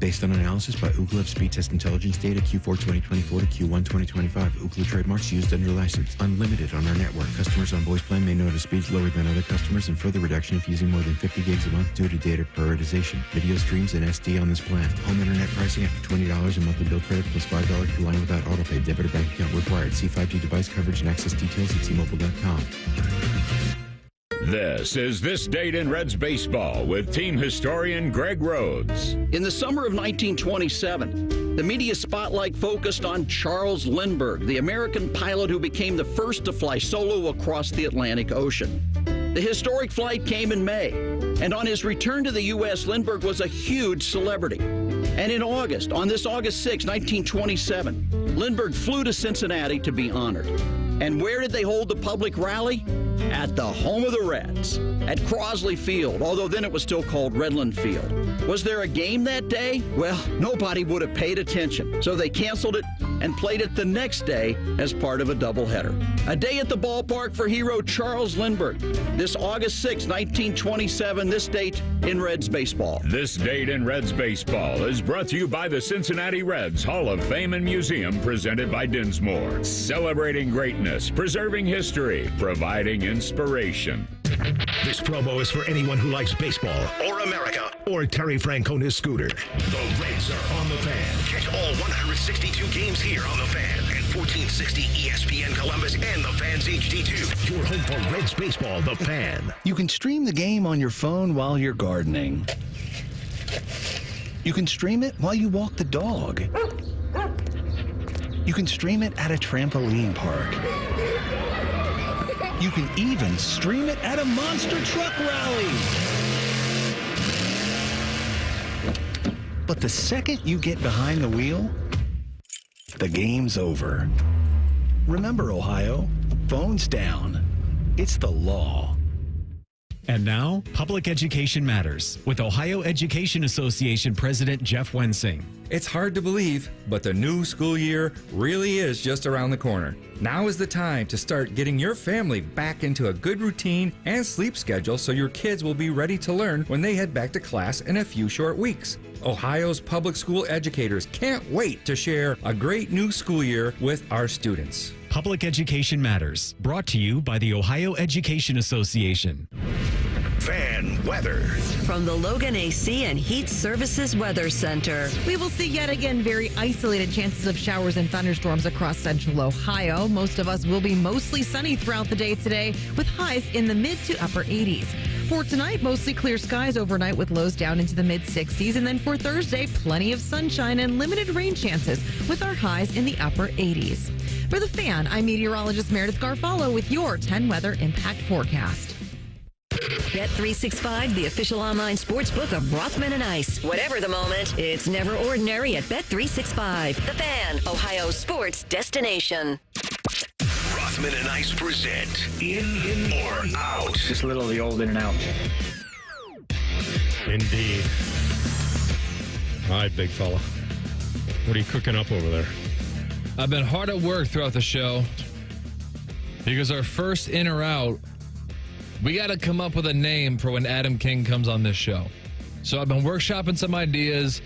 Based on analysis by Ookla of speed test intelligence data Q4 2024 to Q1 2025, Ookla trademarks used under license. Unlimited on our network. Customers on voice plan may notice speeds lower than other customers and further reduction if using more than 50 gigs a month due to data prioritization. Video streams and SD on this plan. Home internet pricing after $20 a monthly bill credit plus $5 per line without autopay. Debit or bank account required. See 5G device coverage and access details at T-Mobile.com. This is This Date in Reds Baseball with team historian Greg Rhodes. In the summer of 1927, the media spotlight focused on Charles Lindbergh, the American pilot who became the first to fly solo across the Atlantic Ocean. The historic flight came in May, and on his return to the U.S., Lindbergh was a huge celebrity. And in August, on this August 6, 1927, Lindbergh flew to Cincinnati to be honored. And where did they hold the public rally? at the home of the Reds, at Crosley Field, although then it was still called Redland Field. Was there a game that day? Well, nobody would have paid attention, so they canceled it and played it the next day as part of a doubleheader. A day at the ballpark for hero Charles Lindbergh. This August 6, 1927, this date in Reds baseball. This date in Reds baseball is brought to you by the Cincinnati Reds Hall of Fame and Museum, presented by Dinsmore. Celebrating greatness, preserving history, providing inspiration. This promo is for anyone who likes baseball or America or Terry Francona's scooter. The Reds are on the Fan. Catch all 162 games here on the Fan and 1460 ESPN Columbus and the Fan's HD2. Your home for Reds baseball, the Fan. You can stream the game on your phone while you're gardening. You can stream it while you walk the dog. You can stream it at a trampoline park. You can even stream it at a monster truck rally. But the second you get behind the wheel, the game's over. Remember, Ohio, phones down. It's the law. And now, Public Education Matters with Ohio Education Association President Jeff Wensing. It's hard to believe, but the new school year really is just around the corner. Now is the time to start getting your family back into a good routine and sleep schedule so your kids will be ready to learn when they head back to class in a few short weeks. Ohio's public school educators can't wait to share a great new school year with our students. Public Education Matters, brought to you by the Ohio Education Association. Fan weather. From the Logan AC and Heat Services Weather Center. We will see yet again very isolated chances of showers and thunderstorms across central Ohio. Most of us will be mostly sunny throughout the day today with highs in the mid to upper 80s. For tonight, mostly clear skies overnight with lows down into the mid 60s. And then for Thursday, plenty of sunshine and limited rain chances with our highs in the upper 80s. For the Fan, I'm meteorologist Meredith Garfalo with your 10 weather impact forecast. Bet365, the official online sports book of Rothman Ice. Whatever the moment, it's never ordinary at Bet365. The Fan, Ohio's sports destination. Rothman and Ice present In or Out. Just a little of the old in and out. Indeed. All right, big fella. What are you cooking up over there? I've been hard at work throughout the show because our first in or out, we got to come up with a name for when Adam King comes on this show. So I've been workshopping some ideas.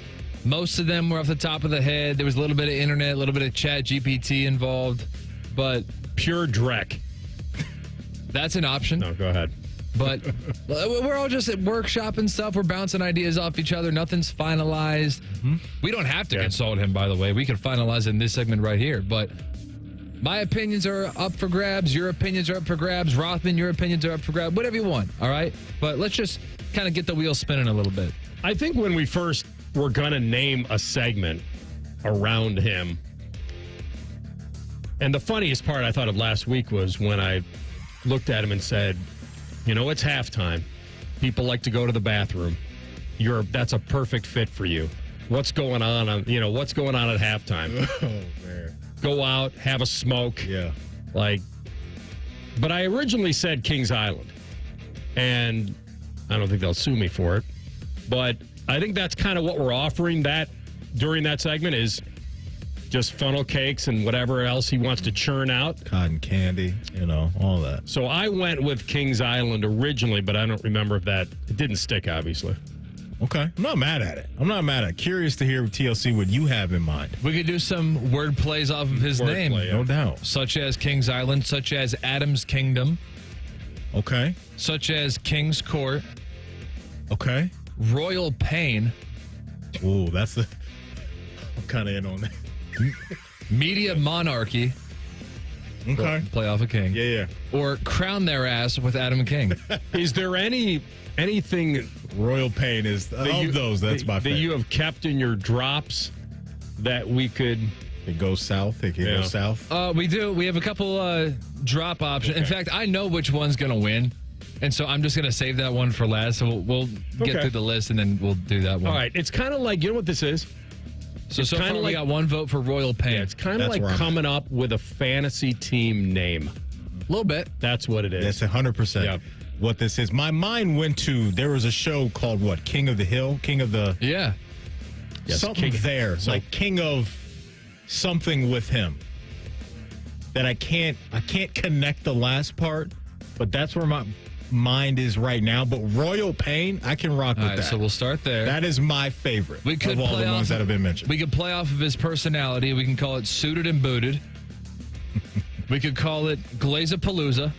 Most of them were off the top of the head. There was a little bit of internet, a little bit of chat GPT involved, but pure dreck. That's an option. No, go ahead. But we're all just at workshopping stuff. We're bouncing ideas off each other. Nothing's finalized. Mm-hmm. We don't have to consult him, by the way. We can finalize in this segment right here. But my opinions are up for grabs. Your opinions are up for grabs. Rothman, your opinions are up for grabs. Whatever you want, all right? But let's just kind of get the wheel spinning a little bit. I think when we first were going to name a segment around him, and the funniest part I thought of last week was when I looked at him and said, you know, it's halftime. People like to go to the bathroom. That's a perfect fit for you. What's going on? What's going on at halftime? Oh, man. Go out, have a smoke. Yeah. But I originally said Kings Island. And I don't think they'll sue me for it. But I think that's kind of what we're offering that during that segment is just funnel cakes and whatever else he wants to churn out. Cotton candy, all that. So I went with Kings Island originally, but I don't remember if it didn't stick, obviously. Okay. I'm not mad at it. Curious to hear, TLC, what you have in mind. We could do some word plays off of his name. No doubt. Such as Kings Island, such as Adam's Kingdom. Okay. Such as King's Court. Okay. Royal Pain. Ooh, I'm kind of in on that. Media Monarchy. Okay. Play off a king. Yeah. Or Crown Their Ass with Adam King. Is there anything Royal Pain is that's my favorite. That you have kept in your drops that we could go south? It can go south? We do. We have a couple drop options. Okay. In fact, I know which one's going to win. And so I'm just going to save that one for last. So we'll get through the list and then we'll do that one. All right. It's kind of like, you know what this is? So far we got one vote for Royal Pain. Yeah, it's kind of like coming up with a fantasy team name. A little bit. That's what it is. That's 100% what this is. My mind went to, there was a show called what? King of the Hill? King of the... Yeah. Yes, something King, there. so, like King of something with him. That I can't connect the last part, but that's where my mind is right now. But Royal Pain, I can rock with that. So we'll start there. That is my favorite We could of all play the ones that have been mentioned. We could play off of his personality. We can call it Suited and Booted. We could call it Glazapalooza.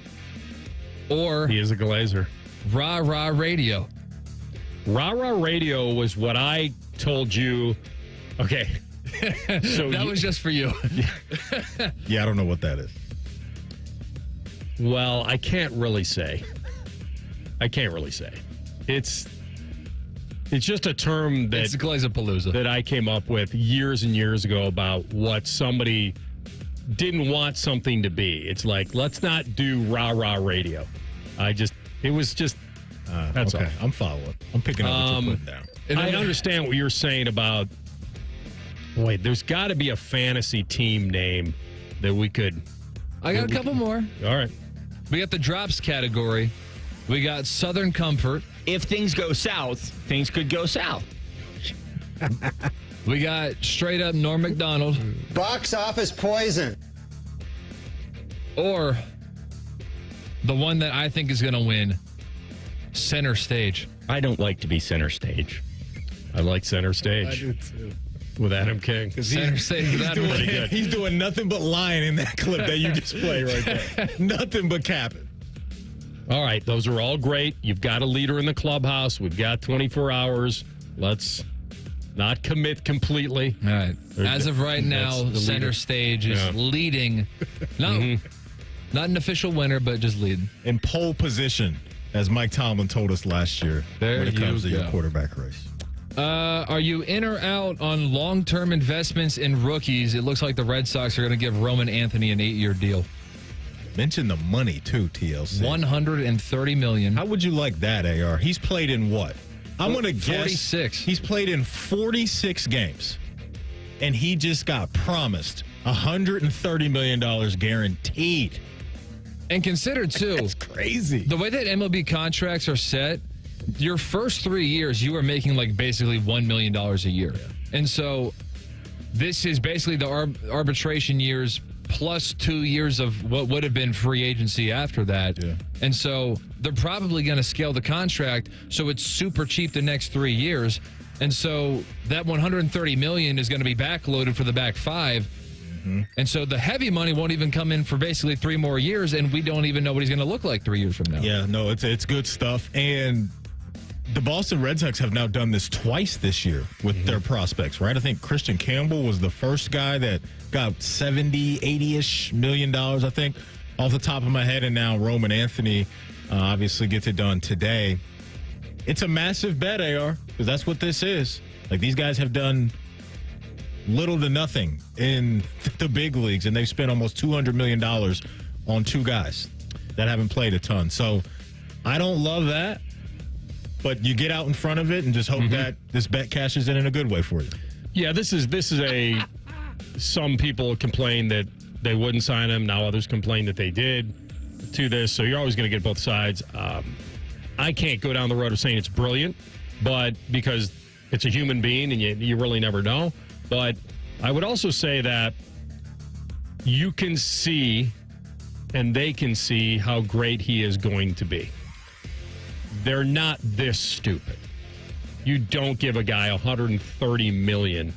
Or he is a glazer. Rah Rah Radio. Rah Rah Radio was what I told you. Okay. So that was just for you. Yeah, I don't know what that is. Well, I can't really say. It's just a term that it's Glazapalooza that I came up with years and years ago about what somebody didn't want something to be. It's like, let's not do Rah Rah Radio. It was just that's okay. all. I'm following. I'm picking up what you're putting down. I understand what you're saying about. Wait, there's got to be a fantasy team name that we could. I got a couple more. All right. We got the drops category. We got Southern Comfort. If things go south, things could go south. We got straight up Norm Macdonald. Box office poison. Or the one that I think is going to win, Center Stage. I don't like to be center stage. I like Center Stage. I do too. With Adam King. Center Stage with Adam King. He's doing nothing but lying in that clip that you just played right there. Nothing but capping. All right, those are all great. You've got a leader in the clubhouse. We've got 24 hours. Let's not commit completely. All right. As of right now, Center Stage is leading. No, not an official winner, but just leading. In pole position, as Mike Tomlin told us last year when it comes to your quarterback race. Are you in or out on long-term investments in rookies? It looks like the Red Sox are going to give Roman Anthony an 8-year deal. Mention the money, too, TLC. $130 million. How would you like that, AR? He's played in what? I'm going to guess 46. He's played in 46 games, and he just got promised $130 million guaranteed. And consider, too, that's crazy. The way that MLB contracts are set, your first 3 years, you are making like basically $1 million a year. Yeah. And so this is basically the arbitration years plus 2 years of what would have been free agency after that. Yeah. And so they're probably going to scale the contract so it's super cheap the next 3 years. And so that $130 million is going to be backloaded for the back 5. Mm-hmm. And so the heavy money won't even come in for basically 3 more years, and we don't even know what he's going to look like 3 years from now. Yeah, no, it's good stuff. And the Boston Red Sox have now done this twice this year with their prospects, right? I think Christian Campbell was the first guy that got 70, 80-ish million dollars, I think, off the top of my head. And now Roman Anthony obviously gets it done today. It's a massive bet, AR, because that's what this is. Like, these guys have done little to nothing in the big leagues, and they've spent almost $200 million on 2 guys that haven't played a ton. So I don't love that. But you get out in front of it and just hope that this bet cashes in a good way for you. Yeah, this is a. Some people complain that they wouldn't sign him. Now others complain that they did to this. So you're always going to get both sides. I can't go down the road of saying it's brilliant, but because it's a human being and you really never know. But I would also say that you can see and they can see how great he is going to be. They're not this stupid. You don't give a guy $130 million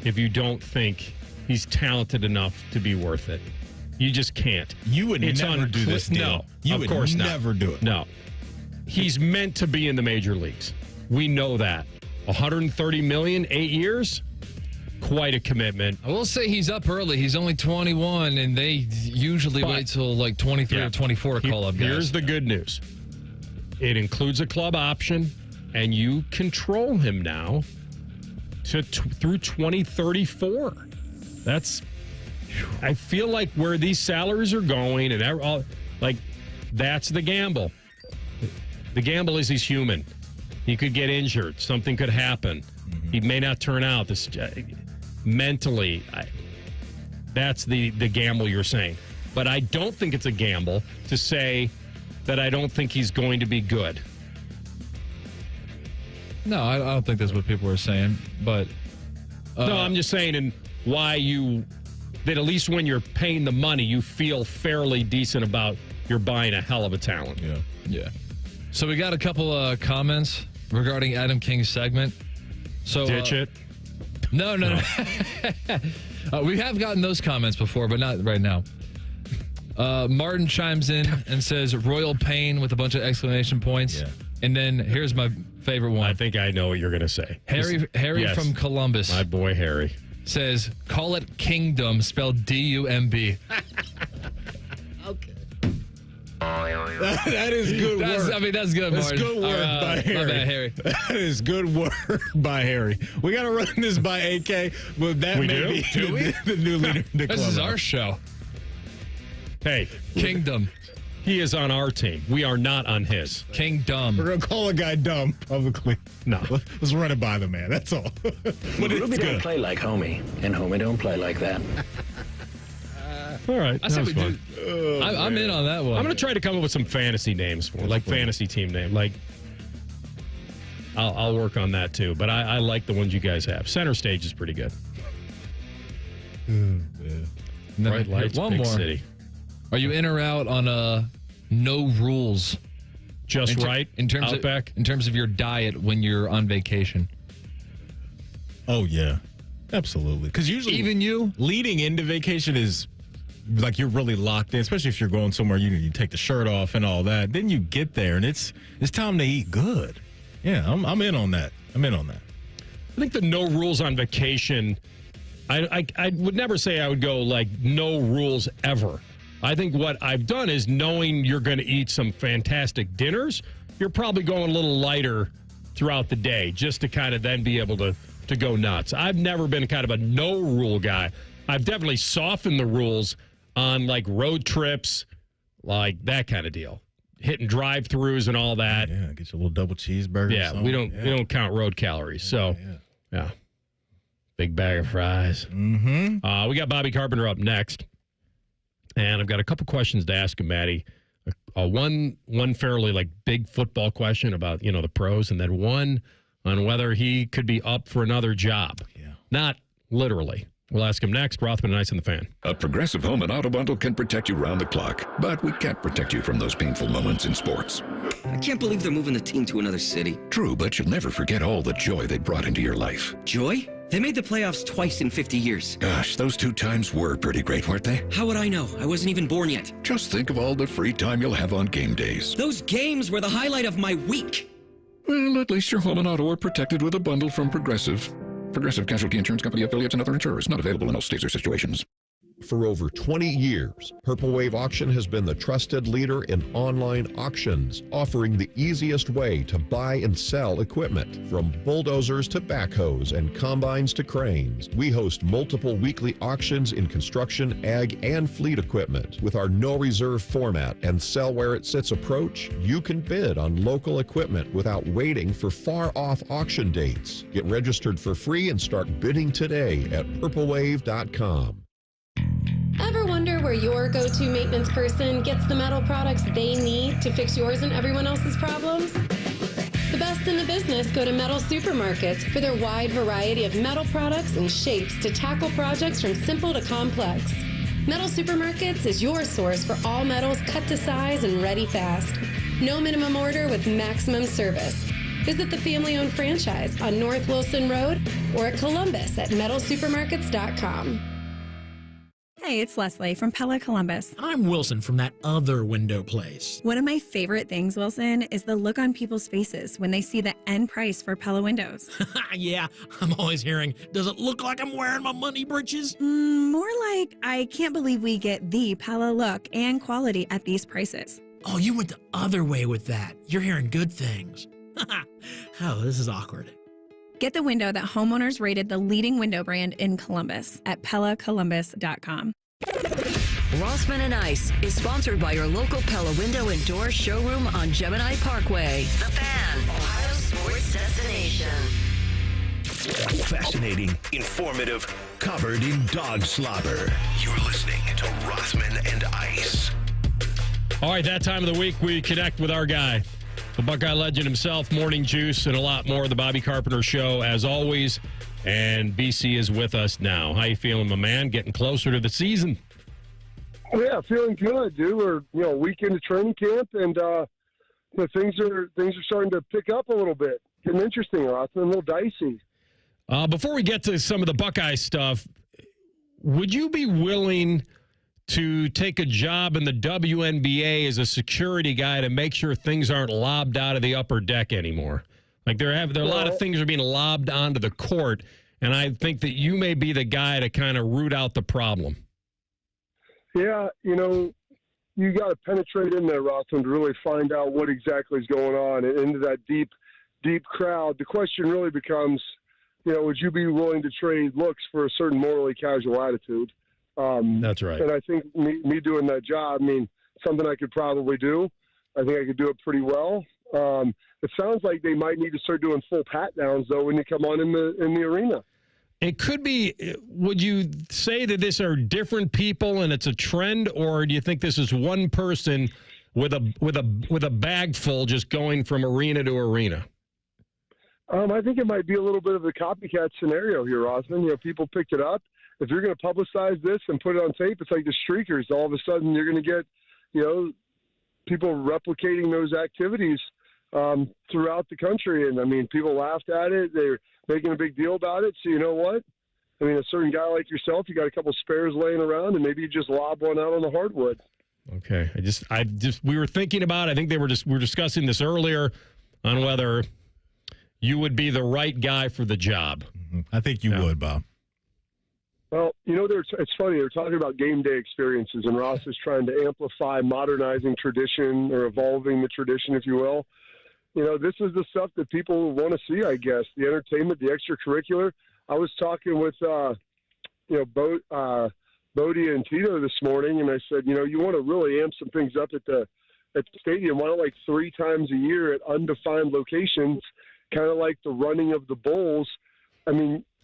if you don't think he's talented enough to be worth it. You just can't. You would never do this deal. No, you of would course never do it. No. He's meant to be in the major leagues. We know that. $130 million, 8 years? Quite a commitment. I will say he's up early. He's only 21, and they usually wait till like 23 or 24 to call up guys. Here's the good news. It includes a club option, and you control him now through 2034. That's, I feel like where these salaries are going, and that's the gamble. The gamble is he's human. He could get injured. Something could happen. He may not turn out. This mentally, that's the gamble you're saying. but I don't think it's a gamble to say that I don't think he's going to be good. No, I don't think that's what people are saying, but... no, I'm just saying and why that at least when you're paying the money, you feel fairly decent about you're buying a hell of a talent. Yeah. So we got a couple comments regarding Adam King's segment. So Ditch it. No. We have gotten those comments before, but not right now. Martin chimes in and says royal pain with a bunch of exclamation points. Yeah. And then here's my favorite one. I think I know what you're going to say. Harry yes. From Columbus. My boy Harry. Says, call it kingdom, spelled D-U-M-B. Okay. That is good work. I mean, that's good, Martin. That's good work by Harry. My bad, Harry. That is good work by Harry. We got to run this by AK, but that we may do? be the new leader. This is our show. Hey. Kingdom. He is on our team. We are not on his. Kingdom. We're going to call a guy dumb publicly. No. Let's run it by the man. That's all. But Ruby don't play like Homie, and Homie don't play like that. All right. I said we do. I'm in on that one. I'm going to try to come up with some fantasy names for like fantasy team name. Like, I'll work on that too. But I like the ones you guys have. Center Stage is pretty good. Bright lights, one big more. city. Are you in or out on no rules? Just right in terms Outback? in terms of your diet when you're on vacation. Oh yeah, absolutely. Because usually, even you leading into vacation is like you're really locked in, especially if you're going somewhere you take the shirt off and all that. Then you get there and it's time to eat good. Yeah, I'm in on that. I think the no rules on vacation. I would never say I would go like no rules ever. I think what I've done is knowing you're going to eat some fantastic dinners, you're probably going a little lighter throughout the day just to kind of then be able to go nuts. I've never been kind of a no rule guy. I've definitely softened the rules on like road trips, like that kind of deal. Hitting drive-throughs and all that. Yeah, get you a little double cheeseburger. Yeah, we don't count road calories. Yeah. Big bag of fries. Mm-hmm. We got Bobby Carpenter up next. And I've got a couple questions to ask him, Maddie. One fairly like big football question about, the pros, and then one on whether he could be up for another job. Yeah. Not literally. We'll ask him next. Rothman Ice on the Fan. A Progressive Home and Auto Bundle can protect you round the clock, but we can't protect you from those painful moments in sports. I can't believe they're moving the team to another city. True, but you'll never forget all the joy they brought into your life. Joy? They made the playoffs twice in 50 years. Gosh, those 2 times were pretty great, weren't they? How would I know? I wasn't even born yet. Just think of all the free time you'll have on game days. Those games were the highlight of my week. Well, at least your home and auto are protected with a bundle from Progressive. Progressive Casualty Insurance Company affiliates and other insurers. Not available in all states or situations. For over 20 years, Purple Wave Auction has been the trusted leader in online auctions, offering the easiest way to buy and sell equipment. From bulldozers to backhoes and combines to cranes, we host multiple weekly auctions in construction, ag, and fleet equipment. With our no reserve format and sell where it sits approach, you can bid on local equipment without waiting for far-off auction dates. Get registered for free and start bidding today at purplewave.com. Ever wonder where your go-to maintenance person gets the metal products they need to fix yours and everyone else's problems? The best in the business go to Metal Supermarkets for their wide variety of metal products and shapes to tackle projects from simple to complex. Metal Supermarkets is your source for all metals cut to size and ready fast. No minimum order with maximum service. Visit the family-owned franchise on North Wilson Road or at Columbus at metalsupermarkets.com. Hey, it's Leslie from Pella Columbus. I'm Wilson from that other window place. One of my favorite things, Wilson, is the look on people's faces when they see the end price for Pella windows. Yeah, I'm always hearing, does it look like I'm wearing my money britches? More like, I can't believe we get the Pella look and quality at these prices. Oh, you went the other way with that. You're hearing good things. Oh, this is awkward. Get the window that homeowners rated the leading window brand in Columbus at PellaColumbus.com. Rothman and Ice is sponsored by your local Pella Window and Door showroom on Gemini Parkway. The Fan, Ohio sports destination. Fascinating, informative, covered in dog slobber. You're listening to Rothman and Ice. All right, that time of the week, we connect with our guy, the Buckeye legend himself, Morning Juice, and a lot more. The Bobby Carpenter Show, as always. And BC is with us now. How you feeling, my man? Getting closer to the season. Yeah, feeling good, dude. We're a week into training camp, and things are starting to pick up a little bit. Getting interesting, Rothman, a little dicey. Before we get to some of the Buckeye stuff, would you be willing to take a job in the WNBA as a security guy to make sure things aren't lobbed out of the upper deck anymore? Like there are a lot of things are being lobbed onto the court, and I think that you may be the guy to kind of root out the problem. Yeah, you got to penetrate in there, Rothman, to really find out what exactly is going on and into that deep crowd. The question really becomes, would you be willing to trade looks for a certain morally casual attitude? That's right. And I think me doing that job, something I could probably do. I think I could do it pretty well. It sounds like they might need to start doing full pat downs though when you come on in the arena. It could be. Would you say that this are different people and it's a trend, or do you think this is one person with a bag full just going from arena to arena? I think it might be a little bit of a copycat scenario here, Rothman. People picked it up. If you're going to publicize this and put it on tape, it's like the streakers. All of a sudden, you're going to get, people replicating those activities throughout the country. And, people laughed at it. They're making a big deal about it. So you know what? A certain guy like yourself, you got a couple spares laying around, and maybe you just lob one out on the hardwood. Okay. We were thinking about, I think we were discussing this earlier on whether you would be the right guy for the job. Mm-hmm. I think you would, Bob. Well, it's funny. They're talking about game day experiences, and Ross is trying to amplify modernizing tradition or evolving the tradition, if you will. This is the stuff that people want to see, I guess, the entertainment, the extracurricular. I was talking with, Bodie and Tito this morning, and I said, you want to really amp some things up at the stadium. Why not 3 times a year at undefined locations, kind of like the running of the Bulls?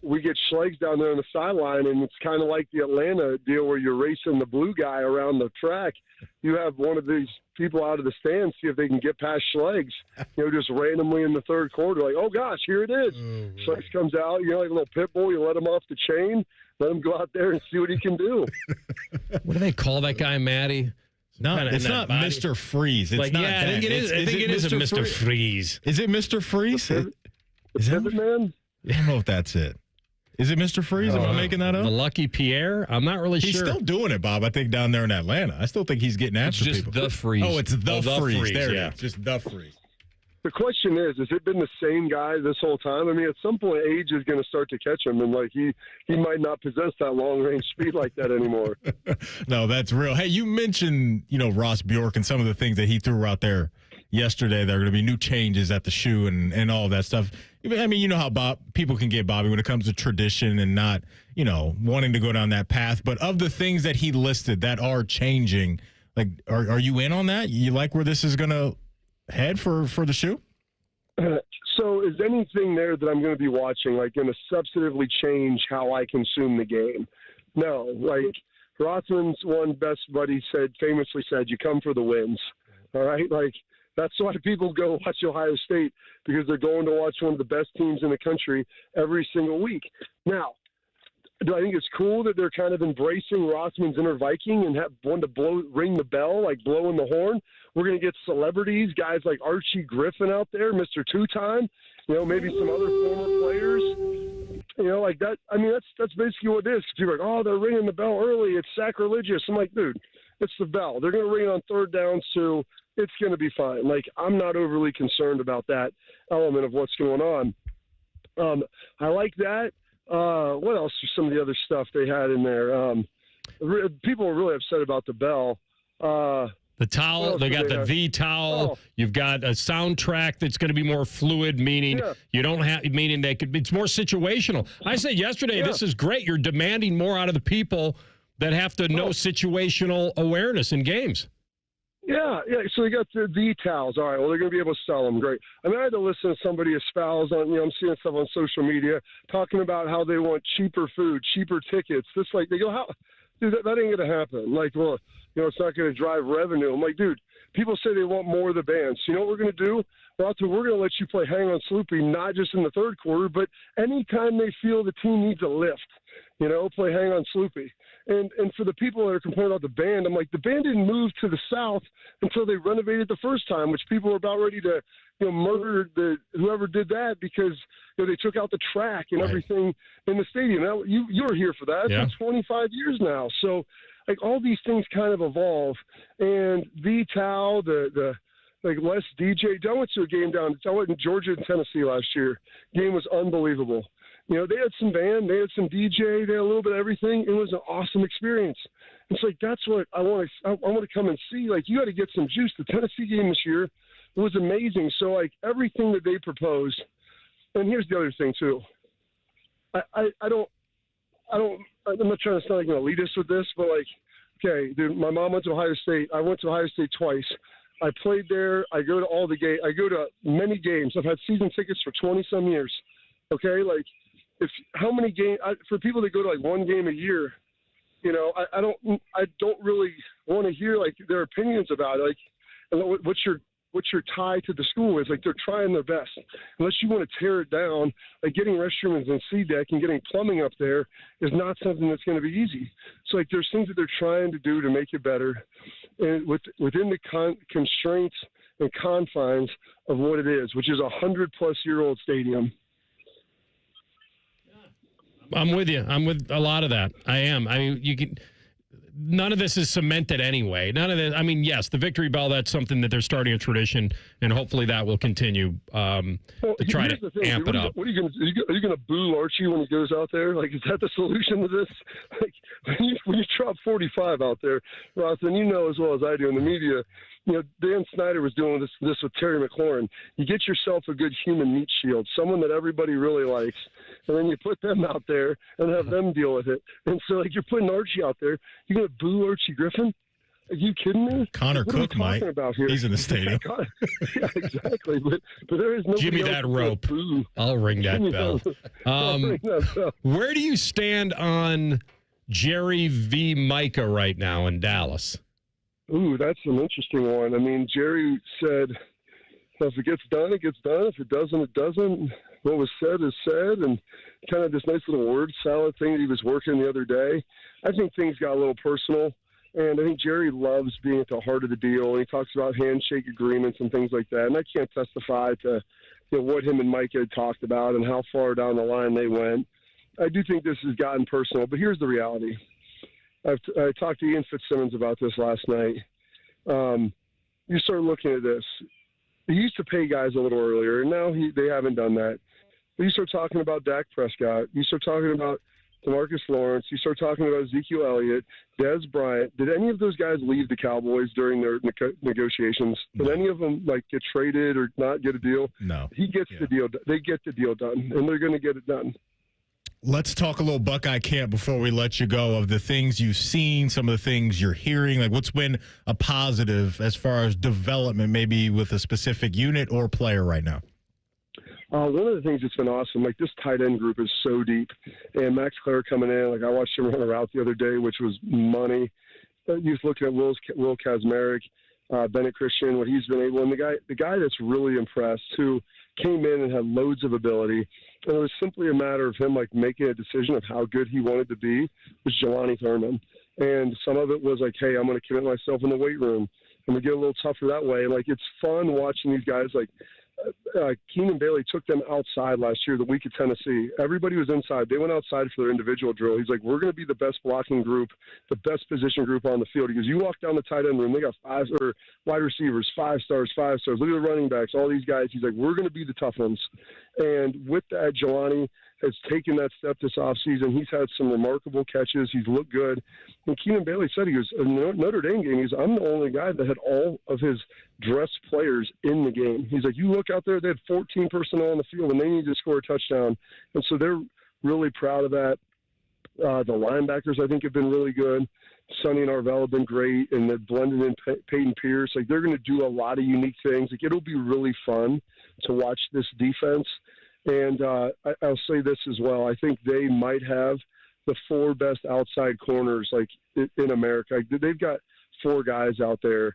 We get Schlegs down there on the sideline, and it's kind of like the Atlanta deal where you're racing the blue guy around the track. You have one of these people out of the stands, see if they can get past Schlegs, just randomly in the third quarter. Like, oh, gosh, here it is. Schlegs comes out, like a little pit bull. You let him off the chain, let him go out there and see what he can do. What do they call that guy, Matty? No, it's not Mr. Freeze. It's not I think it is. I think it is a Mr. Freeze. Is it Mr. Freeze? Is that man? I don't know if that's it. Is it Mr. Freeze? Am I making that up? The Lucky Pierre? I'm not really sure. He's still doing it, Bob. I think down there in Atlanta. I still think he's getting after people. It's just the Freeze. Oh, it's the Freeze. There yeah. it is. Just the Freeze. The question is, has it been the same guy this whole time? At some point, age is going to start to catch him, and he might not possess that long-range speed like that anymore. No, that's real. Hey, you mentioned, Ross Bjork and some of the things that he threw out there yesterday. There are going to be new changes at the shoe and all of that stuff. You know how people can get Bobby when it comes to tradition and not, wanting to go down that path. But of the things that he listed that are changing, are you in on that? You like where this is going to head for the shoe? So is anything there that I'm going to be watching, going to substantively change how I consume the game? No. Rothman's one best buddy famously said, you come for the wins. All right? That's why people go watch Ohio State, because they're going to watch one of the best teams in the country every single week. Now, do I think it's cool that they're kind of embracing Rothman's inner Viking and have one to ring the bell, blowing the horn? We're going to get celebrities, guys like Archie Griffin out there, Mr. Two-Time, maybe some other former players. That. That's basically what it is. People are like, oh, they're ringing the bell early. It's sacrilegious. I'm like, dude, it's the bell. They're going to ring it on third downs too. It's going to be fine. I'm not overly concerned about that element of what's going on. I like that. What else are some of the other stuff they had in there? People are really upset about the bell. The towel, they got the V towel. Oh. You've got a soundtrack that's going to be more fluid, meaning you don't have, meaning it's more situational. I said yesterday, this is great. You're demanding more out of the people that have to know situational awareness in games. Yeah. So they got the towels. All right. Well, they're going to be able to sell them. Great. I mean, I had to listen to somebody espouse on. I'm seeing stuff on social media talking about how they want cheaper food, cheaper tickets. This, like, they go, how? Dude, that ain't going to happen. Like, well, it's not going to drive revenue. I'm like, dude, people say they want more of the bands. You know what we're going to do? We're going to let you play Hang on Sloopy, not just in the third quarter, but anytime they feel the team needs a lift, play Hang on Sloopy. And for the people that are complaining about the band, I'm like, the band didn't move to the south until they renovated the first time, which people were about ready to, murder whoever did that because they took out the track and everything in the stadium. Now, you were here for that. It's been 25 years now. So, like, all these things kind of evolve. And the Tao, like less DJ. I went to a game I went in Georgia and Tennessee last year. Game was unbelievable. They had some band, they had some DJ, they had a little bit of everything. It was an awesome experience. It's like, that's what I want to come and see. Like, you got to get some juice. The Tennessee game this year was amazing. So, like, everything that they proposed, and here's the other thing too. I'm not trying to sound like an elitist with this, but like, okay, dude, my mom went to Ohio State. I went to Ohio State twice. I played there. I go to all the games. I go to many games. I've had season tickets for 20-some years. Okay, like, how many games for people that go to like one game a year? I don't really want to hear like their opinions about it. Like, and what's your tie to the school is. Like, they're trying their best. Unless you want to tear it down, like getting restrooms and C deck and getting plumbing up there is not something that's going to be easy. So, like, there's things that they're trying to do to make it better, and within the constraints and confines of what it is, which is a 100-plus-year-old stadium. I'm with you. I'm with a lot of that. I am. I mean, none of this is cemented anyway. None of this. I mean, yes, the Victory Bell, that's something that they're starting a tradition, and hopefully that will continue to try to amp it up. What are you going to do? Are you going to boo Archie when he goes out there? Like, is that the solution to this? Like, when you drop 45 out there, Rothman, you know as well as I do in the media, Dan Snyder was doing this with Terry McLaurin. You get yourself a good human meat shield, someone that everybody really likes, and then you put them out there and have them deal with it. And so, like, you're putting Archie out there. You're going to boo Archie Griffin? Are you kidding me? Connor Cook might. He's in the stadium. Yeah, exactly. But there is no. Give me that rope. I'll ring that bell. Where do you stand on Jerry v. Micah right now in Dallas? Ooh, that's an interesting one. I mean, Jerry said, if it gets done, it gets done. If it doesn't, it doesn't. What was said is said, and kind of this nice little word salad thing that he was working the other day. I think things got a little personal, and I think Jerry loves being at the heart of the deal, and he talks about handshake agreements and things like that, and I can't testify to what him and Mike had talked about and how far down the line they went. I do think this has gotten personal, but here's the reality. I talked to Ian Fitzsimmons about this last night. You start looking at this. He used to pay guys a little earlier, and now they haven't done that. But you start talking about Dak Prescott. You start talking about DeMarcus Lawrence. You start talking about Ezekiel Elliott, Dez Bryant. Did any of those guys leave the Cowboys during their negotiations? Did any of them get traded or not get a deal? No. He gets the deal. They get the deal done, and they're going to get it done. Let's talk a little Buckeye camp before we let you go, of the things you've seen, some of the things you're hearing. Like, what's been a positive as far as development, maybe with a specific unit or player right now? One of the things that's been awesome, like, this tight end group is so deep. And Max Clare coming in, like, I watched him run a route the other day, which was money. You're looking at Will Kazmarek, Bennett Christian, what he's been able. And the guy that's really impressed, who came in and had loads of ability, and it was simply a matter of him making a decision of how good he wanted to be, was Jelani Thurman. And some of it was like, hey, I'm going to commit myself in the weight room. And we get a little tougher that way. And it's fun watching these guys Keenan Bailey took them outside last year, the week of Tennessee. Everybody was inside. They went outside for their individual drill. He's like, we're going to be the best blocking group, the best position group on the field. He goes, you walk down the tight end room, they got wide receivers, 5 stars. Look at the running backs, all these guys. He's like, we're going to be the tough ones. And with that, Jelani has taken that step this offseason. He's had some remarkable catches. He's looked good. And Keenan Bailey said, he goes, in the Notre Dame game, I'm the only guy that had all of his dressed players in the game. He's like, you look out there, they had 14 personnel on the field, and they need to score a touchdown. And so they're really proud of that. The linebackers, I think, have been really good. Sonny and Arvell have been great, and they're blended in Peyton Pierce. Like, they're going to do a lot of unique things. Like, it'll be really fun to watch this defense. And I'll say this as well. I think they might have the 4 best outside corners, like, in America. Like, they've got 4 guys out there.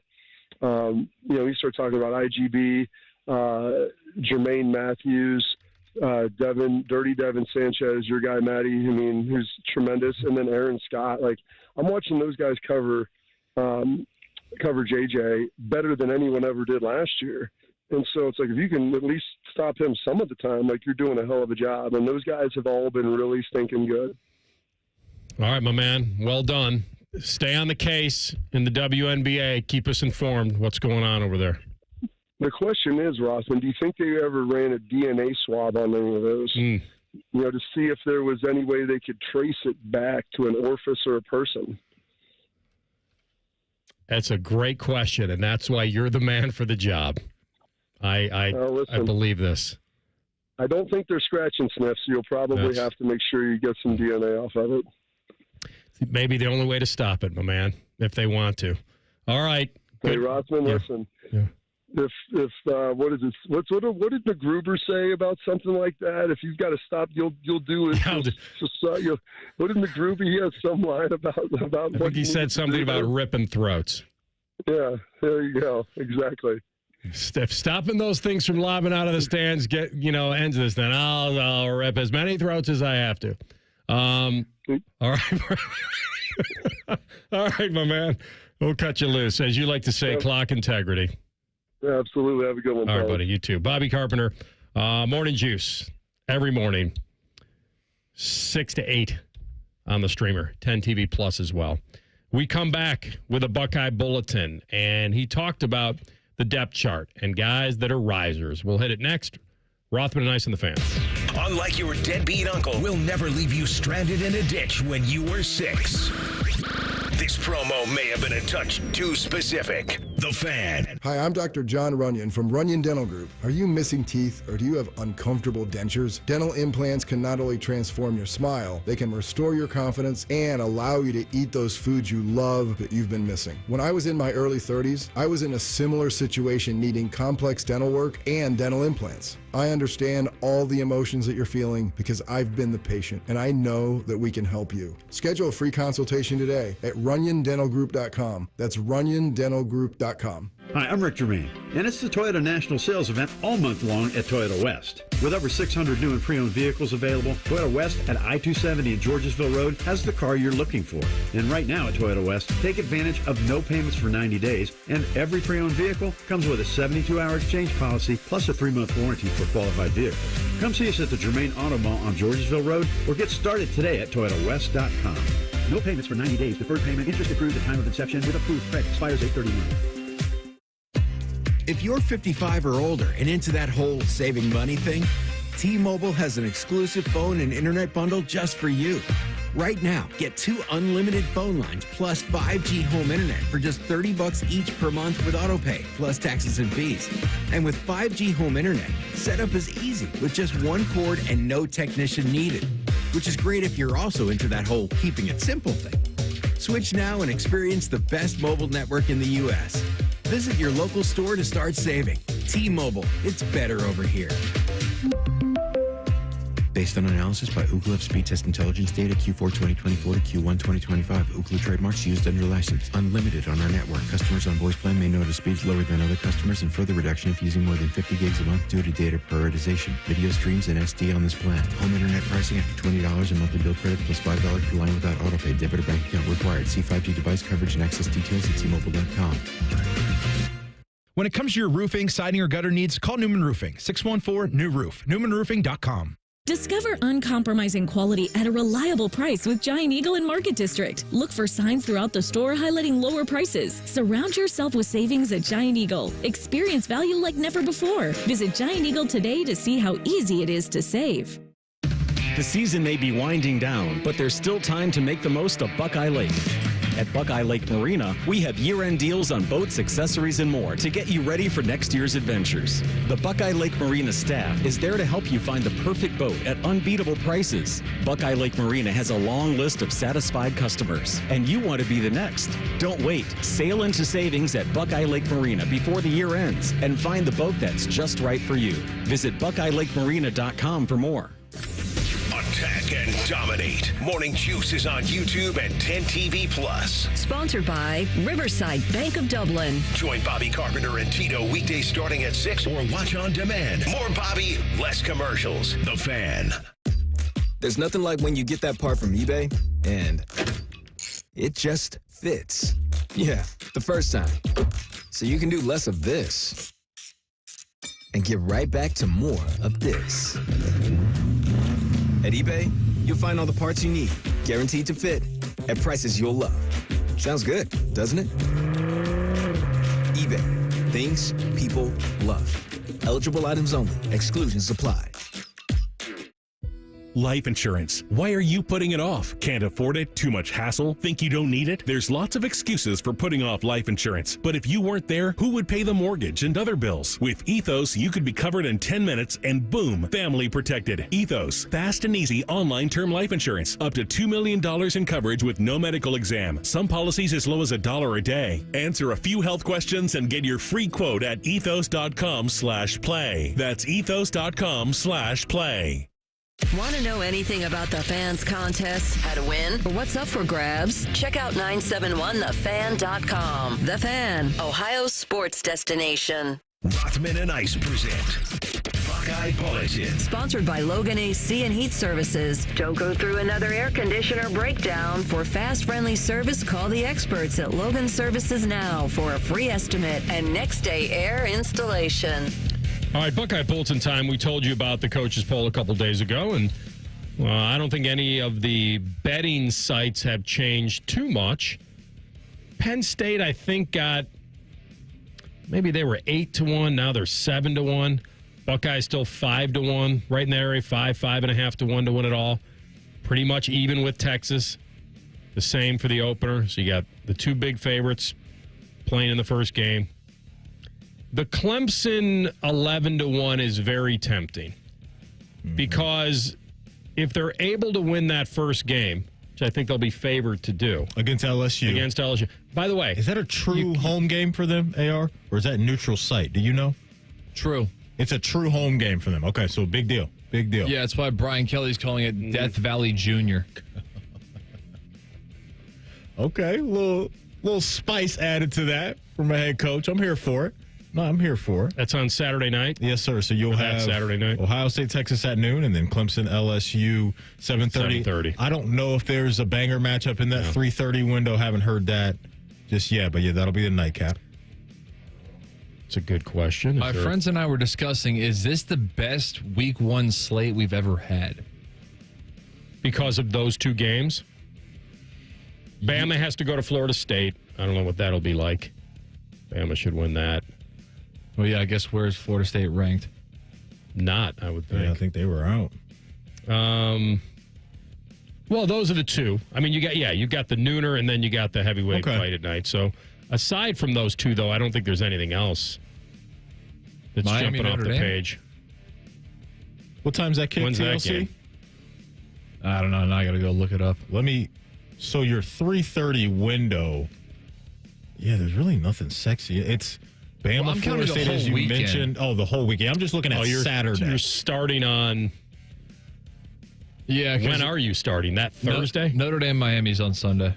You start talking about IGB, Jermaine Matthews, Dirty Devin Sanchez, your guy, Matty, who's tremendous, and then Aaron Scott. Like, I'm watching those guys cover JJ better than anyone ever did last year. And so it's like, if you can at least stop him some of the time, like, you're doing a hell of a job. And those guys have all been really stinking good. All right, my man. Well done. Stay on the case in the WNBA. Keep us informed. What's going on over there? The question is, Rothman, do you think they ever ran a DNA swab on any of those? To see if there was any way they could trace it back to an orifice or a person? That's a great question, and that's why you're the man for the job. I believe this. I don't think they're scratch and sniff, so you'll probably have to make sure you get some DNA off of it. Maybe the only way to stop it, my man, if they want to. All right. Hey, Rothman, listen. Yeah. If what is it? What did McGruber say about something like that? If you've got to stop, you'll do it. What did McGruber? He has some line about. I think he said something about ripping throats. Yeah, there you go. Exactly. If stopping those things from lobbing out of the stands ends this, then I'll rip as many throats as I have to. All right. All right, my man. We'll cut you loose. As you like to say, clock integrity. Yeah, absolutely. Have a good one. All right, buddy. You too. Bobby Carpenter, Morning Juice, every morning, 6 to 8 on the streamer, 10 TV Plus as well. We come back with a Buckeye Bulletin, and he talked about the depth chart and guys that are risers. We'll hit it next. Rothman and Ice and the Fans. Unlike your deadbeat uncle, we'll never leave you stranded in a ditch when you were 6. This promo may have been a touch too specific. The Fan. Hi, I'm Dr. John Runyon from Runyon Dental Group. Are you missing teeth or do you have uncomfortable dentures? Dental implants can not only transform your smile, they can restore your confidence and allow you to eat those foods you love that you've been missing. When I was in my early 30s, I was in a similar situation needing complex dental work and dental implants. I understand all the emotions that you're feeling because I've been the patient and I know that we can help you. Schedule a free consultation today at RunyonDentalGroup.com. That's RunyonDentalGroup.com. Hi, I'm Rick Germain, and it's the Toyota National Sales Event all month long at Toyota West. With over 600 new and pre-owned vehicles available, Toyota West at I-270 and Georgesville Road has the car you're looking for. And right now at Toyota West, take advantage of no payments for 90 days, and every pre-owned vehicle comes with a 72-hour exchange policy plus a 3-month warranty for qualified vehicles. Come see us at the Germain Auto Mall on Georgesville Road or get started today at ToyotaWest.com. No payments for 90 days. Deferred payment. Interest accrued at time of inception with approved credit. Expires 8/31. If you're 55 or older and into that whole saving money thing, T-Mobile has an exclusive phone and internet bundle just for you. Right now, get 2 unlimited phone lines plus 5G home internet for just $30 each per month with autopay, plus taxes and fees. And with 5G home internet, setup is easy with just 1 cord and no technician needed, which is great if you're also into that whole keeping it simple thing. Switch now and experience the best mobile network in the U.S. Visit your local store to start saving. T-Mobile, it's better over here. Based on analysis by Ookla of speed test intelligence data Q4 2024 to Q1 2025. Ookla trademarks used under license. Unlimited on our network. Customers on voice plan may notice speeds lower than other customers and further reduction if using more than 50 gigs a month due to data prioritization. Video streams and SD on this plan. Home internet pricing after $20 a monthly bill credit plus $5 per line without autopay. Debit or bank account required. See 5G device coverage and access details at T-Mobile.com. When it comes to your roofing, siding, or gutter needs, call Newman Roofing. 614-NEW-ROOF. NewmanRoofing.com. Discover uncompromising quality at a reliable price with Giant Eagle in Market District. Look for signs throughout the store highlighting lower prices. Surround yourself with savings at Giant Eagle. Experience value like never before. Visit Giant Eagle today to see how easy it is to save. The season may be winding down, but there's still time to make the most of Buckeye Lake. At Buckeye Lake Marina, we have year-end deals on boats, accessories, and more to get you ready for next year's adventures. The Buckeye Lake Marina staff is there to help you find the perfect boat at unbeatable prices. Buckeye Lake Marina has a long list of satisfied customers, and you want to be the next. Don't wait. Sail into savings at Buckeye Lake Marina before the year ends and find the boat that's just right for you. Visit BuckeyeLakeMarina.com for more. Attack and dominate. Morning Juice is on YouTube and 10 TV Plus. Sponsored by Riverside Bank of Dublin. Join Bobby Carpenter and Tito weekdays starting at 6 or watch on demand. More Bobby, less commercials. The Fan. There's nothing like when you get that part from eBay and it just fits. Yeah, the first time. So you can do less of this and get right back to more of this. At eBay, you'll find all the parts you need, guaranteed to fit, at prices you'll love. Sounds good, doesn't it? eBay. Things people love. Eligible items only. Exclusions apply. Life insurance. Why are you putting it off? Can't afford it? Too much hassle? Think you don't need it? There's lots of excuses for putting off life insurance. But if you weren't there, who would pay the mortgage and other bills? With Ethos, you could be covered in 10 minutes and boom, family protected. Ethos, fast and easy online term life insurance. Up to $2 million in coverage with no medical exam. Some policies as low as $1 a day. Answer a few health questions and get your free quote at ethos.com/play. That's ethos.com/play. Want to know anything about the Fan's contests, how to win, or what's up for grabs? Check out 971thefan.com. The Fan, Ohio's sports destination. Rothman and Ice present Buckeye Bulletin. Sponsored by Logan AC and Heat Services. Don't go through another air conditioner breakdown. For fast, friendly service, call the experts at Logan Services now for a free estimate and next day air installation. All right, Buckeye Bulletin time. We told you about the coaches poll a couple days ago, and I don't think any of the betting sites have changed too much. Penn State, I think, got maybe they were 8-1. Now they're 7-1. Buckeye still 5-1, right in the area, 5.5 to 1 to win it all. Pretty much even with Texas. The same for the opener. So you got the two big favorites playing in the first game. The Clemson 11-1 is very tempting because if they're able to win that first game, which I think they'll be favored to do. Against LSU. By the way. Is that a true home game for them, AR? Or is that neutral site? Do you know? True. It's a true home game for them. Okay, so big deal. Big deal. Yeah, that's why Brian Kelly's calling it Death Valley Jr. Okay, a little spice added to that from a head coach. I'm here for it. No, I'm here for it. That's on Saturday night? Yes, sir. So you'll have Saturday night. Ohio State, Texas at noon, and then Clemson, LSU, 7:30. I don't know if there's a banger matchup in that 3:30 window. Haven't heard that just yet, but yeah, that'll be the nightcap. It's a good question. My friends and I were discussing, is this the best week one slate we've ever had? Because of those two games? Bama has to go to Florida State. I don't know what that'll be like. Bama should win that. Well, yeah, I guess where's Florida State ranked? Not, I would think. Yeah, I think they were out. Well, those are the two. I mean, you got the nooner and then you got the heavyweight fight at night. So aside from those two, though, I don't think there's anything else that's jumping off the page. What time's that kick? When's that game? I don't know. Now I got to go look it up. So your 3:30 window. Yeah, there's really nothing sexy. It's Bama, Florida State, as you mentioned. Oh, the whole weekend. I'm just looking at Saturday. You're starting on. Yeah. When are you starting? That Thursday? Notre Dame, Miami's on Sunday.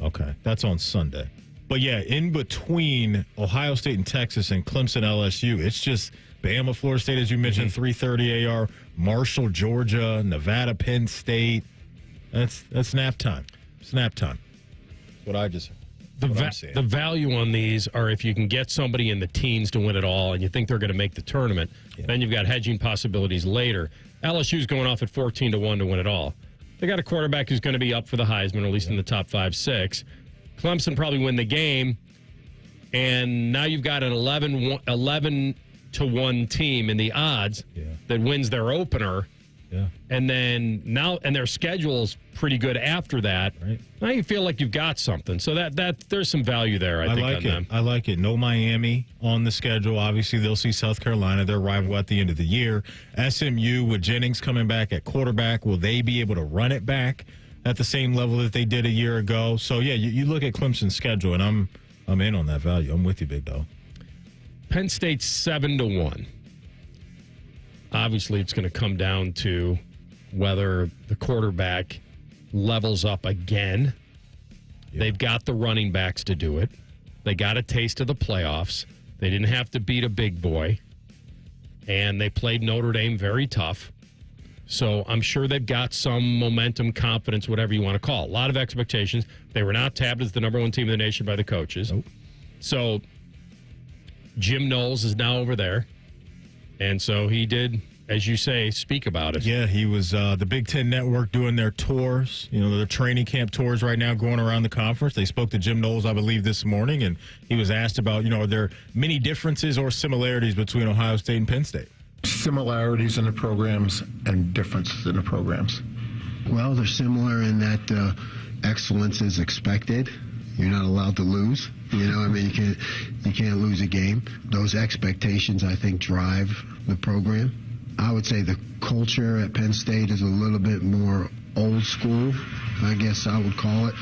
Okay, that's on Sunday. But yeah, in between Ohio State and Texas and Clemson, LSU, it's just Bama, Florida State, as you mentioned, 3:30 AR. Marshall, Georgia, Nevada, Penn State. That's nap time. Snap time. That's what I just. The value on these are if you can get somebody in the teens to win it all and you think they're going to make the tournament, then you've got hedging possibilities later. LSU's going off at 14-1 to win it all. They got a quarterback who's going to be up for the Heisman, or at least in the top 5-6. Clemson probably win the game, and now you've got an 11-1 team in the odds that wins their opener. Yeah. And then and their schedule's pretty good after that. Right. Now you feel like you've got something. So that there's some value there, I think, like on it. them. I like it. No Miami on the schedule. Obviously, they'll see South Carolina, their rival at the end of the year. SMU with Jennings coming back at quarterback. Will they be able to run it back at the same level that they did a year ago? So, yeah, you look at Clemson's schedule, and I'm in on that value. I'm with you, big dog. Penn State's 7-1. Obviously, it's going to come down to whether the quarterback levels up again. Yeah. They've got the running backs to do it. They got a taste of the playoffs. They didn't have to beat a big boy. And they played Notre Dame very tough. So I'm sure they've got some momentum, confidence, whatever you want to call it. A lot of expectations. They were not tabbed as the number one team in the nation by the coaches. Nope. So Jim Knowles is now over there. And so he did, as you say, speak about it. Yeah, he was the Big Ten Network doing their tours, their training camp tours right now going around the conference. They spoke to Jim Knowles, I believe, this morning, and he was asked about, are there many differences or similarities between Ohio State and Penn State? Similarities in the programs and differences in the programs. Well, they're similar in that excellence is expected. You're not allowed to lose. You can't lose a game. Those expectations, I think, drive the program. I would say the culture at Penn State is a little bit more old school, I guess I would call it,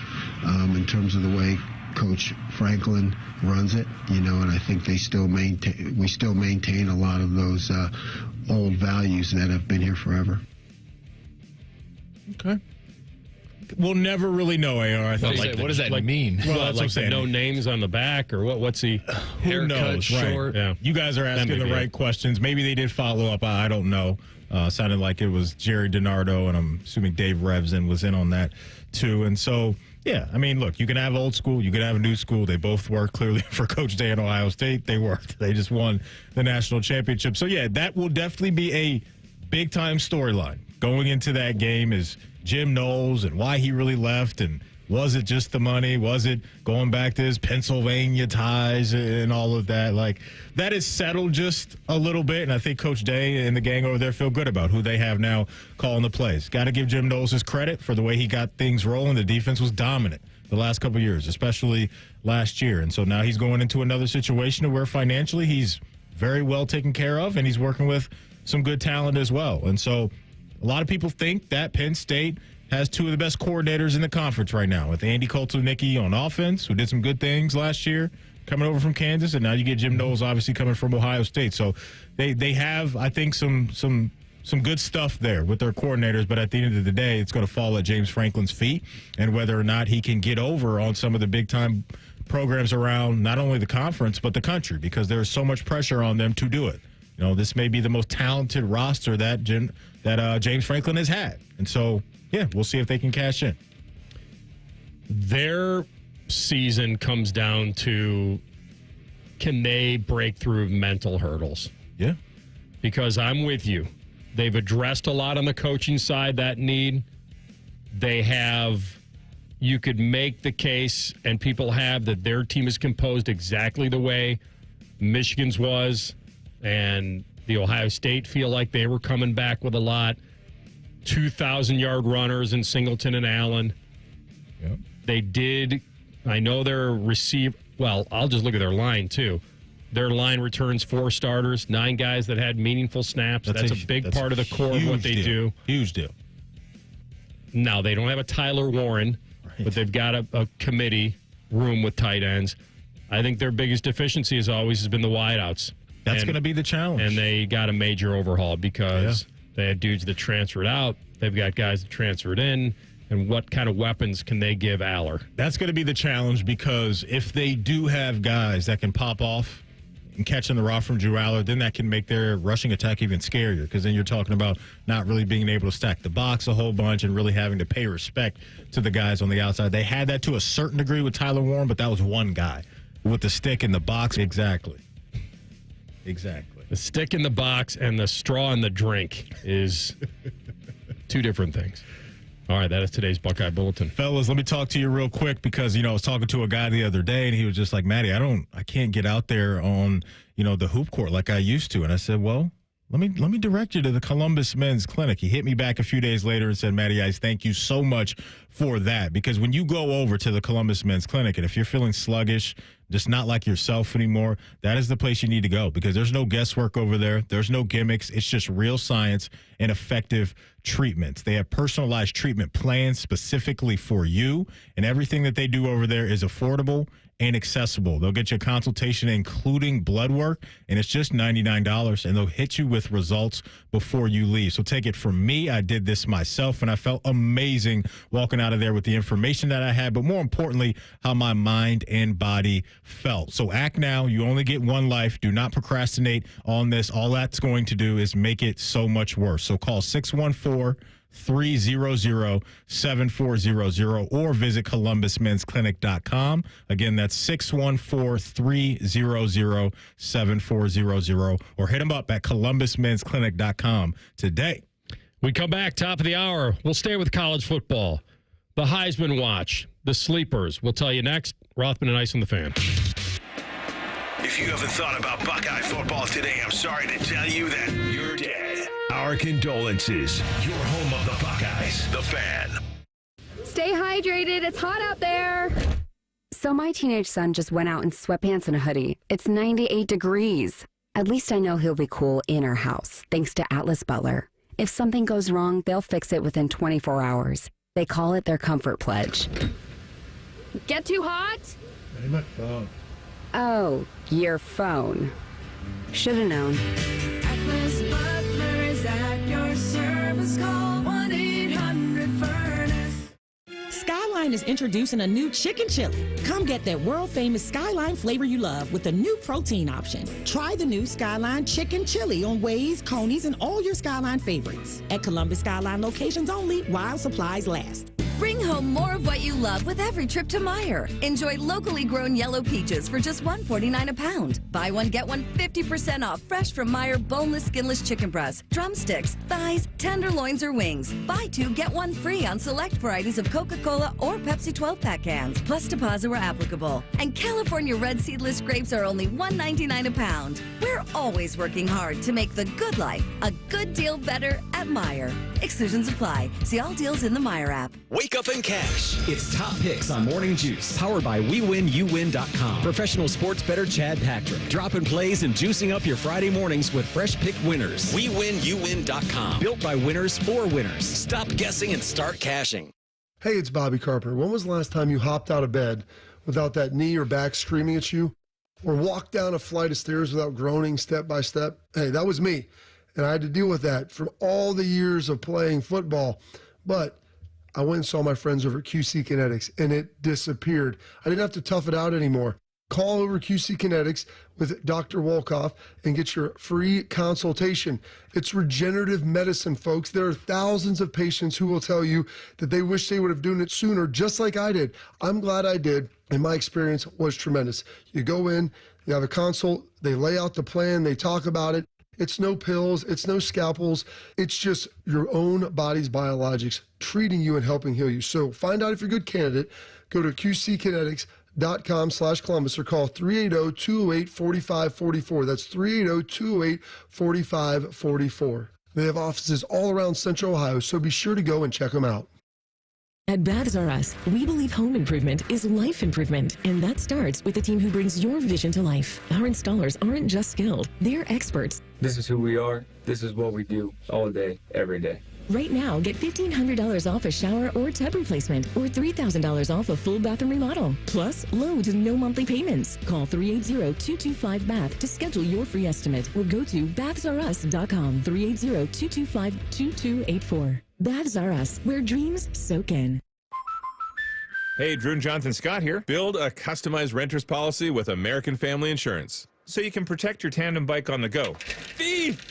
in terms of the way Coach Franklin runs it. And I think we still maintain a lot of those old values that have been here forever. Okay. We'll never really know, AR. I think. What does that mean? Well, that's what I'm saying. No names on the back, or what's he? Who knows? Short. Right. Yeah. You guys are asking the right questions. Maybe they did follow up. I don't know. Sounded like it was Jerry DiNardo, and I'm assuming Dave Revson was in on that too. And so, yeah, look, you can have old school, you can have a new school. They both work. Clearly for Coach Day in Ohio State, they worked. They just won the national championship. So, yeah, that will definitely be a big-time storyline. Going into that game is Jim Knowles and why he really left, and was it just the money? Was it going back to his Pennsylvania ties and all of that? Like, that is settled just a little bit, and I think Coach Day and the gang over there feel good about who they have now calling the plays. Got to give Jim Knowles his credit for the way he got things rolling. The defense was dominant the last couple of years, especially last year, and so now he's going into another situation where financially he's very well taken care of, and he's working with some good talent as well. And so a lot of people think that Penn State has two of the best coordinators in the conference right now, with Andy Kotelnicki on offense, who did some good things last year, coming over from Kansas, and now you get Jim Knowles obviously coming from Ohio State. So they have, I think, some good stuff there with their coordinators, but at the end of the day, it's going to fall at James Franklin's feet, and whether or not he can get over on some of the big-time programs around not only the conference but the country, because there's so much pressure on them to do it. This may be the most talented roster that James Franklin has had. And so, yeah, we'll see if they can cash in. Their season comes down to, can they break through mental hurdles? Yeah. Because I'm with you. They've addressed a lot on the coaching side, that need. They have, you could make the case, and people have, that their team is composed exactly the way Michigan's was. And the Ohio State feel like they were coming back with a lot. 2,000-yard runners in Singleton and Allen. Yep. They did. I know their I'll just look at their line, too. Their line returns 4 starters, 9 guys that had meaningful snaps. That's a big part of the core of what they do. Huge deal. Now, they don't have a Tyler Warren, but they've got a committee room with tight ends. I think their biggest deficiency, as always, has been the wideouts. That's going to be the challenge. And they got a major overhaul because they had dudes that transferred out. They've got guys that transferred in. And what kind of weapons can they give Aller? That's going to be the challenge, because if they do have guys that can pop off and catch in the raw from Drew Aller, then that can make their rushing attack even scarier, because then you're talking about not really being able to stack the box a whole bunch and really having to pay respect to the guys on the outside. They had that to a certain degree with Tyler Warren, but that was one guy with the stick in the box. Exactly. The stick in the box and the straw in the drink is two different things. All right, that is today's Buckeye Bulletin. Fellas, let me talk to you real quick, because, I was talking to a guy the other day, and he was just like, Matty, I can't get out there on, the hoop court like I used to. And I said, well, Let me direct you to the Columbus Men's Clinic. He hit me back a few days later and said, Matty Ice, thank you so much for that. Because when you go over to the Columbus Men's Clinic, and if you're feeling sluggish, just not like yourself anymore, that is the place you need to go, because there's no guesswork over there. There's no gimmicks. It's just real science and effective treatments. They have personalized treatment plans specifically for you, and everything that they do over there is affordable and accessible. They'll get you a consultation, including blood work, and it's just $99, and they'll hit you with results before you leave. So take it from me. I did this myself, and I felt amazing walking out of there with the information that I had, but more importantly, how my mind and body felt. So act now. You only get one life. Do not procrastinate on this. All that's going to do is make it so much worse. So call 614-300-7400 or visit columbusmensclinic.com. Again, that's 614-300-7400 or hit them up at columbusmensclinic.com today. We come back, top of the hour. We'll stay with college football. The Heisman Watch, the sleepers. We'll tell you next. Rothman and Ice on the Fan. If you haven't thought about Buckeye football today, I'm sorry to tell you that you're dead. Our condolences. Your home of the Buckeyes, the Fan. Stay hydrated. It's hot out there. So my teenage son just went out in sweatpants and a hoodie. It's 98 degrees. At least I know he'll be cool in our house, thanks to Atlas Butler. If something goes wrong, they'll fix it within 24 hours. They call it their comfort pledge. Get too hot? My phone. Oh, your phone. Should have known. Atlas Butler is at your service. Call 1-800-FURNACE. Skyline is introducing a new chicken chili. Come get that world-famous Skyline flavor you love with a new protein option. Try the new Skyline chicken chili on Waze, Coney's, and all your Skyline favorites. At Columbus Skyline locations only while supplies last. Bring home more of what you love with every trip to Meijer. Enjoy locally grown yellow peaches for just $1.49 a pound. Buy one, get one 50% off fresh from Meijer boneless, skinless chicken breasts, drumsticks, thighs, tenderloins, or wings. Buy two, get one free on select varieties of Coca-Cola or Pepsi 12-pack cans, plus deposit where applicable. And California red seedless grapes are only $1.99 a pound. We're always working hard to make the good life a good deal better at Meijer. Exclusions apply. See all deals in the Meijer app. Wake up and cash. It's Top Picks on Morning Juice. Powered by WeWinUwin.com. Professional sports bettor Chad Patrick. Dropping plays and juicing up your Friday mornings with fresh pick winners. WeWinUwin.com. Built by winners for winners. Stop guessing and start cashing. Hey, it's Bobby Carpenter. When was the last time you hopped out of bed without that knee or back screaming at you? Or walked down a flight of stairs without groaning step by step? Hey, that was me. And I had to deal with that for all the years of playing football. But I went and saw my friends over at QC Kinetics, and it disappeared. I didn't have to tough it out anymore. Call over QC Kinetics with Dr. Wolkoff and get your free consultation. It's regenerative medicine, folks. There are thousands of patients who will tell you that they wish they would have done it sooner, just like I did. I'm glad I did, and my experience was tremendous. You go in, you have a consult, they lay out the plan, they talk about it. It's no pills, it's no scalpels. It's just your own body's biologics treating you and helping heal you. So find out if you're a good candidate. Go to qckinetics.com/Columbus or call 380-208-4544. That's 380-208-4544. They have offices all around Central Ohio, so be sure to go and check them out. At Baths R Us, we believe home improvement is life improvement, and that starts with the team who brings your vision to life. Our installers aren't just skilled, they're experts. This is who we are. This is what we do all day, every day. Right now, get $1,500 off a shower or tub replacement, or $3,000 off a full bathroom remodel. Plus, low to no monthly payments. Call 380-225-BATH to schedule your free estimate, or go to bathsrus.com, 380-225-2284. Baths R Us, where dreams soak in. Hey, Drew and Jonathan Scott here. Build a customized renter's policy with American Family Insurance so you can protect your tandem bike on the go. Thief!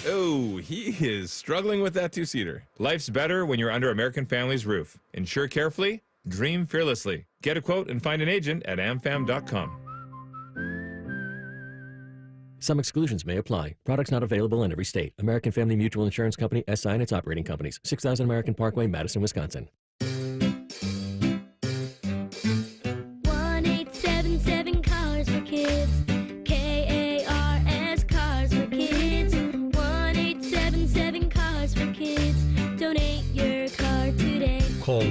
Oh, he is struggling with that two-seater. Life's better when you're under American Family's roof. Insure carefully, dream fearlessly. Get a quote and find an agent at amfam.com. Some exclusions may apply. Products not available in every state. American Family Mutual Insurance Company, SI, and its operating companies. 6000 American Parkway, Madison, Wisconsin. 1-877 Cars for Kids. KARS Cars for Kids.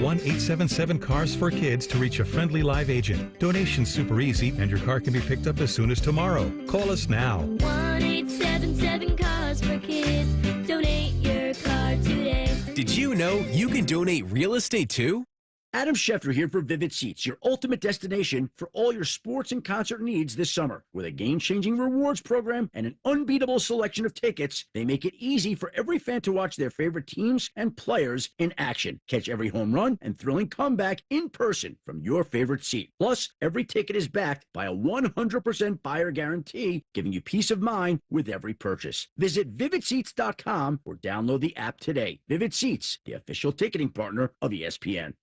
1-877-CARS-FOR-KIDS to reach a friendly live agent. Donation's super easy, and your car can be picked up as soon as tomorrow. Call us now. 1-877-CARS-FOR-KIDS. Donate your car today. Did you know you can donate real estate too? Adam Schefter here for Vivid Seats, your ultimate destination for all your sports and concert needs this summer. With a game-changing rewards program and an unbeatable selection of tickets, they make it easy for every fan to watch their favorite teams and players in action. Catch every home run and thrilling comeback in person from your favorite seat. Plus, every ticket is backed by a 100% buyer guarantee, giving you peace of mind with every purchase. Visit VividSeats.com or download the app today. Vivid Seats, the official ticketing partner of ESPN.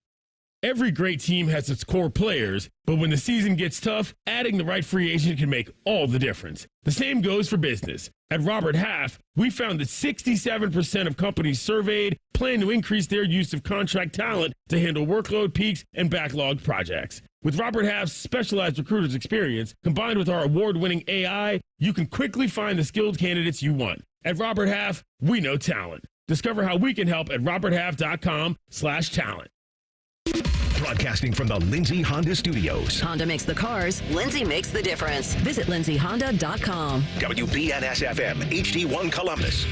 Every great team has its core players, but when the season gets tough, adding the right free agent can make all the difference. The same goes for business. At Robert Half, we found that 67% of companies surveyed plan to increase their use of contract talent to handle workload peaks and backlogged projects. With Robert Half's specialized recruiters experience, combined with our award-winning AI, you can quickly find the skilled candidates you want. At Robert Half, we know talent. Discover how we can help at roberthalf.com/talent. Broadcasting from the Lindsay Honda Studios. Honda makes the cars. Lindsay makes the difference. Visit lindsayhonda.com. WBNS-FM, HD1 Columbus.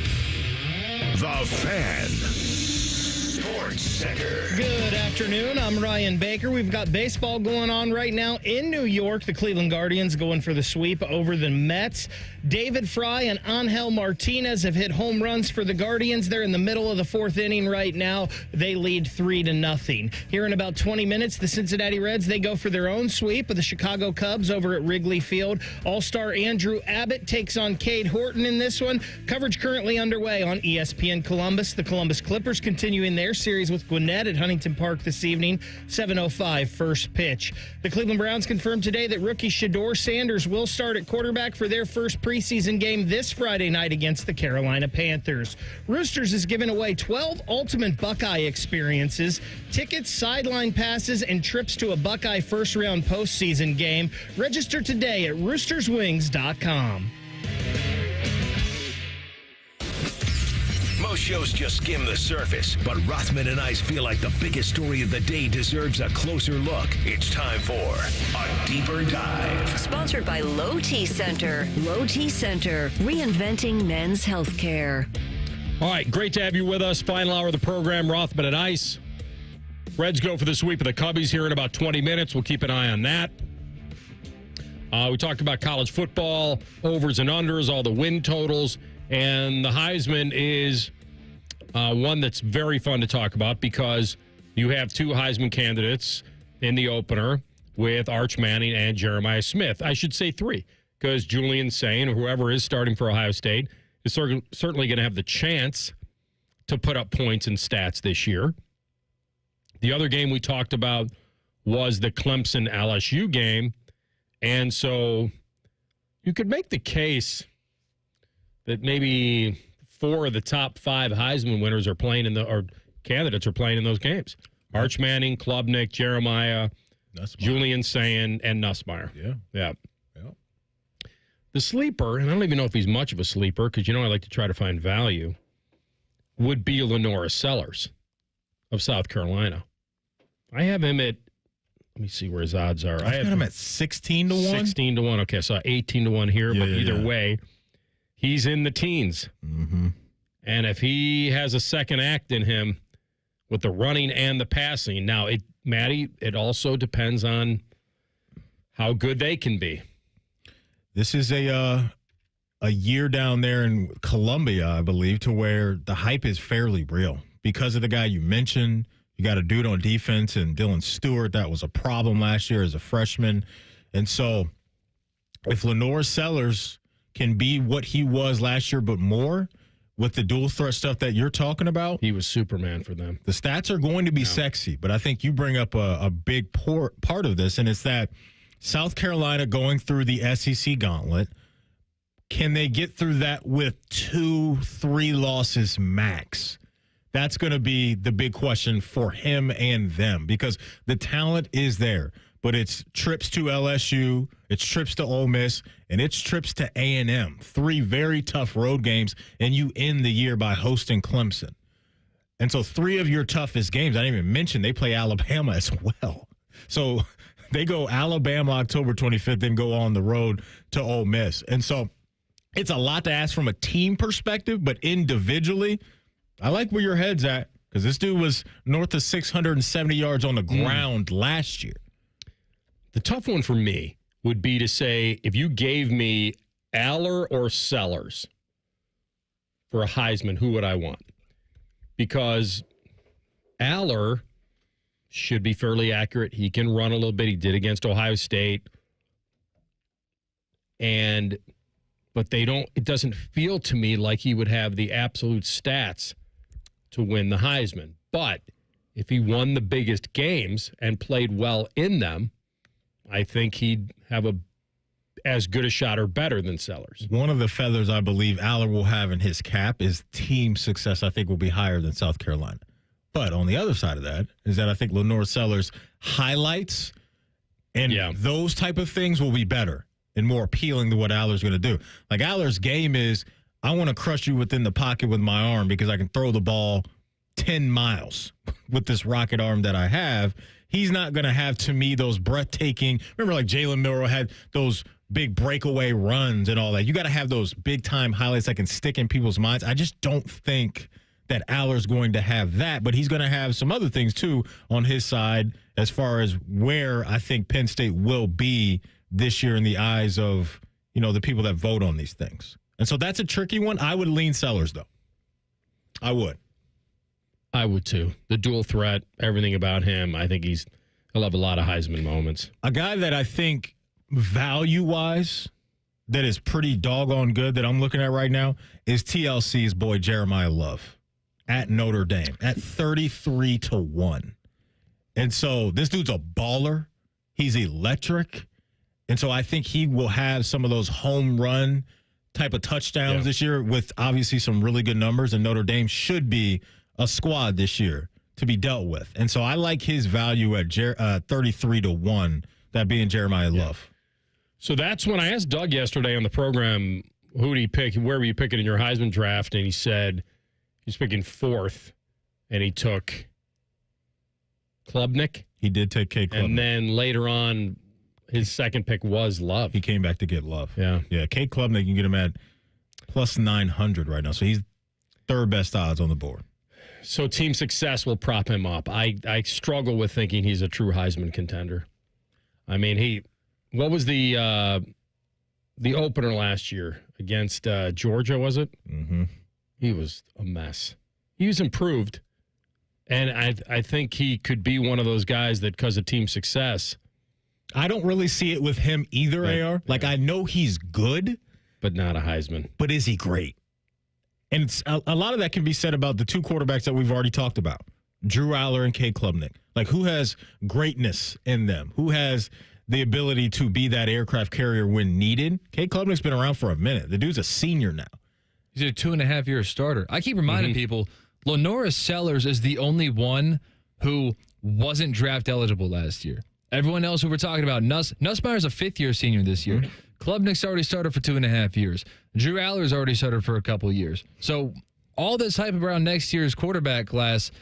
The Fan. Sports Center. Good afternoon. I'm Ryan Baker. We've got baseball going on right now in New York. The Cleveland Guardians going for the sweep over the Mets. David Fry and Angel Martinez have hit home runs for the Guardians. They're in the middle of the fourth inning right now. They lead 3-0. Here in about 20 minutes, the Cincinnati Reds, they go for their own sweep of the Chicago Cubs over at Wrigley Field. All-star Andrew Abbott takes on Cade Horton in this one. Coverage currently underway on ESPN Columbus. The Columbus Clippers continuing their series with Gwinnett at Huntington Park this evening. 7:05 first pitch. The Cleveland Browns confirmed today that rookie Shedeur Sanders will start at quarterback for their first preseason game this Friday night against the Carolina Panthers. Roosters is giving away 12 ultimate Buckeye experiences, tickets, sideline passes, and trips to a Buckeye first-round postseason game. Register today at roosterswings.com. Most shows just skim the surface, but Rothman and Ice feel like the biggest story of the day deserves a closer look. It's time for a deeper dive. Sponsored by Low T Center. Low T Center, reinventing men's health care. All right, great to have you with us. Final hour of the program, Rothman and Ice. Reds go for the sweep of the Cubbies here in about 20 minutes. We'll keep an eye on that. We talked about college football, overs and unders, all the win totals, and the Heisman is one that's very fun to talk about because you have two Heisman candidates in the opener with Arch Manning and Jeremiah Smith. I should say three, because Julian Sain, or whoever is starting for Ohio State, is certainly going to have the chance to put up points and stats this year. The other game we talked about was the Clemson-LSU game, and so you could make the case that maybe four of the top five Heisman winners are playing or candidates are playing in those games. Arch Manning, Klubnik, Jeremiah, Julian Sain, and Nussmeier. Yeah. The sleeper, and I don't even know if he's much of a sleeper because, I like to try to find value, would be Lenora Sellers of South Carolina. I have him at, let me see where his odds are. I have him at 16-1. 16-1. Okay, so 18-1 here, but either way, he's in the teens. Mm-hmm. And if he has a second act in him with the running and the passing, now, Matty, it also depends on how good they can be. This is a year down there in Columbia, I believe, to where the hype is fairly real because of the guy you mentioned. You got a dude on defense and Dylan Stewart. That was a problem last year as a freshman. And so if Lenore Sellers can be what he was last year, but more with the dual threat stuff that you're talking about. He was Superman for them. The stats are going to be sexy, but I think you bring up a big part of this, and it's that South Carolina going through the SEC gauntlet. Can they get through that with 2-3 losses max? That's going to be the big question for him and them because the talent is there. But it's trips to LSU, it's trips to Ole Miss, and it's trips to A&M. 3 very tough road games, and you end the year by hosting Clemson. And so 3 of your toughest games, I didn't even mention, they play Alabama as well. So they go Alabama October 25th, then go on the road to Ole Miss. And so it's a lot to ask from a team perspective, but individually, I like where your head's at because this dude was north of 670 yards on the ground last year. The tough one for me would be to say if you gave me Aller or Sellers for a Heisman, who would I want? Because Aller should be fairly accurate. He can run a little bit. He did against Ohio State. But it doesn't feel to me like he would have the absolute stats to win the Heisman. But if he won the biggest games and played well in them, I think he'd have as good a shot or better than Sellers. One of the feathers I believe Aller will have in his cap is team success. I think will be higher than South Carolina. But on the other side of that is that I think Lenore Sellers' highlights and those type of things will be better and more appealing to what Aller's going to do. Like Aller's game is, I want to crush you within the pocket with my arm because I can throw the ball 10 miles with this rocket arm that I have. He's not going to have, to me, those breathtaking. Remember, like Jalen Milroe had those big breakaway runs and all that. You got to have those big-time highlights that can stick in people's minds. I just don't think that Aller's going to have that, but he's going to have some other things, too, on his side as far as where I think Penn State will be this year in the eyes of, the people that vote on these things. And so that's a tricky one. I would lean Sellers, though. I would. I would too. The dual threat, everything about him, I think he'll have a lot of Heisman moments. A guy that I think value-wise that is pretty doggone good that I'm looking at right now is TLC's boy Jeremiah Love at Notre Dame at 33-1. And so this dude's a baller. He's electric. And so I think he will have some of those home run type of touchdowns this year with obviously some really good numbers, and Notre Dame should be a squad this year to be dealt with. And so I like his value at 33-1, that being Jeremiah Love. So that's when I asked Doug yesterday on the program, who did he pick? Where were you picking in your Heisman draft? And he said he's picking 4th, and he took Klubnik. He did take Cade Klubnik. And then later on, his second pick was Love. He came back to get Love. Yeah. Yeah, Cade Klubnik, you can get him at plus 900 right now. So he's third best odds on the board. So team success will prop him up. I struggle with thinking he's a true Heisman contender. I mean, what was the opener last year against Georgia, was it? Mm-hmm. He was a mess. He was improved, and I think he could be one of those guys that, because of team success. I don't really see it with him either, AR. Like, I know he's good. But not a Heisman. But is he great? And it's a lot of that can be said about the 2 quarterbacks that we've already talked about, Drew Aller and Cade Klubnik. Like, who has greatness in them? Who has the ability to be that aircraft carrier when needed? Cade Klubnik's been around for a minute. The dude's a senior now. He's a 2.5-year starter. I keep reminding people, Lenora Sellers is the only one who wasn't draft eligible last year. Everyone else who we're talking about, Nussmeier's a 5th-year senior this year. Klubnik's already started for 2.5 years. Drew Aller's already started for a couple of years. So all this hype around next year's quarterback class,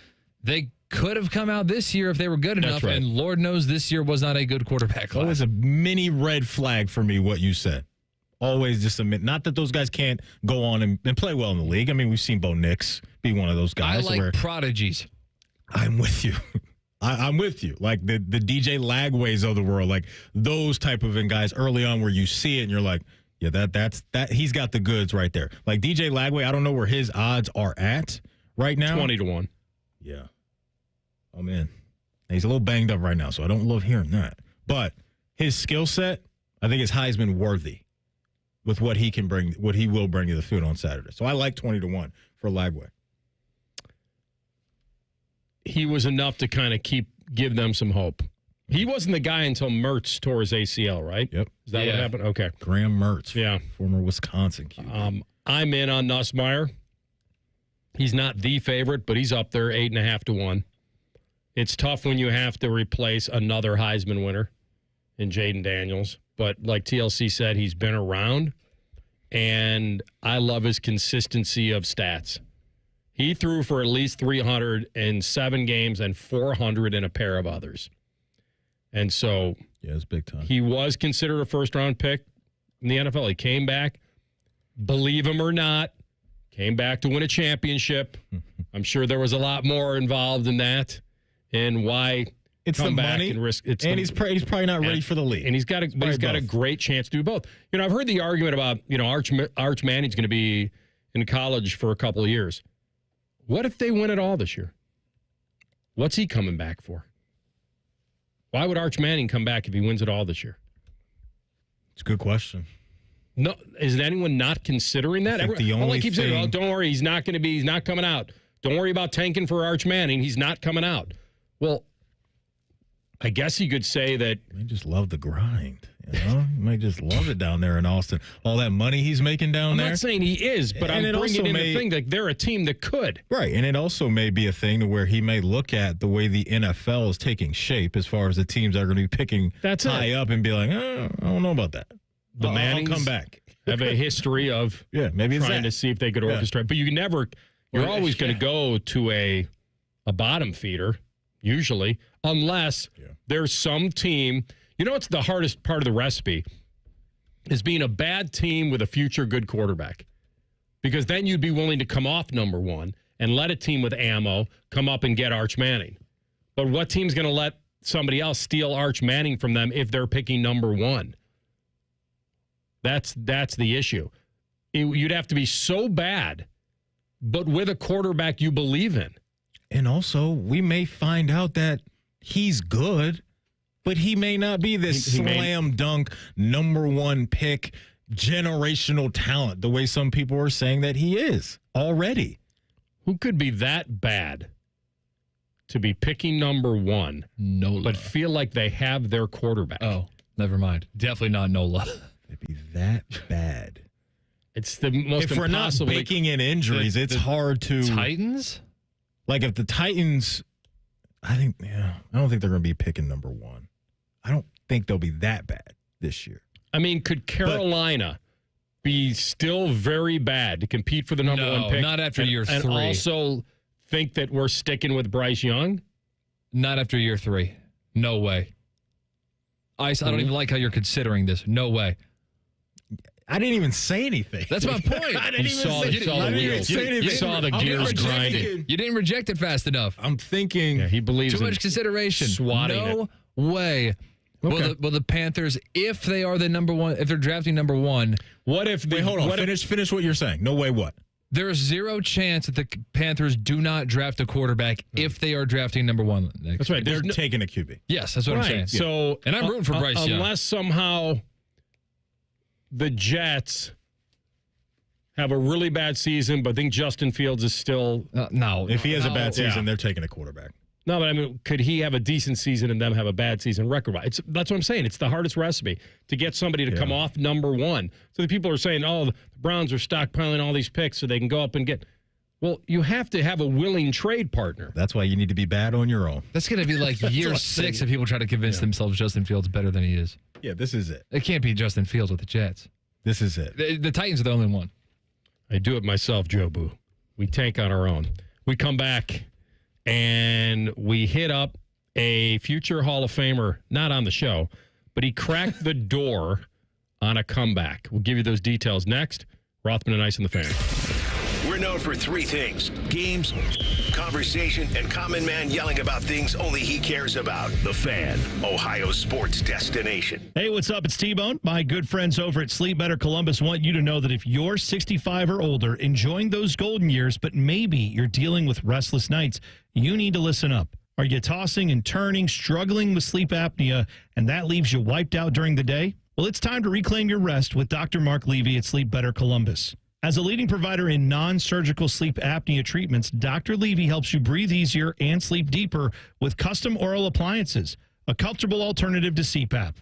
they could have come out this year if they were good enough, and Lord knows this year was not a good quarterback class. Always a mini red flag for me, what you said. Always just admit, not that those guys can't go on and play well in the league. I mean, we've seen Bo Nix be one of those guys. I like prodigies. I'm with you. I'm with you. Like the DJ Lagways of the world, like those type of guys early on where you see it and you're like, yeah, that's he's got the goods right there. Like DJ Lagway, I don't know where his odds are at right now. 20-1. Yeah. Oh man. He's a little banged up right now, so I don't love hearing that. But his skill set, I think is Heisman worthy with what he can bring, what he will bring to the field on Saturday. So I like 20-1 for Lagway. He was enough to kind of give them some hope. He wasn't the guy until Mertz tore his ACL, right? Yep. Is that what happened? Okay. Graham Mertz. Yeah. Former Wisconsin QB. I'm in on Nussmeier. He's not the favorite, but he's up there 8.5-1. It's tough when you have to replace another Heisman winner in Jaden Daniels. But like TLC said, he's been around, and I love his consistency of stats. He threw for at least 300 in 7 games and 400 in a pair of others. And so yeah, it's big time. He was considered a first-round pick in the NFL. He came back, believe him or not, came back to win a championship. I'm sure there was a lot more involved in that and why it's come the back money, and risk. And he's probably not ready for the league. And he's got a great chance to do both. You know, I've heard the argument about, you know, Arch Manning's going to be in college for a couple of years. What if they win it all this year? What's he coming back for? Why would Arch Manning come back if he wins it all this year? It's a good question. No, is anyone not considering that? All I keep saying, oh, don't worry, he's not coming out. Don't worry about tanking for Arch Manning. He's not coming out. Well, I guess you could say that. They just love the grind. You know? You might just love it down there in Austin. All that money he's making down there. I'm not saying he is, but I'm bringing in the thing that they're a team that could. Right, and it also may be a thing to where he may look at the way the NFL is taking shape as far as the teams that are going to be picking high up and be like, I don't know about that. The Mannings I'll come back. have a history of maybe trying to see if they could orchestrate. But you're always going to go to a bottom feeder, usually, unless there's some team. You know what's the hardest part of the recipe is being a bad team with a future good quarterback. Because then you'd be willing to come off number one and let a team with ammo come up and get Arch Manning. But what team's going to let somebody else steal Arch Manning from them if they're picking number one? That's the issue. You'd have to be so bad, but with a quarterback you believe in. And also, we may find out that he's good, but he may not be this slam dunk, number one pick, generational talent, the way some people are saying that he is already. Who could be that bad to be picking number one, but feel like they have their quarterback? Oh, never mind. Definitely not Nola. It'd be that bad. It's the most if we're not baking in injuries, it's hard to. Titans? Like if the Titans, I don't think they're going to be picking number one. I don't think they'll be that bad this year. I mean, could Carolina be still very bad to compete for the number one pick? Not after year 3. And also think that we're sticking with Bryce Young? Not after year 3. No way. Ice, I don't even like how you're considering this. No way. I didn't even say anything. That's my point. I didn't You saw the gears grinding. You didn't reject it fast enough. I'm thinking. Yeah, he believes too much consideration. Swatting no way. Okay. Will the Panthers, if they are the number one, if they're drafting number one, what if they hold on? Finish what you're saying. No way. What? There is 0 chance that the Panthers do not draft a quarterback if they are drafting number one. That's right. They're taking a QB. Yes, that's what I'm saying. So, and I'm rooting for Bryce Young. Unless somehow the Jets have a really bad season, but think Justin Fields is still no. If he has a bad season, they're taking a quarterback. No, but I mean, could he have a decent season and them have a bad season record-wise? That's what I'm saying. It's the hardest recipe to get somebody to come off number one. So the people are saying, oh, the Browns are stockpiling all these picks so they can go up and get. Well, you have to have a willing trade partner. That's why you need to be bad on your own. That's going to be like year 6 if people try to convince themselves Justin Fields better than he is. Yeah, this is it. It can't be Justin Fields with the Jets. This is it. The Titans are the only one. I do it myself, Joe Boo. We tank on our own. We come back and we hit up a future Hall of Famer, not on the show, but he cracked the door on a comeback. We'll give you those details next. Rothman and Ice and the Fan. We're known for 3 things: games, conversation, and common man yelling about things only he cares about. The Fan, Ohio's sports destination. Hey, what's up? It's T-Bone. My good friends over at Sleep Better Columbus want you to know that if you're 65 or older, enjoying those golden years, but maybe you're dealing with restless nights, you need to listen up. Are you tossing and turning, struggling with sleep apnea, and that leaves you wiped out during the day? Well, it's time to reclaim your rest with Dr. Mark Levy at Sleep Better Columbus. As a leading provider in non-surgical sleep apnea treatments, Dr. Levy helps you breathe easier and sleep deeper with custom oral appliances, a comfortable alternative to CPAP.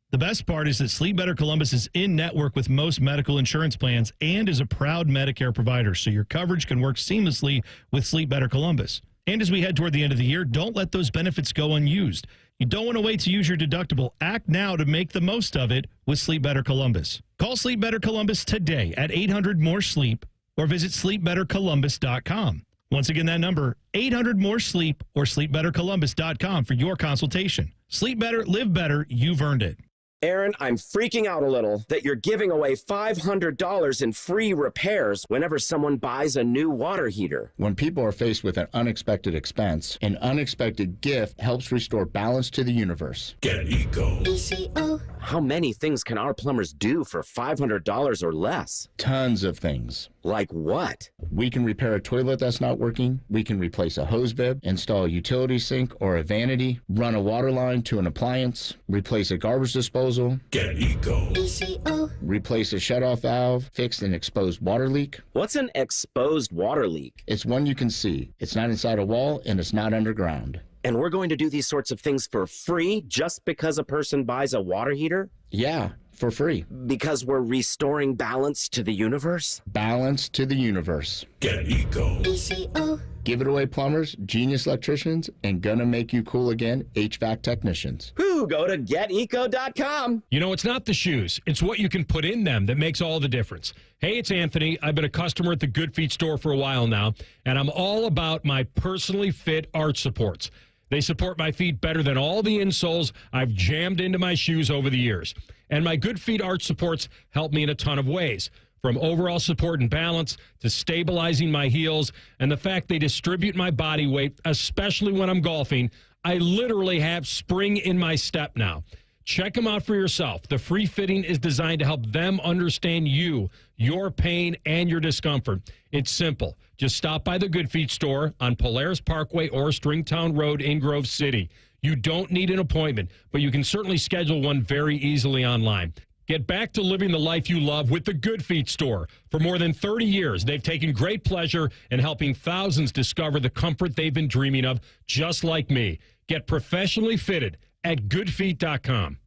The best part is that Sleep Better Columbus is in network with most medical insurance plans and is a proud Medicare provider, so your coverage can work seamlessly with Sleep Better Columbus. And as we head toward the end of the year, don't let those benefits go unused. You don't want to wait to use your deductible. Act now to make the most of it with Sleep Better Columbus. Call Sleep Better Columbus today at 800-MORE-SLEEP or visit sleepbettercolumbus.com. Once again, that number, 800-MORE-SLEEP or sleepbettercolumbus.com for your consultation. Sleep better, live better, you've earned it. Aaron, I'm freaking out a little that you're giving away $500 in free repairs whenever someone buys a new water heater. When people are faced with an unexpected expense, an unexpected gift helps restore balance to the universe. Get Eco. ECO. How many things can our plumbers do for $500 or less? Tons of things. Like what? We can repair a toilet that's not working. We can replace a hose bib, install a utility sink or a vanity, run a water line to an appliance, replace a garbage disposal. Get Eco. ECO. Replace a shutoff valve, fix an exposed water leak. What's an exposed water leak? It's one you can see. It's not inside a wall and it's not underground. And we're going to do these sorts of things for free just because a person buys a water heater? Yeah, for free. Because we're restoring balance to the universe? Balance to the universe. Get Eco. ECO. Give it away, plumbers, genius electricians, and gonna make you cool again, HVAC technicians. Whoo, go to geteco.com. You know, it's not the shoes. It's what you can put in them that makes all the difference. Hey, it's Anthony. I've been a customer at the Good Feet store for a while now, and I'm all about my personally fit arch supports. They support my feet better than all the insoles I've jammed into my shoes over the years. And my Good Feet arch supports help me in a ton of ways, from overall support and balance to stabilizing my heels and the fact they distribute my body weight, especially when I'm golfing. I literally have spring in my step now. Check them out for yourself. The free fitting is designed to help them understand you, your pain, and your discomfort. It's simple. Just stop by the Good Feet store on Polaris Parkway or Stringtown Road in Grove City. You don't need an appointment, but you can certainly schedule one very easily online. Get back to living the life you love with the Good Feet store. For more than 30 years, they've taken great pleasure in helping thousands discover the comfort they've been dreaming of, just like me. Get professionally fitted at goodfeet.com.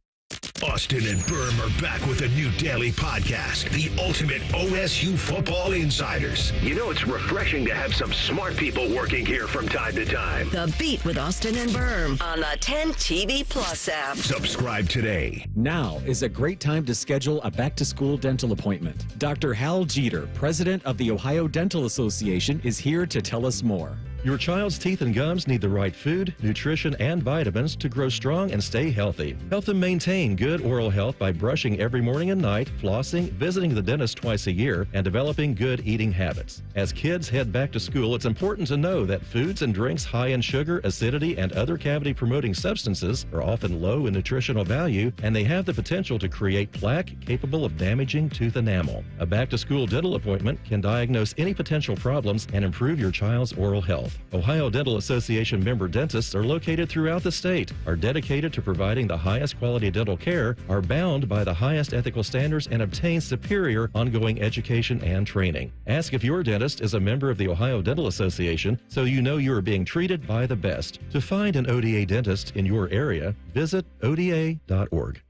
Austin and Berm are back with a new daily podcast, the ultimate OSU football insiders. You know, it's refreshing to have some smart people working here from time to time. The Beat with Austin and Berm on the 10 TV Plus app. Subscribe today. Now is a great time to schedule a back-to-school dental appointment. Dr. Hal Jeter, president of the Ohio Dental Association, is here to tell us more. Your child's teeth and gums need the right food, nutrition, and vitamins to grow strong and stay healthy. Help them maintain good oral health by brushing every morning and night, flossing, visiting the dentist twice a year, and developing good eating habits. As kids head back to school, it's important to know that foods and drinks high in sugar, acidity, and other cavity-promoting substances are often low in nutritional value, and they have the potential to create plaque capable of damaging tooth enamel. A back-to-school dental appointment can diagnose any potential problems and improve your child's oral health. Ohio Dental Association member dentists are located throughout the state, are dedicated to providing the highest quality dental care, are bound by the highest ethical standards, and obtain superior ongoing education and training. Ask if your dentist is a member of the Ohio Dental Association so you know you are being treated by the best. To find an ODA dentist in your area, visit ODA.org.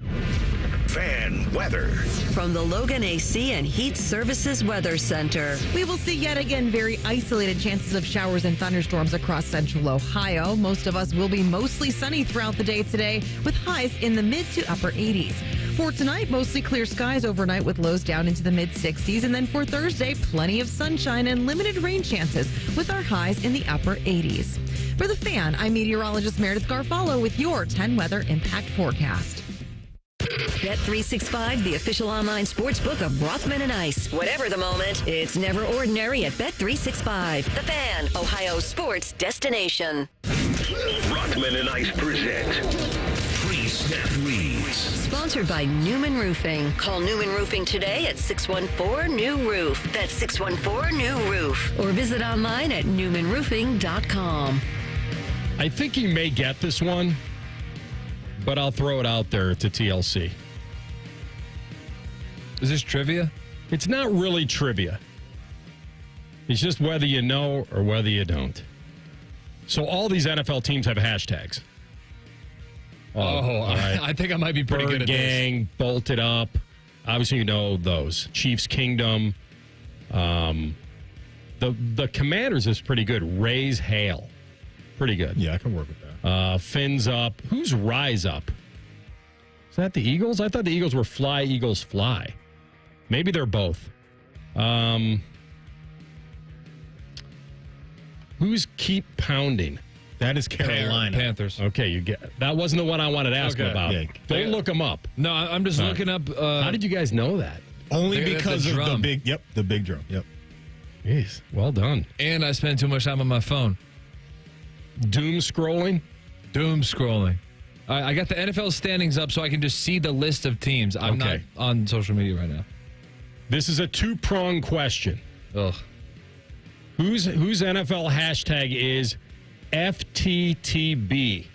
Fan weather. From the Logan AC and Heat Services Weather Center. We will see yet again very isolated chances of showers and thunderstorms across central Ohio. Most of us will be mostly sunny throughout the day today with highs in the mid to upper 80s. For tonight, mostly clear skies overnight with lows down into the mid 60s. And then for Thursday, plenty of sunshine and limited rain chances with our highs in the upper 80s. For the Fan, I'm meteorologist Meredith Garfalo with your 10 weather impact forecast. Bet365, the official online sports book of Rothman Ice. Whatever the moment, it's never ordinary at Bet365. The Fan, Ohio sports destination. Rothman Ice present Pre-Snap Leads. Sponsored by Newman Roofing. Call Newman Roofing today at 614-NEW-ROOF. That's 614-NEW-ROOF. Or visit online at newmanroofing.com. I think you may get this one, but I'll throw it out there to TLC. Is this trivia? It's not really trivia. It's just whether you know or whether you don't. So all these NFL teams have hashtags. All right. I think I might be pretty Bird good at Gang, this. Bolted Up. Obviously, you know those. Chiefs Kingdom. The Commanders is pretty good. Raise Hail. Pretty good. Yeah, I can work with that. Fins Up. Who's Rise Up? Is that the Eagles? I thought the Eagles were Fly, Eagles, Fly. Maybe they're both. Who's keep pounding? That is Carolina. Panthers. Okay, you get that wasn't the one I wanted to ask about. Yeah. Don't look them up. No, I'm just looking up. How did you guys know that? Only the because of the drum. big drum. Yep. Jeez, well done. And I spend too much time on my phone. Doom scrolling. I got the NFL standings up so I can just see the list of teams. I'm not on social media right now. This is a two-pronged question. Ugh. Whose NFL hashtag is FTTB?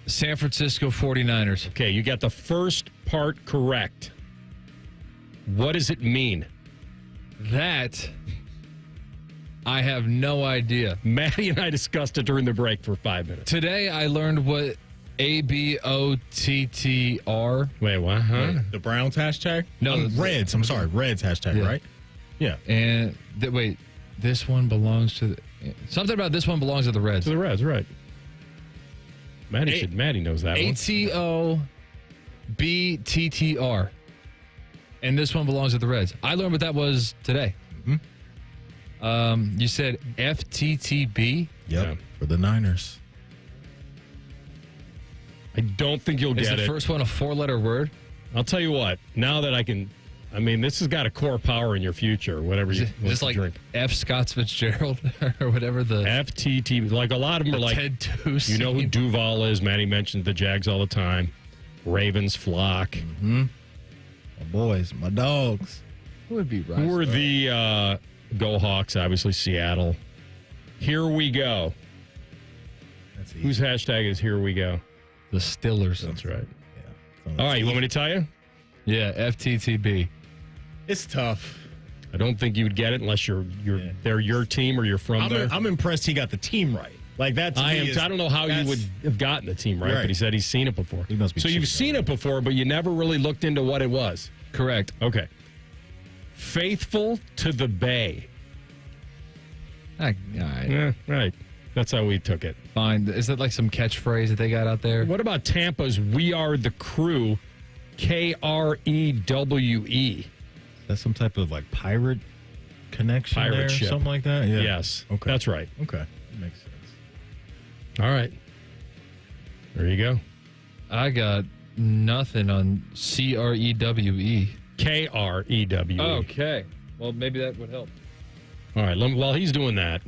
San Francisco 49ers. Okay, you got the first part correct. What does it mean? That I have no idea. Maddie and I discussed it during the break for 5 minutes. Today I learned what ABOTTR. Wait, what? Huh? The Browns hashtag? No, Reds. I'm sorry, Reds hashtag, right? Yeah. And wait, this one belongs to something about this one belongs to the Reds. To the Reds, right? Maddie knows that one. ATOBTTR. And this one belongs to the Reds. I learned what that was today. You said FTTB? Yep. For the Niners. I don't think you'll Is get the it. first one a 4-letter word? I'll tell you what. Now that this has got a core power in your future. Whatever you Just like drink. F. Scott Fitzgerald or whatever the FTT. Like a lot of them are like Ted Tooze. You know who Duval is? Maddie mentioned the Jags all the time. Ravens, Flock. My boys, my dogs. Who would be right? Who are the Go Hawks? Obviously, Seattle. Here we go. That's easy. Whose hashtag is Here We Go? The Stillers. That's right. Yeah. All right, you want me to tell you? Yeah, FTTB. It's tough. I don't think you would get it unless they're your team or you're from there. I'm impressed he got the team right. Like that's. I don't know how you would have gotten the team right, but he said he's seen it before. He must be. So you've seen it before, but you never really looked into what it was. Correct. Okay. Faithful to the Bay. All right. Yeah, right. That's how we took it. Fine. Is that like some catchphrase that they got out there? What about Tampa's We Are the Crew, KREWE? That's some type of like pirate connection Pirate there, ship. something like that? Yeah. Yes. Okay. That's right. Okay. That makes sense. All right. There you go. I got nothing on CREWE. KREWE. Okay. Well, maybe that would help. All right. While he's doing that,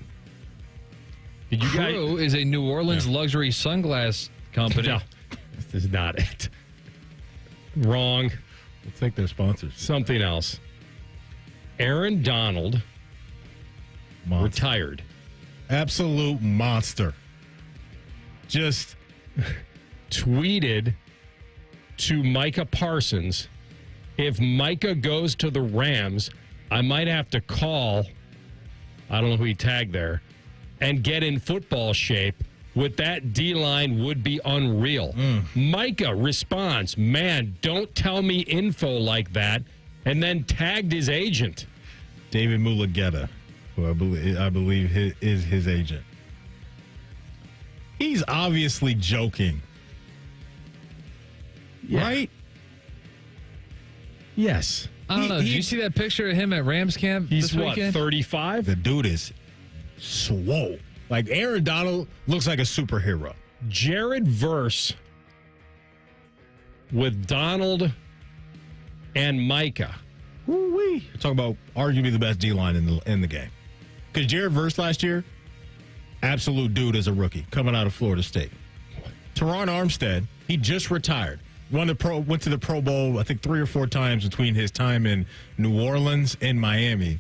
did you Crew is a New Orleans luxury sunglass company. No, this is not it. Wrong. We'll take their sponsors. Something else. Aaron Donald retired. Absolute monster. Just tweeted to Micah Parsons, if Micah goes to the Rams, I might have to call, I don't know who he tagged there, and get in football shape. With that D-line would be unreal. Micah responds, man, don't tell me info like that, and then tagged his agent. David Mulugeta, who I believe is his agent. He's obviously joking. Yeah. Right? Yes. I don't know. Did you see that picture of him at Rams camp He's this what, weekend? 35? The dude is swole. Like Aaron Donald looks like a superhero. Jared Verse with Donald and Micah. Woo-wee. We're talking about arguably the best D-line in the game. Because Jared Verse last year, absolute dude as a rookie coming out of Florida State. Teron Armstead, he just retired. Went to the Pro Bowl, I think 3 or 4 times between his time in New Orleans and Miami.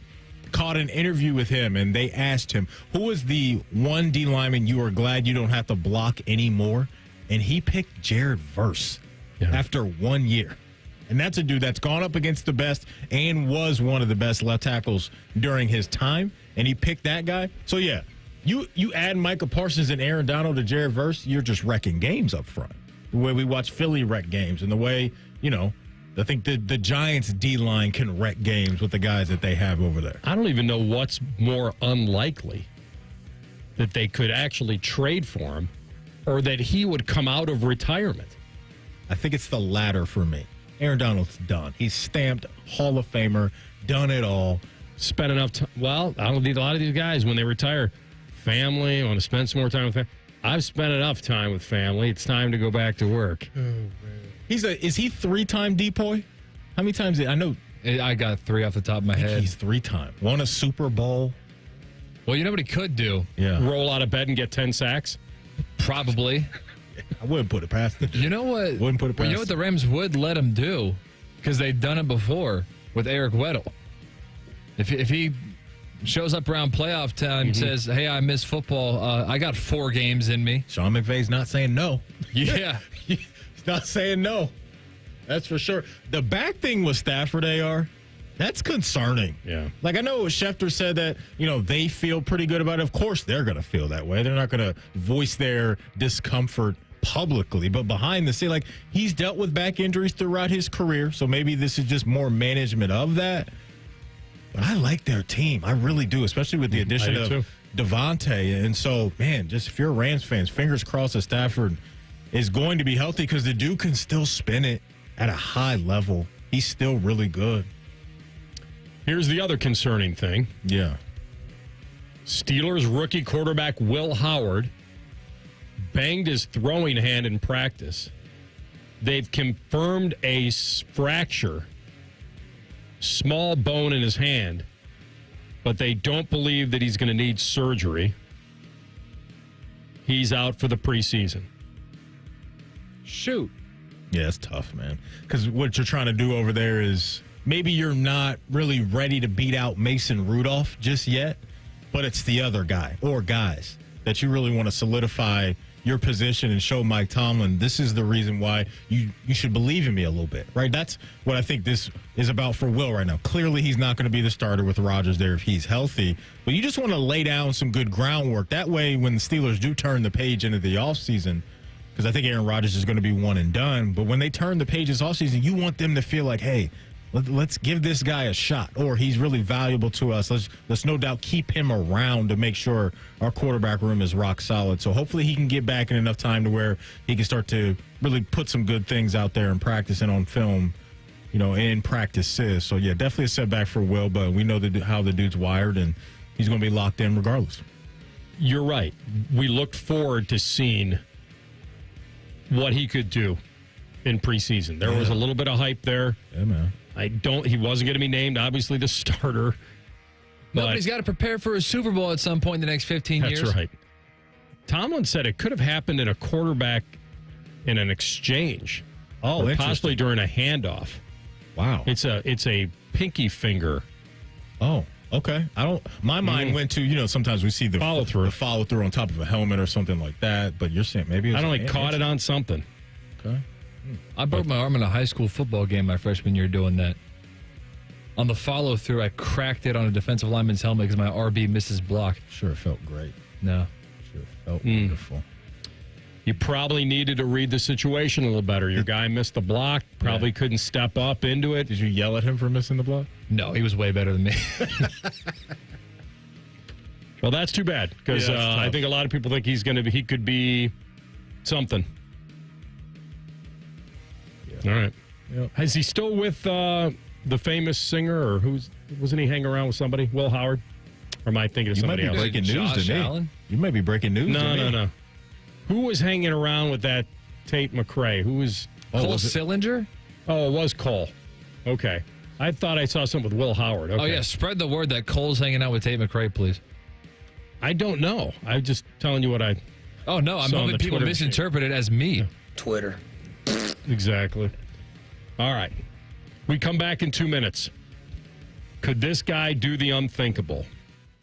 Caught an interview with him, and they asked him, who is the one D lineman you are glad you don't have to block anymore? And he picked Jared Verse after 1 year. And that's a dude that's gone up against the best and was one of the best left tackles during his time. And he picked that guy. So, yeah, you add Micah Parsons and Aaron Donald to Jared Verse, you're just wrecking games up front. The way we watch Philly wreck games and the way, I think the Giants' D-line can wreck games with the guys that they have over there. I don't even know what's more unlikely, that they could actually trade for him or that he would come out of retirement. I think it's the latter for me. Aaron Donald's done. He's stamped Hall of Famer, done it all. Spent enough time. Well, I don't think a lot of these guys, when they retire, family. I want to spend some more time with family. I've spent enough time with family. It's time to go back to work. Oh, man. Is he 3-time DPOY? How many times? I know. I got 3 off the top of my head. He's 3-time. Won a Super Bowl. Well, you know what he could do? Yeah. Roll out of bed and get 10 sacks? Probably. I wouldn't put it past him. You know what? Wouldn't put it past You know what the Rams would let him do? Because they've done it before with Eric Weddle. If he shows up around playoff time and says, hey, I miss football. I got 4 games in me. Sean McVay's not saying no. Yeah. He's not saying no. That's for sure. The back thing with Stafford, AR, that's concerning. Yeah. Like, I know Schefter said that, they feel pretty good about it. Of course they're going to feel that way. They're not going to voice their discomfort publicly. But behind the scene, like, he's dealt with back injuries throughout his career. So maybe this is just more management of that. But I like their team. I really do, especially with the addition of Devontae. And so, man, just if you're a Rams fans, fingers crossed that Stafford is going to be healthy because the dude can still spin it at a high level. He's still really good. Here's the other concerning thing. Yeah. Steelers rookie quarterback Will Howard banged his throwing hand in practice. They've confirmed a fracture. Small bone in his hand, but they don't believe that he's going to need surgery. He's out for the preseason. Shoot. Yeah, it's tough, man. Because what you're trying to do over there is maybe you're not really ready to beat out Mason Rudolph just yet, but it's the other guy or guys that you really want to solidify your position and show Mike Tomlin this is the reason why you should believe in me a little bit, right? That's what I think this is about for Will right now. Clearly, he's not going to be the starter with Rodgers there if he's healthy, but you just want to lay down some good groundwork. That way, when the Steelers do turn the page into the offseason, because I think Aaron Rodgers is going to be one and done, but when they turn the pages offseason, you want them to feel like, hey, let's give this guy a shot, or he's really valuable to us. Let's no doubt keep him around to make sure our quarterback room is rock solid. So hopefully he can get back in enough time to where he can start to really put some good things out there in practice and on film, in practices. So, yeah, definitely a setback for Will, but we know how the dude's wired, and he's going to be locked in regardless. You're right. We looked forward to seeing what he could do in preseason. There was a little bit of hype there. Yeah, man. He wasn't going to be named, obviously, the starter. No, but he's got to prepare for a Super Bowl at some point in the next 15 years. That's right. Tomlin said it could have happened in a quarterback in an exchange. Oh, or possibly during a handoff. Wow. It's a pinky finger. Oh, okay. My mind went to, sometimes we see the follow through on top of a helmet or something like that, but you're saying maybe he caught it on something. Okay. I broke my arm in a high school football game my freshman year doing that. On the follow-through, I cracked it on a defensive lineman's helmet because my RB missed his block. Sure, it felt great. No. Sure, it felt wonderful. You probably needed to read the situation a little better. Your guy missed the block, probably couldn't step up into it. Did you yell at him for missing the block? No, he was way better than me. Well, that's too bad because I think a lot of people think he could be something. All right. Yep. Is he still with the famous singer, or wasn't he hanging around with somebody? Will Howard? Or am I thinking of somebody else? You might be breaking news to me. Allen? You might be breaking news to me. No. Who was hanging around with that Tate McRae? Who was... Cole Sillinger? Oh, it was Cole. Okay. I thought I saw something with Will Howard. Okay. Oh, yeah. Spread the word that Cole's hanging out with Tate McRae, please. I don't know. I'm just telling you what I... Oh, no. I'm hoping people misinterpret it as me. Yeah. Twitter. Exactly. All right. We come back in 2 minutes. Could this guy do the unthinkable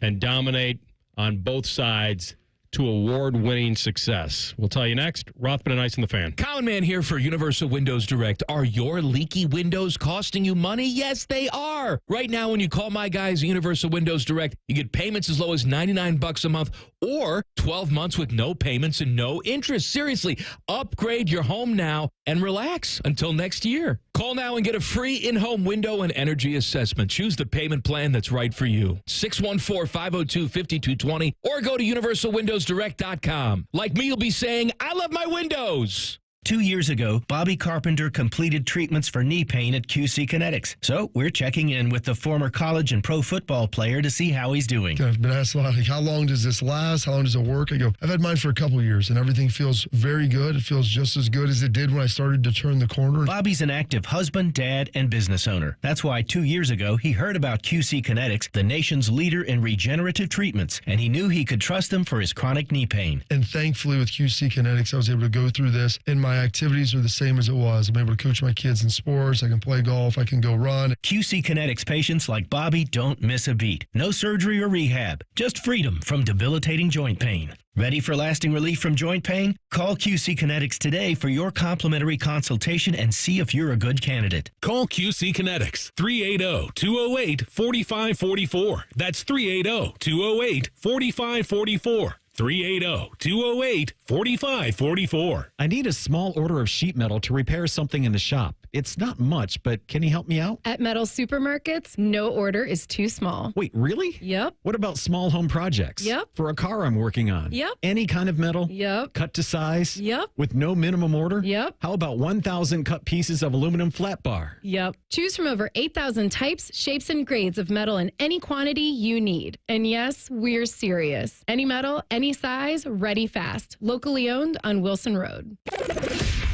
and dominate on both sides to award-winning success? We'll tell you next. Rothman Ice and the Fan. Colin Mann here for Universal Windows Direct. Are your leaky windows costing you money? Yes, they are. Right now, when you call my guys at Universal Windows Direct, you get payments as low as $99 a month or 12 months with no payments and no interest. Seriously, upgrade your home now and relax until next year. Call now and get a free in-home window and energy assessment. Choose the payment plan that's right for you. 614-502-5220 or go to universalwindowsdirect.com. Like me, you'll be saying, I love my windows. 2 years ago, Bobby Carpenter completed treatments for knee pain at QC Kinetics. So we're checking in with the former college and pro football player to see how he's doing. I've been asked a lot, like, how long does this last? How long does it work? I go, I've had mine for a couple years, and everything feels very good. It feels just as good as it did when I started to turn the corner. Bobby's an active husband, dad, and business owner. That's why 2 years ago, he heard about QC Kinetics, the nation's leader in regenerative treatments, and he knew he could trust them for his chronic knee pain. And thankfully, with QC Kinetics, I was able to go through this, and my activities are the same as it was. I'm able to coach my kids in sports. I can play golf. I can go run. QC Kinetics patients like Bobby don't miss a beat. No surgery or rehab, just freedom from debilitating joint pain. Ready for lasting relief from joint pain? Call QC Kinetics today for your complimentary consultation and see if you're a good candidate. Call QC Kinetics, 380-208-4544. That's 380-208-4544. 380-208-4544. I need a small order of sheet metal to repair something in the shop. It's not much, but can you help me out? At Metal Supermarkets, no order is too small. Wait, really? Yep. What about small home projects? Yep. For a car I'm working on? Yep. Any kind of metal? Yep. Cut to size? Yep. With no minimum order? Yep. How about 1,000 cut pieces of aluminum flat bar? Yep. Choose from over 8,000 types, shapes, and grades of metal in any quantity you need. And yes, we're serious. Any metal, any size, ready fast. Locally owned on Wilson Road.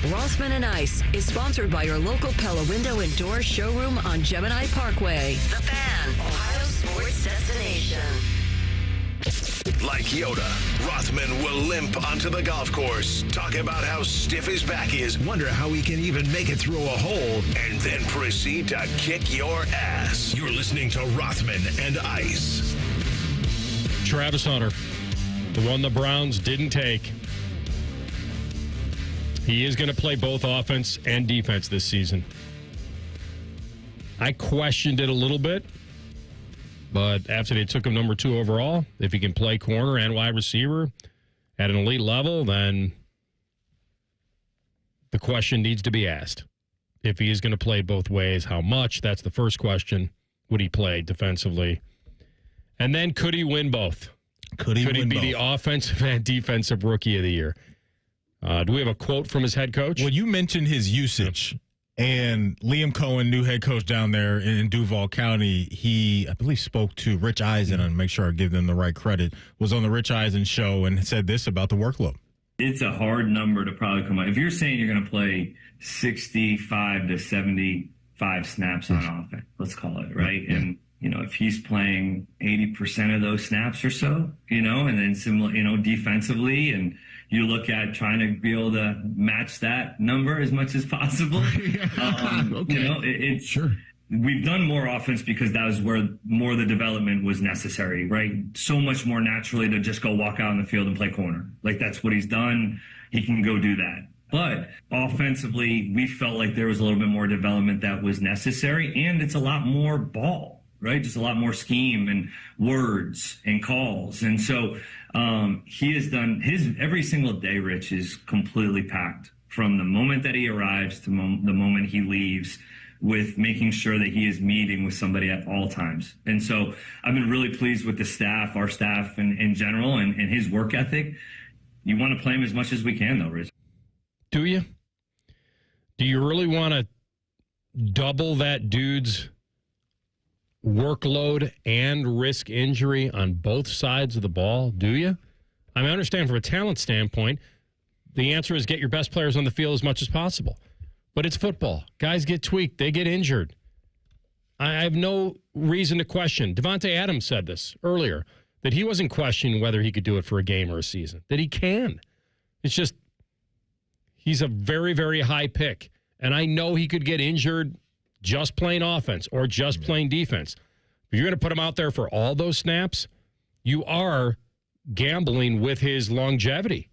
Rothman Ice is sponsored by your local Pella Window and Door showroom on Gemini Parkway. The Fan, Ohio sports destination. Like Yoda, Rothman will limp onto the golf course, talk about how stiff his back is, wonder how he can even make it through a hole, and then proceed to kick your ass. You're listening to Rothman and Ice. Travis Hunter, the one the Browns didn't take. He is going to play both offense and defense this season. I questioned it a little bit, but after they took him number 2 overall, if he can play corner and wide receiver at an elite level, then the question needs to be asked. If he is going to play both ways, how much? That's the first question. Would he play defensively? And then could he win both? Could he be the offensive and defensive rookie of the year? Do we have a quote from his head coach? Well, you mentioned his usage, and Liam Cohen, new head coach down there in Duval County, he, I believe, spoke to Rich Eisen, and make sure I give them the right credit, was on the Rich Eisen show and said this about the workload. It's a hard number to probably come up. If you're saying you're going to play 65 to 75 snaps on offense, let's call it, right? And if he's playing 80% of those snaps or so, and then similar, defensively, and you look at trying to be able to match that number as much as possible. Okay. Sure. We've done more offense because that was where more of the development was necessary, right? So much more naturally to just go walk out on the field and play corner. Like that's what he's done. He can go do that. But offensively, we felt like there was a little bit more development that was necessary, and it's a lot more ball. Right? Just a lot more scheme and words and calls. And so he has done his every single day, Rich, is completely packed from the moment that he arrives to the moment he leaves, with making sure that he is meeting with somebody at all times. And so I've been really pleased with the staff, our staff in general, and his work ethic. You want to play him as much as we can, though, Rich. Do you? Do you really want to double that dude's workload and risk injury on both sides of the ball? Do you? I mean, I understand from a talent standpoint, the answer is get your best players on the field as much as possible. But it's football. Guys get tweaked. They get injured. I have no reason to question. Devontae Adams said this earlier, that he wasn't questioning whether he could do it for a game or a season, that he can. It's just he's a very, very high pick. And I know he could get injured just playing offense or just playing defense. If you're going to put him out there for all those snaps, you are gambling with his longevity.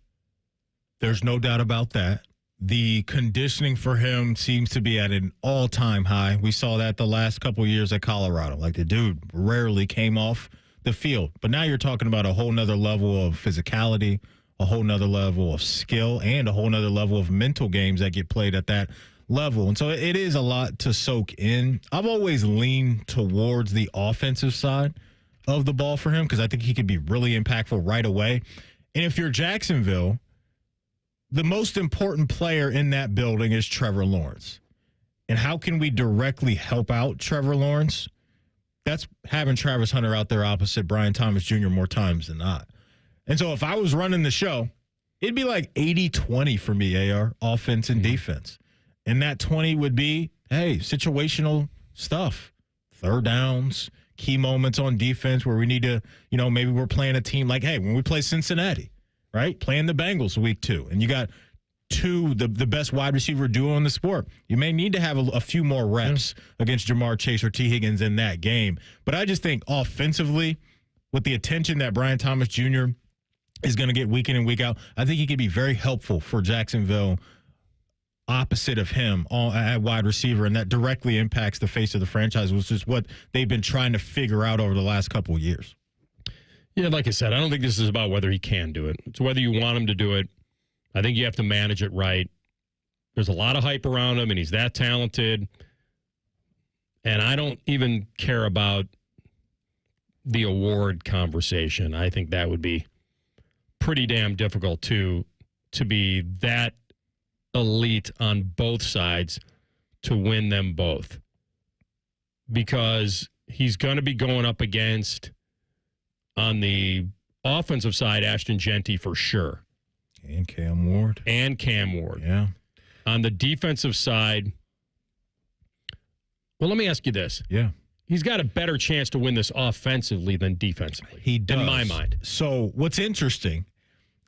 There's no doubt about that. The conditioning for him seems to be at an all-time high. We saw that the last couple of years at Colorado. Like, the dude rarely came off the field. But now you're talking about a whole nother level of physicality, a whole nother level of skill, and a whole nother level of mental games that get played at that level. And so it is a lot to soak in. I've always leaned towards the offensive side of the ball for him because I think he could be really impactful right away. And if you're Jacksonville, the most important player in that building is Trevor Lawrence. And how can we directly help out Trevor Lawrence? That's having Travis Hunter out there opposite Brian Thomas Jr. more times than not. And so if I was running the show, it'd be like 80-20 for me, AR, offense and defense. And that 20 would be, hey, situational stuff, third downs, key moments on defense where we need to, maybe we're playing a team like, hey, when we play Cincinnati, right? Playing the Bengals week 2, and you got the best wide receiver duo in the sport. You may need to have a few more reps against Jamar Chase or T. Higgins in that game. But I just think offensively, with the attention that Brian Thomas Jr. is going to get week in and week out, I think he could be very helpful for Jacksonville opposite of him at wide receiver, and that directly impacts the face of the franchise, which is what they've been trying to figure out over the last couple of years. Yeah, like I said, I don't think this is about whether he can do it. It's whether you want him to do it. I think you have to manage it right. There's a lot of hype around him, and he's that talented. And I don't even care about the award conversation. I think that would be pretty damn difficult to be that elite on both sides to win them both. Because he's going to be going up against, on the offensive side, Ashton Genty for sure. And Cam Ward. Yeah. On the defensive side, well, let me ask you this. Yeah. He's got a better chance to win this offensively than defensively. He does. In my mind. So what's interesting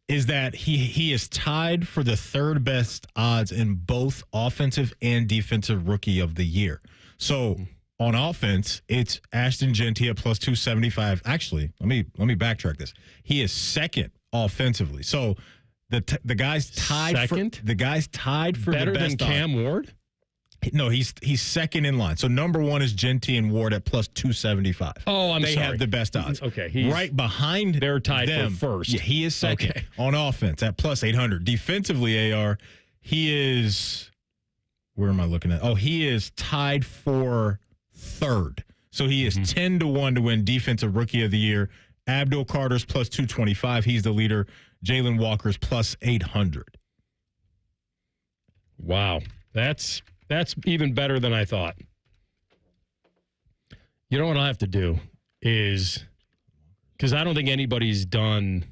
is that he is tied for the third best odds in both offensive and defensive rookie of the year. So on offense, it's Ashton Genty at plus 275. Actually, let me backtrack this. He is second offensively. So the guy's tied second? for the guy's tied for better the best than Cam Ward? No, he's second in line. So number one is Genty and Ward at plus 275. Oh, they have the best odds. Okay, he's right behind. They're tied them. for first. Yeah, he is second on offense at plus 800. Defensively, AR, he is. Where am I looking at? Oh, he is tied for third. So he is 10-1 to win Defensive Rookie of the Year. Abdul Carter's plus 225. He's the leader. Jalen Walker's plus 800. Wow. That's even better than I thought. You know what I'll have to do is, because I don't think anybody's done,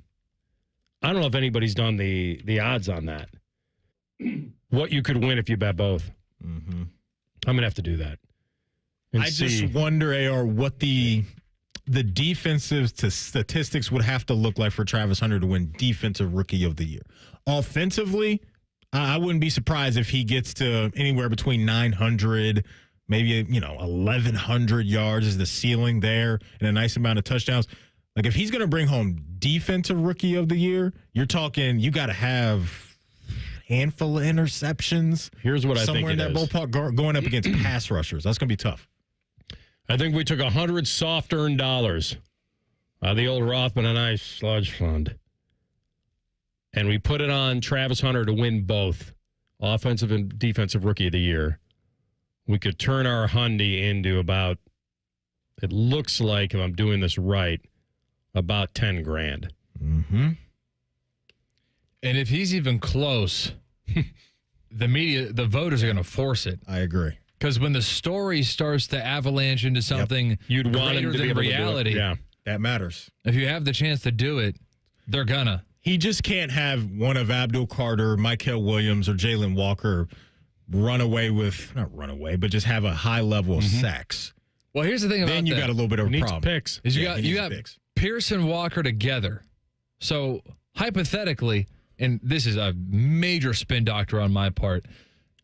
I don't know if anybody's done the odds on that. What you could win if you bet both. Mm-hmm. I'm going to have to do that. Just wonder, AR, what the defensive statistics would have to look like for Travis Hunter to win Defensive Rookie of the Year. Offensively, I wouldn't be surprised if he gets to anywhere between 900, maybe 1,100 yards is the ceiling there, and a nice amount of touchdowns. Like if he's going to bring home Defensive Rookie of the Year, you're talking you got to have handful of interceptions. Here's what I think somewhere in that ballpark going up against pass rushers. That's going to be tough. I think we took 100 soft-earned dollars out of the old Rothman Ice sludge fund, and we put it on Travis Hunter to win both offensive and defensive rookie of the year. We could turn our Hyundai into about, it looks like, if I'm doing this right, about 10 grand. Mm-hmm. And if he's even close, the voters are going to force it. I agree. Because when the story starts to avalanche into something you'd want him to be able reality, to do it. Yeah, that matters. If you have the chance to do it, they're gonna. He just can't have one of Abdul Carter, Mykel Williams, or Jalen Walker not run away, but just have a high level of sacks. Well, here's the thing about then you got a little bit of a problem. Picks. Is you got Pierce and Walker together. So hypothetically, and this is a major spin doctor on my part,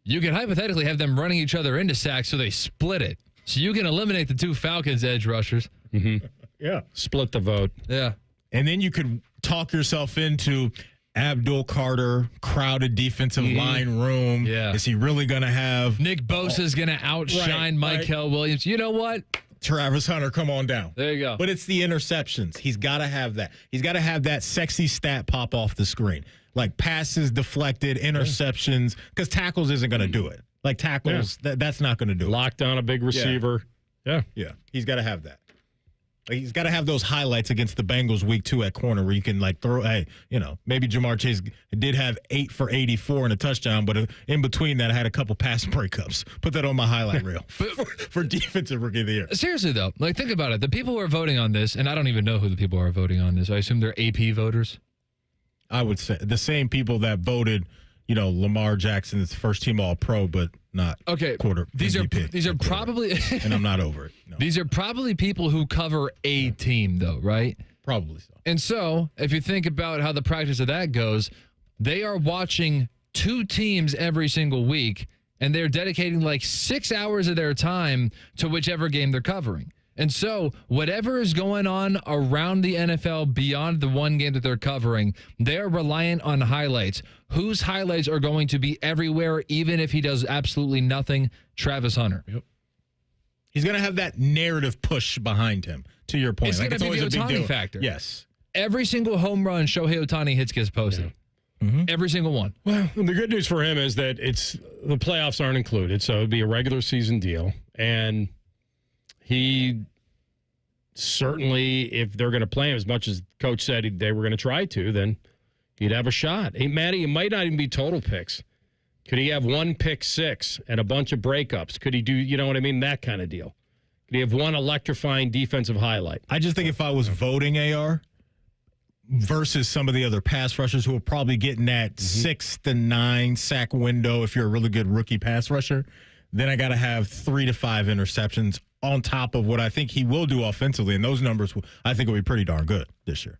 you can hypothetically have them running each other into sacks so they split it. So you can eliminate the two Falcons edge rushers. Mm-hmm. Yeah. Split the vote. Yeah. And then you could talk yourself into Abdul Carter, crowded defensive line room. Yeah. Is he really going to have... Nick Bosa's going to outshine Mykel Williams. You know what? Travis Hunter, come on down. There you go. But it's the interceptions. He's got to have that. He's got to have that sexy stat pop off the screen. Like passes deflected, interceptions, because tackles isn't going to do it. Like tackles, that's not going to do it. Lock down a big receiver. Yeah. Yeah. He's got to have that. He's got to have those highlights against the Bengals week 2 at corner where you can throw, maybe Jamar Chase did have 8 for 84 and a touchdown, but in between that I had a couple pass breakups. Put that on my highlight reel for defensive rookie of the year. Seriously, though, think about it. The people who are voting on this, and I don't even know who the people are voting on this. I assume they're AP voters. I would say the same people that voted, Lamar Jackson's first team All-Pro, but not quarter. These are probably, and I'm not over it. No. These are probably people who cover a team, though, right? Probably so. And so, if you think about how the practice of that goes, they are watching 2 teams every single week, and they're dedicating 6 hours of their time to whichever game they're covering. And so, whatever is going on around the NFL beyond the one game that they're covering, they're reliant on highlights. Whose highlights are going to be everywhere, even if he does absolutely nothing? Travis Hunter. Yep. He's going to have that narrative push behind him, to your point. It's going to be the Ohtani factor. Yes. Every single home run Shohei Ohtani hits gets posted. Yeah. Mm-hmm. Every single one. Well, the good news for him is that the playoffs aren't included, so it'd be a regular season deal. And he certainly, if they're going to play him as much as coach said they were going to try to, then he'd have a shot. Hey, Matty, it might not even be total picks. Could he have 1 pick 6 and a bunch of breakups? Could he do, that kind of deal? Could he have one electrifying defensive highlight? I just think if I was voting AR versus some of the other pass rushers who are probably getting that 6 to 9 sack window if you're a really good rookie pass rusher, then I got to have 3 to 5 interceptions on top of what I think he will do offensively. And those numbers, I think, will be pretty darn good this year.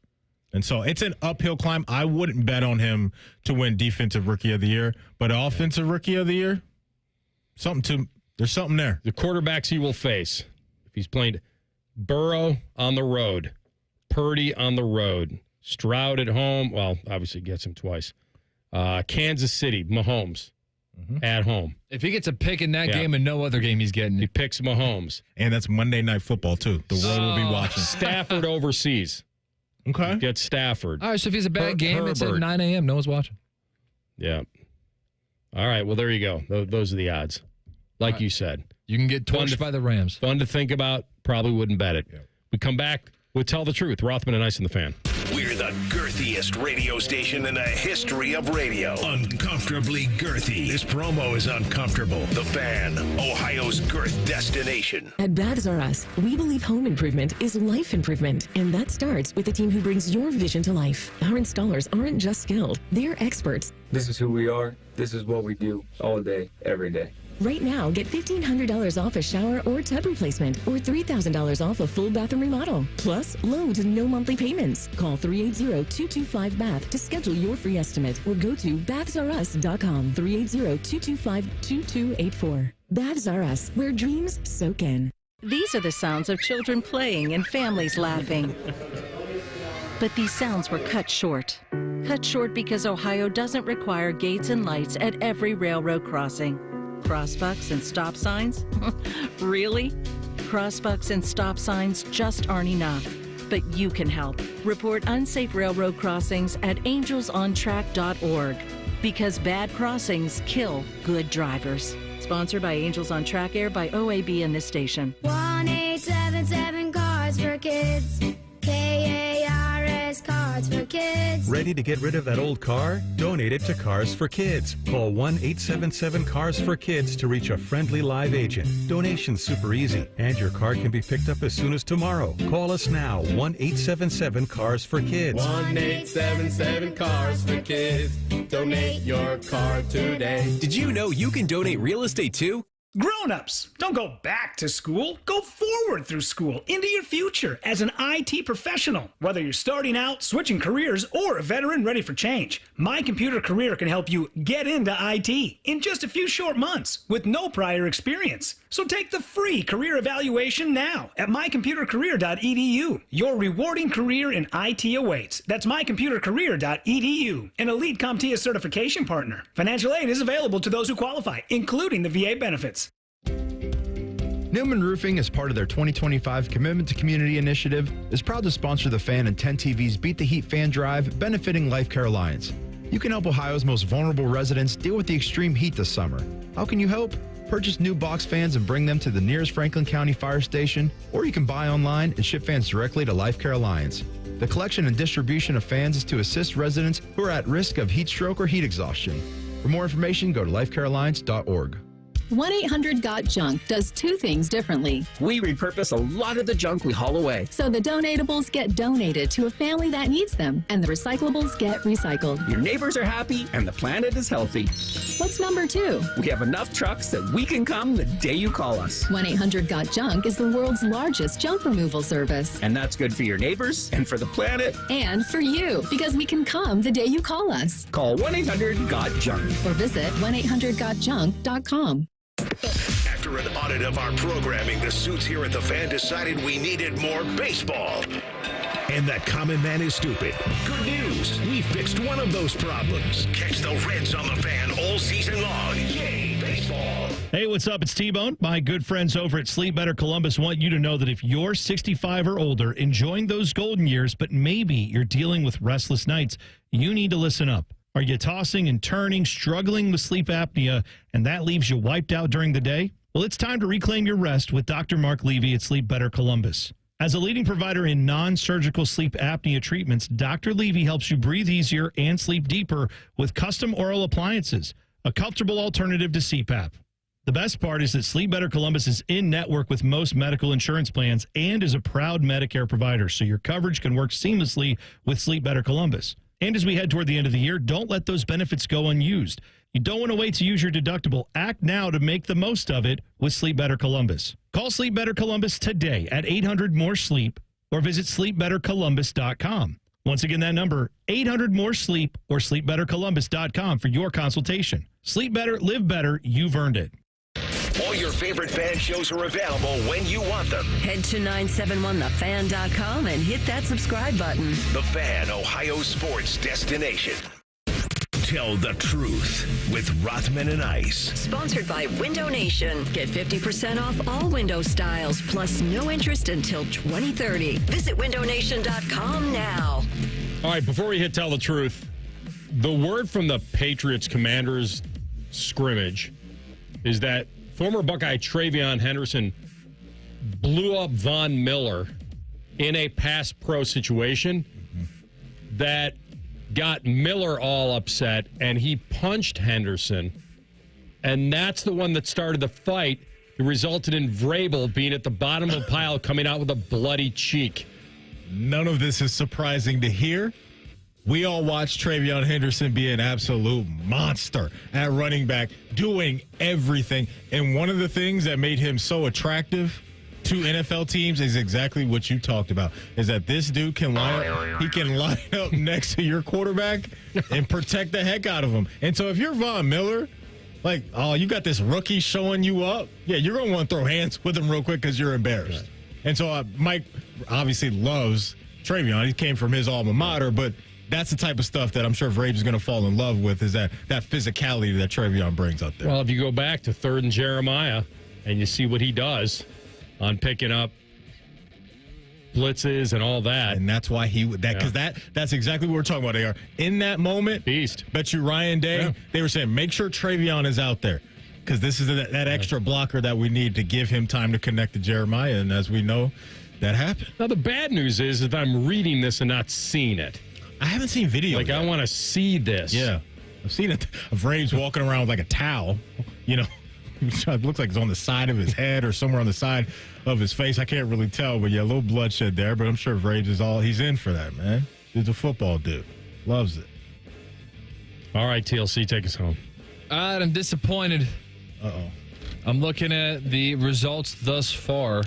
And so it's an uphill climb. I wouldn't bet on him to win Defensive Rookie of the Year, but Offensive Rookie of the Year, there's something there. The quarterbacks he will face, if he's playing Burrow on the road, Purdy on the road, Stroud at home, well, obviously gets him twice. Kansas City, Mahomes. At home. If he gets a pick in that game and no other game he's getting. He picks Mahomes. And that's Monday Night Football, too. The world will be watching. Stafford overseas. Okay. Get Stafford. All right, so if he's a bad game, it's at 9 a.m. No one's watching. Yeah. All right, well, there you go. Those are the odds. Like you said. You can get torched by the Rams. Fun to think about. Probably wouldn't bet it. Yep. We come back with Tell the Truth. Rothman and Ice in the Fan. We're the girthiest radio station in the history of radio. Uncomfortably girthy. This promo is uncomfortable. The Fan, Ohio's girth destination. At Baths R Us, we believe home improvement is life improvement, and that starts with the team who brings your vision to life. Our installers aren't just skilled, they're experts. This is who we are. This is what we do all day, every day. Right now, get $1,500 off a shower or tub replacement or $3,000 off a full bathroom remodel. Plus, low to no monthly payments. Call 380-225-BATH to schedule your free estimate or go to bathsrus.com. 380-225-2284. Baths R Us, where dreams soak in. These are the sounds of children playing and families laughing. But these sounds were cut short. Cut short because Ohio doesn't require gates and lights at every railroad crossing. Crossbucks and stop signs? Really? Crossbucks and stop signs just aren't enough. But you can help. Report unsafe railroad crossings at angelsontrack.org. Because bad crossings kill good drivers. Sponsored by Angels on Track, aired by OAB and this station. 1-877 Cars for Kids. KARS Cars for Kids. Ready to get rid of that old car? Donate it to Cars for Kids. Call 1-877-CARS-FOR-KIDS to reach a friendly live agent. Donation's super easy, and your car can be picked up as soon as tomorrow. Call us now, 1-877-CARS-FOR-KIDS. 1-877-CARS-FOR-KIDS. Donate your car today. Did you know you can donate real estate too? Grown-ups, don't go back to school. Go forward through school into your future as an IT professional. Whether you're starting out, switching careers, or a veteran ready for change, My Computer Career can help you get into IT in just a few short months with no prior experience. So take the free career evaluation now at mycomputercareer.edu. Your rewarding career in IT awaits. That's mycomputercareer.edu. An elite CompTIA certification partner. Financial aid is available to those who qualify, including the VA benefits. Newman Roofing, as part of their 2025 Commitment to Community initiative, is proud to sponsor the Fan and 10 TV's Beat the Heat fan drive, benefiting Life Care Alliance. You can help Ohio's most vulnerable residents deal with the extreme heat this summer. How can you help? Purchase new box fans and bring them to the nearest Franklin County Fire Station, or you can buy online and ship fans directly to Life Care Alliance. The collection and distribution of fans is to assist residents who are at risk of heat stroke or heat exhaustion. For more information, go to lifecarealliance.org. 1-800-GOT-JUNK does two things differently. We repurpose a lot of the junk we haul away. So the donatables get donated to a family that needs them, and the recyclables get recycled. Your neighbors are happy, and the planet is healthy. What's number two? We have enough trucks that we can come the day you call us. 1-800-GOT-JUNK is the world's largest junk removal service. And that's good for your neighbors and for the planet. And for you, because we can come the day you call us. Call 1-800-GOT-JUNK. Or visit 1-800-GOT-JUNK.com. After an audit of our programming, the suits here at The Fan decided we needed more baseball. And that common man is stupid. Good news. We fixed one of those problems. Catch the Reds on The Fan all season long. Yay, baseball. Hey, what's up? It's T-Bone. My good friends over at Sleep Better Columbus want you to know that if you're 65 or older, enjoying those golden years, but maybe you're dealing with restless nights, you need to listen up. Are you tossing and turning, struggling with sleep apnea, and that leaves you wiped out during the day? Well, it's time to reclaim your rest with Dr. Mark Levy at Sleep Better Columbus. As a leading provider in non-surgical sleep apnea treatments, Dr. Levy helps you breathe easier and sleep deeper with custom oral appliances, a comfortable alternative to CPAP. The best part is that Sleep Better Columbus is in network with most medical insurance plans and is a proud Medicare provider, so your coverage can work seamlessly with Sleep Better Columbus. And as we head toward the end of the year, don't let those benefits go unused. You don't want to wait to use your deductible. Act now to make the most of it with Sleep Better Columbus. Call Sleep Better Columbus today at 800-MORE-SLEEP or visit sleepbettercolumbus.com. Once again, that number, 800-MORE-SLEEP or sleepbettercolumbus.com for your consultation. Sleep better, live better. You've earned it. All your favorite fan shows are available when you want them. Head to 971thefan.com and hit that subscribe button. The Fan, Ohio sports destination. Tell the truth with Rothman and Ice. Sponsored by Window Nation. Get 50% off all window styles, plus no interest until 2030. Visit windownation.com now. All right, before we hit Tell the Truth, the word from the Patriots Commanders scrimmage is that former Buckeye Travion Henderson blew up Von Miller in a pass pro situation that got Miller all upset, and he punched Henderson. And that's the one that started the fight that resulted in Vrabel being at the bottom of the pile, coming out with a bloody cheek. None of this is surprising to hear. We all watched Travion Henderson be an absolute monster at running back, doing everything. And one of the things that made him so attractive to NFL teams is exactly what you talked about, is that this dude can line up next to your quarterback and protect the heck out of him. And so if you're Von Miller, like, oh, you got this rookie showing you up, yeah, you're going to want to throw hands with him real quick because you're embarrassed. Right. And so Mike obviously loves Travion. He came from his alma mater, but that's the type of stuff that I'm sure Vrabel is going to fall in love with, is that physicality that Travion brings out there. Well, if you go back to 3rd and Jeremiah and you see what he does on picking up blitzes and all that. And that's why that's exactly what we're talking about, AR. In that moment, beast. Bet you Ryan Day, they were saying, make sure Travion is out there, because this is that extra blocker that we need to give him time to connect to Jeremiah. And as we know, that happened. Now, the bad news is that I'm reading this and not seeing it. I haven't seen video yet. I want to see this. Yeah. I've seen it of Vrabel walking around with like a towel, it looks like it's on the side of his head or somewhere on the side of his face. I can't really tell, but yeah, a little bloodshed there. But I'm sure Vrabel he's in for that, man. He's a football dude. Loves it. All right, TLC, take us home. I'm disappointed. Uh-oh. I'm looking at the results thus far.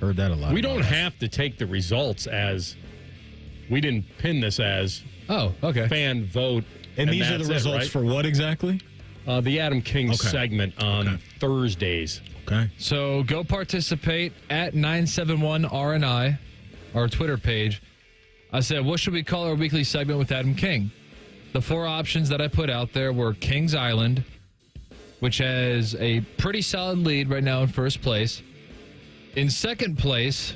Heard that a lot. We don't have to take the results as... We didn't pin this as fan vote. And these are the results for what exactly? The Adam King segment on Thursdays. Okay. So go participate at 971RNI, our Twitter page. I said, what should we call our weekly segment with Adam King? The 4 options that I put out there were Kings Island, which has a pretty solid lead right now in first place. In second place,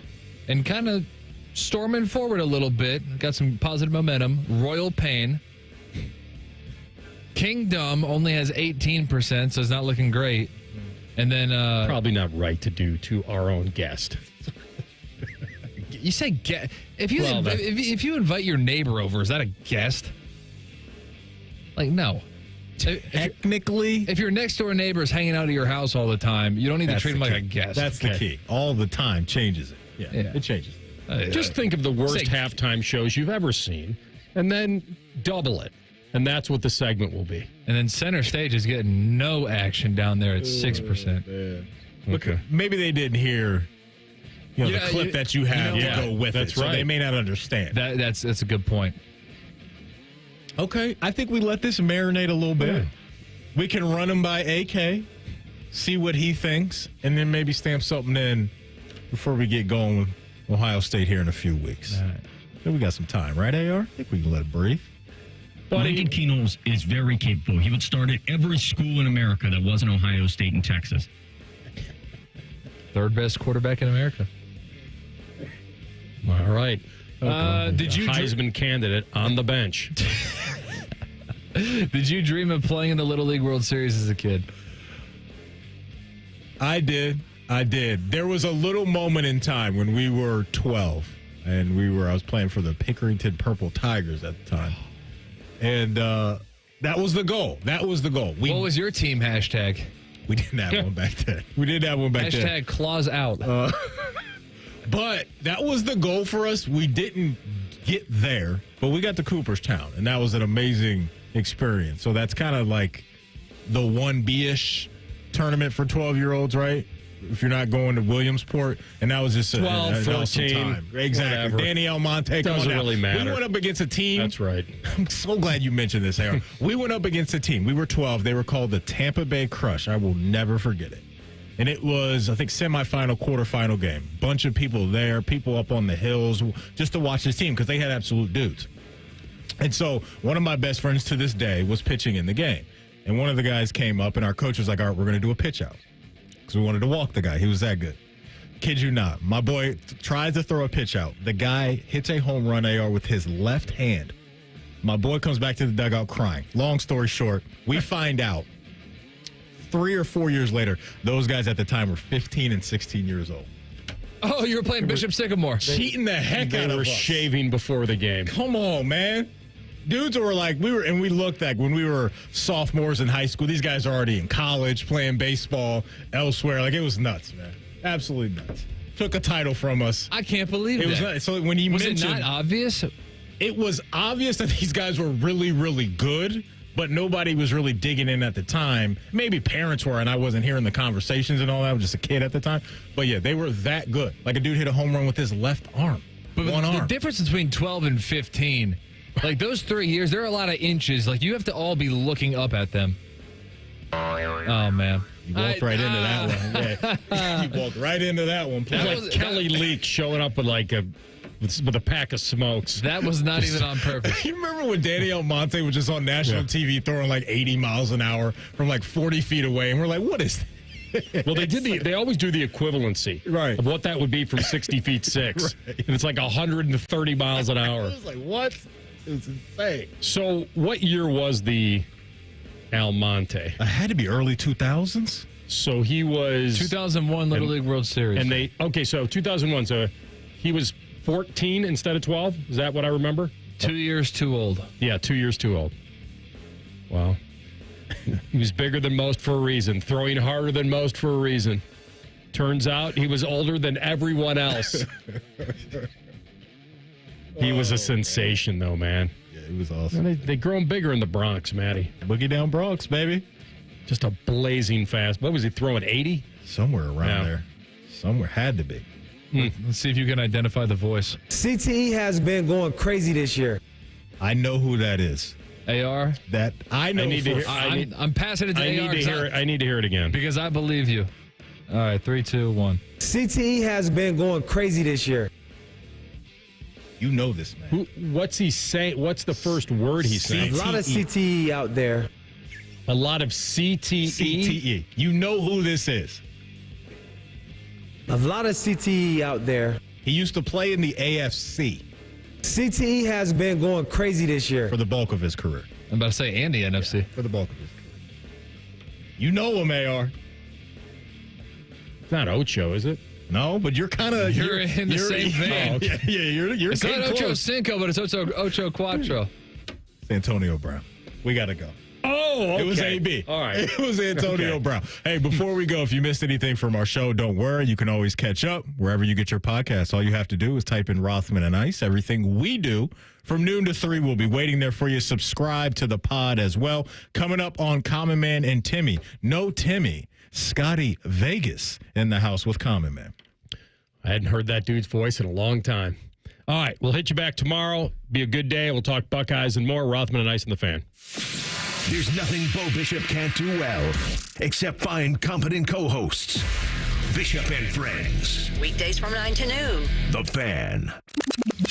and kind of storming forward a little bit, got some positive momentum, Royal Pain. Kingdom only has 18%, so it's not looking great. And then probably not right to do to our own guest. You say guest. If you invite your neighbor over, is that a guest? Like, no. Technically, if your next door neighbor is hanging out at your house all the time, you don't need to treat him like a guest. That's the key. All the time changes it. Yeah. It changes. Just think of the worst halftime shows you've ever seen, and then double it. And that's what the segment will be. And then center stage is getting no action down there at 6%. Look, maybe they didn't hear the clip that you have to go with it. So they may not understand. That's a good point. Okay, I think we let this marinate a little bit. Yeah. We can run him by AK, see what he thinks, and then maybe stamp something in before we get going with Ohio State here in a few weeks. All right. So we got some time, right, AR? I think we can let it breathe. Lincoln Keenels is very capable. He would start at every school in America that wasn't Ohio State and Texas. Third best quarterback in America. All right. Did you Heisman candidate on the bench? Did you dream of playing in the Little League World Series as a kid? I did. There was a little moment in time when we were 12, and I was playing for the Pickerington Purple Tigers at the time. And that was the goal. What was your team hashtag? We didn't have one back then. Hashtag claws out. But that was the goal for us. We didn't get there, but we got to Cooperstown, and that was an amazing experience. So that's kind of like the 1B-ish tournament for 12-year-olds, right? If you're not going to Williamsport, and that was just 12, 14, time. Exactly. Whatever. Danny Almonte. Doesn't really matter. We went up against a team. That's right. I'm so glad you mentioned this, Aaron. We went up against a team. We were 12. They were called the Tampa Bay Crush. I will never forget it. And it was, I think, semifinal, quarterfinal game. Bunch of people there, people up on the hills, just to watch this team because they had absolute dudes. And so one of my best friends to this day was pitching in the game. And one of the guys came up, and our coach was like, all right, we're going to do a pitch out. Because we wanted to walk the guy. He was that good. Kid you not. My boy tries to throw a pitch out. The guy hits a home run AR with his left hand. My boy comes back to the dugout crying. Long story short, we find out 3 or 4 years later, those guys at the time were 15 and 16 years old. Oh, you were playing Bishop Sycamore. Cheating the heck out of us. They were shaving before the game. Come on, man. Dudes were like, we looked like when we were sophomores in high school, these guys are already in college playing baseball elsewhere. Like, it was nuts, man. Absolutely nuts. Took a title from us. I can't believe it. Was nuts. So when you mentioned, it not obvious? It was obvious that these guys were really, really good, but nobody was really digging in at the time. Maybe parents were, and I wasn't hearing the conversations and all that. I was just a kid at the time. But yeah, they were that good. Like, a dude hit a home run with his left arm. But one arm. The difference between 12 and 15, like those 3 years, there are a lot of inches. Like, you have to all be looking up at them. Oh, man. You walked right into that one. Yeah. You walked right into that one. It was like Kelly Leak showing up with with a pack of smokes. That was not even on purpose. You remember when Danny Almonte was just on national TV throwing like 80 miles an hour from like 40 feet away, and we're like, what is that? Well, they always do the equivalency of what that would be from 60 feet 6. Right. And it's like 130 miles an hour. I was like, what? It was insane. So what year was the Almonte? It had to be early 2000s. So he was 2001 Little League World Series. And so 2001. So he was 14 instead of 12. Is that what I remember? 2 years too old. Yeah, 2 years too old. Wow. He was bigger than most for a reason, throwing harder than most for a reason. Turns out he was older than everyone else. He was a sensation, though, man. Yeah, he was awesome. They grow him bigger in the Bronx, Matty. Boogie down Bronx, baby. Just a blazing fast. What was he throwing, 80? Somewhere around there. Somewhere. Had to be. Let's see if you can identify the voice. CTE has been going crazy this year. I know who that is. AR? That I know. I'm passing it to AR. I need to hear it again. Because I believe you. All right, 3, 2, 1. CTE has been going crazy this year. You know this, man. What's he saying? What's the first word he's saying? A lot of CTE out there. A lot of CTE? CTE. You know who this is. A lot of CTE out there. He used to play in the AFC. CTE has been going crazy this year. For the bulk of his career. I'm about to say, and the NFC. For the bulk of his career. You know him, AR. It's not Ocho, is it? No, but you're kind of you're in the same vein. Oh, okay. Yeah, you're. It's not Ocho Cinco, but it's Ocho Cuatro. Antonio Brown. We got to go. Oh, okay. It was AB. All right. It was Antonio Brown. Hey, before we go, if you missed anything from our show, don't worry. You can always catch up wherever you get your podcasts. All you have to do is type in Rothman and Ice. Everything we do from noon to 3 will be waiting there for you. Subscribe to the pod as well. Coming up on Common Man and Timmy. No Timmy. Scotty Vegas in the house with Common Man. I hadn't heard that dude's voice in a long time. All right, we'll hit you back tomorrow. Be a good day. We'll talk Buckeyes and more. Rothman and Ice and the Fan. There's nothing Bo Bishop can't do well, except find competent co-hosts. Bishop and Friends. Weekdays from 9 to noon. The Fan.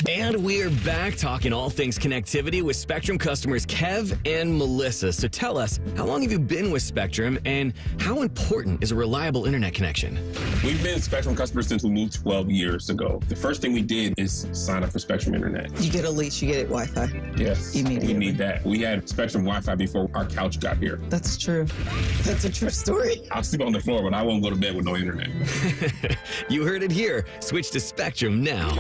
And we're back talking all things connectivity with Spectrum customers Kev and Melissa. So tell us, how long have you been with Spectrum and how important is a reliable internet connection? We've been Spectrum customers since we moved 12 years ago. The first thing we did is sign up for Spectrum Internet. You get a lease, you get Wi-Fi. Yes, immediately. We need that. We had Spectrum Wi-Fi before our couch got here. That's true. That's a true story. I'll sleep on the floor, but I won't go to bed with no internet. You heard it here. Switch to Spectrum now.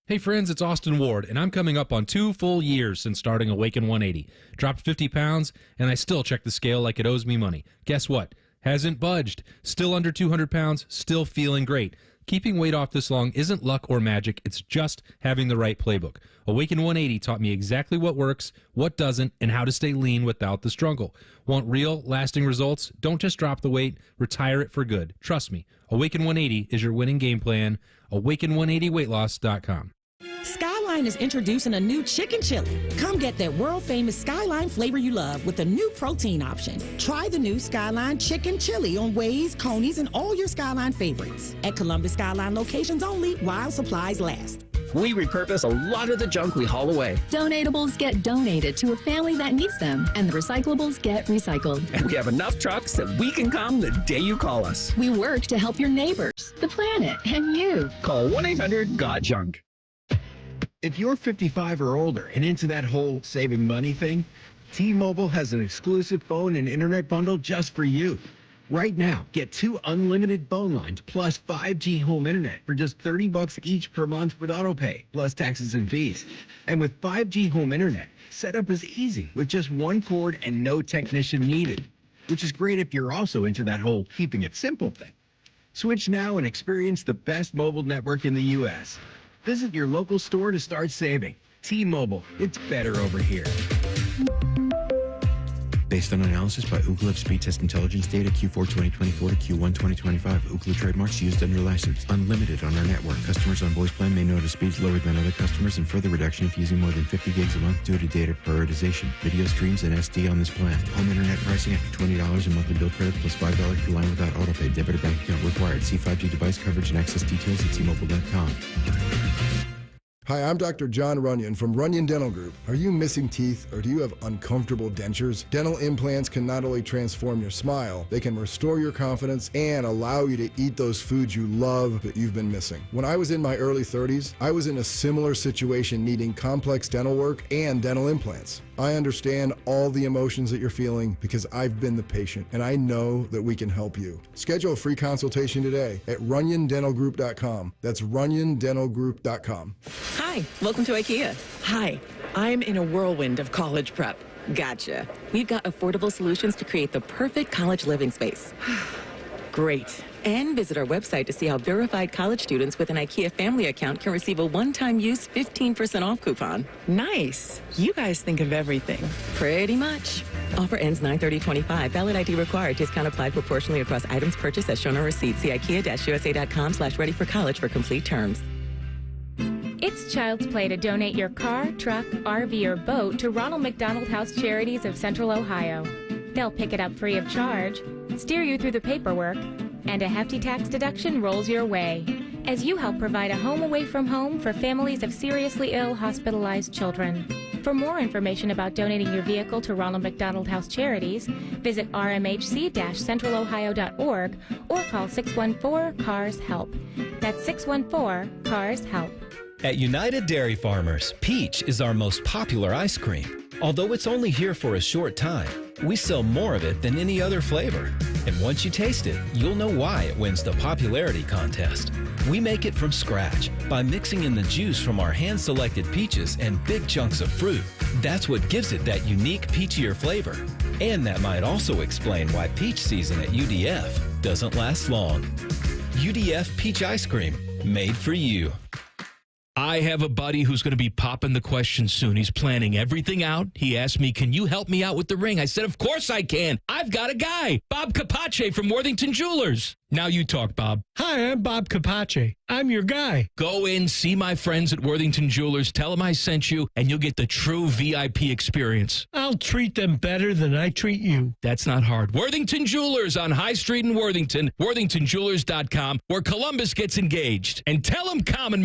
Hey friends, it's Austin Ward, and I'm coming up on 2 full years since starting Awaken 180. Dropped 50 pounds, and I still check the scale like it owes me money. Guess what? Hasn't budged. Still under 200 pounds, still feeling great. Keeping weight off this long isn't luck or magic, it's just having the right playbook. Awaken 180 taught me exactly what works, what doesn't, and how to stay lean without the struggle. Want real, lasting results? Don't just drop the weight, retire it for good. Trust me, Awaken 180 is your winning game plan. Awaken180weightloss.com. Skyline is introducing a new chicken chili. Come get that world-famous Skyline flavor you love with a new protein option. Try the new Skyline chicken chili on Waze, Coney's, and all your Skyline favorites. At Columbus Skyline locations only while supplies last. We repurpose a lot of the junk we haul away. Donatables get donated to a family that needs them, and the recyclables get recycled. And we have enough trucks that we can come the day you call us. We work to help your neighbors, the planet, and you. Call 1-800-GOT-JUNK. If you're 55 or older and into that whole saving money thing, T-Mobile has an exclusive phone and internet bundle just for you. Right now, get 2 unlimited phone lines plus 5G home internet for just $30 each per month with autopay, plus taxes and fees. And with 5G home internet, setup is easy with just 1 cord and no technician needed, which is great if you're also into that whole keeping it simple thing. Switch now and experience the best mobile network in the U.S. Visit your local store to start saving. T-Mobile, it's better over here. Based on analysis by Ookla of speed test intelligence data Q4 2024 to Q1 2025. Ookla trademarks used under license. Unlimited on our network. Customers on voice plan may notice speeds lower than other customers and further reduction if using more than 50 gigs a month due to data prioritization. Video streams and SD on this plan. Home internet pricing after $20 in monthly bill credit plus $5 per line without autopay. Debit or bank account required. See 5G device coverage and access details at T-Mobile.com. Hi, I'm Dr. John Runyon from Runyon Dental Group. Are you missing teeth or do you have uncomfortable dentures? Dental implants can not only transform your smile, they can restore your confidence and allow you to eat those foods you love that you've been missing. When I was in my early 30s, I was in a similar situation needing complex dental work and dental implants. I understand all the emotions that you're feeling because I've been the patient and I know that we can help you. Schedule a free consultation today at runyondentalgroup.com. That's runyondentalgroup.com. Hi, welcome to IKEA. Hi, I'm in a whirlwind of college prep. Gotcha. We've got affordable solutions to create the perfect college living space. Great. And visit our website to see how verified college students with an IKEA family account can receive a one-time use 15% off coupon. Nice. You guys think of everything. Pretty much. Offer ends 9/30/25. Valid ID required. Discount applied proportionally across items purchased as shown on receipt. See IKEA-USA.com/ready-for-college for complete terms. It's child's play to donate your car, truck, RV, or boat to Ronald McDonald House Charities of Central Ohio. They'll pick it up free of charge, steer you through the paperwork, and a hefty tax deduction rolls your way as you help provide a home away from home for families of seriously ill hospitalized children. For more information about donating your vehicle to Ronald McDonald House Charities, visit rmhc-centralohio.org or call 614-CARS-HELP. That's 614-CARS-HELP. At United Dairy Farmers, peach is our most popular ice cream. Although it's only here for a short time, we sell more of it than any other flavor. And once you taste it, you'll know why it wins the popularity contest. We make it from scratch by mixing in the juice from our hand-selected peaches and big chunks of fruit. That's what gives it that unique peachier flavor. And that might also explain why peach season at UDF doesn't last long. UDF Peach Ice Cream, made for you. I have a buddy who's going to be popping the question soon. He's planning everything out. He asked me, can you help me out with the ring? I said, of course I can. I've got a guy, Bob Capace from Worthington Jewelers. Now you talk, Bob. Hi, I'm Bob Capace. I'm your guy. Go in, see my friends at Worthington Jewelers, tell them I sent you, and you'll get the true VIP experience. I'll treat them better than I treat you. That's not hard. Worthington Jewelers on High Street in Worthington, worthingtonjewelers.com, where Columbus gets engaged. And tell them Common